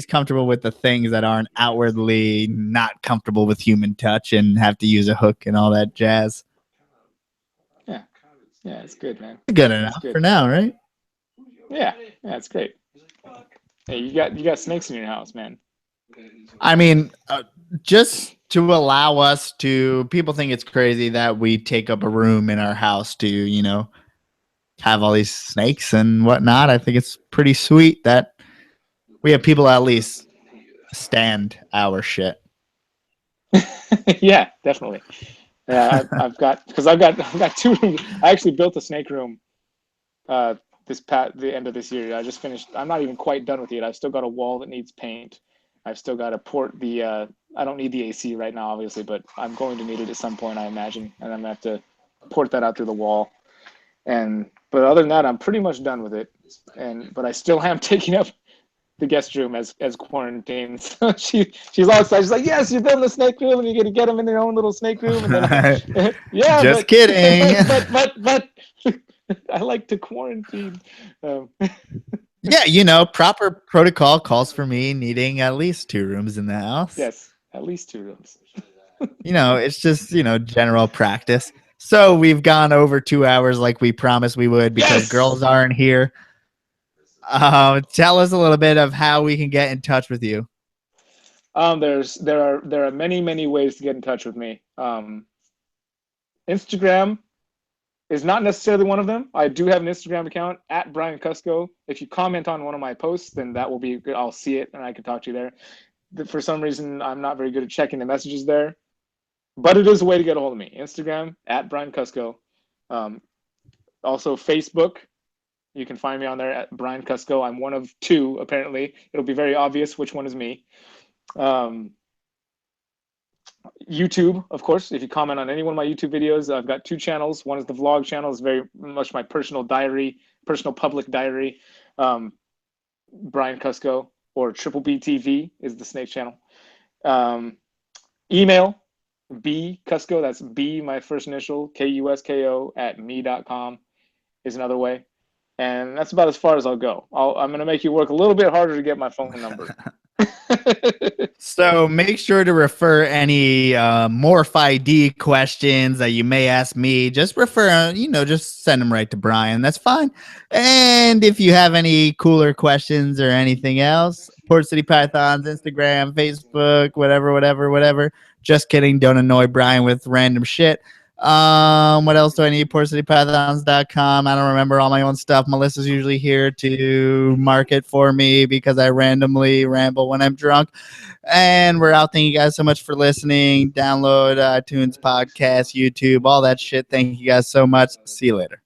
comfortable with the things that aren't outwardly not comfortable with human touch and have to use a hook and all that jazz. Yeah, it's good, man. Good enough for now, right? Yeah, it's great. Hey, you got snakes in your house, man. I mean, just to allow us to, people think it's crazy that we take up a room in our house to, you know, have all these snakes and whatnot. I think it's pretty sweet that we have people at least stand our shit. Yeah, definitely. Yeah, I've got two rooms. I actually built a snake room the end of this year. I just finished. I'm not even quite done with it. I've still got a wall that needs paint. I've still got to port the I don't need the AC right now, obviously, but I'm going to need it at some point, I imagine, and I'm gonna have to port that out through the wall. But other than that, I'm pretty much done with it. But I still am taking up the guest room as quarantine. So she's all excited. She's like, "Yes, you're building a snake room, and you're gonna get them in their own little snake room." And then, yeah, just kidding. But I like to quarantine. Yeah, you know, proper protocol calls for me needing at least 2 rooms in the house. Yes, at least 2 rooms. You know, it's just, you know, general practice. So we've gone over 2 hours like we promised we would because girls aren't here. Tell us a little bit of how we can get in touch with you. There are many ways to get in touch with me. Instagram is not necessarily one of them. I do have an Instagram account at Brian Kusko. If you comment on one of my posts, then that will be good. I'll see it and I can talk to you there. For some reason, I'm not very good at checking the messages there, but it is a way to get a hold of me. Instagram at Brian Kusko. Also Facebook. You can find me on there at Brian Kusko. I'm one of 2, apparently. It'll be very obvious which one is me. YouTube, of course. If you comment on any one of my YouTube videos, I've got 2 channels. One is the vlog channel. It's very much my personal public diary. Brian Kusko, or Triple B TV is the snake channel. Email, B Kusko, that's B, my first initial, Kusko @me.com is another way. And that's about as far as I'll go. I'm going to make you work a little bit harder to get my phone number. So make sure to refer any Morph ID questions that you may ask me. Just refer, just send them right to Brian. That's fine. And if you have any cooler questions or anything else, Port City Pythons, Instagram, Facebook, whatever. Just kidding. Don't annoy Brian with random shit. What else do I need? PortCityPythons.com. I don't remember all my own stuff. Melissa's usually here to market for me because I randomly ramble when I'm drunk. And we're out. Thank you guys so much for listening. Download iTunes, podcast, YouTube, all that shit. Thank you guys so much. See you later.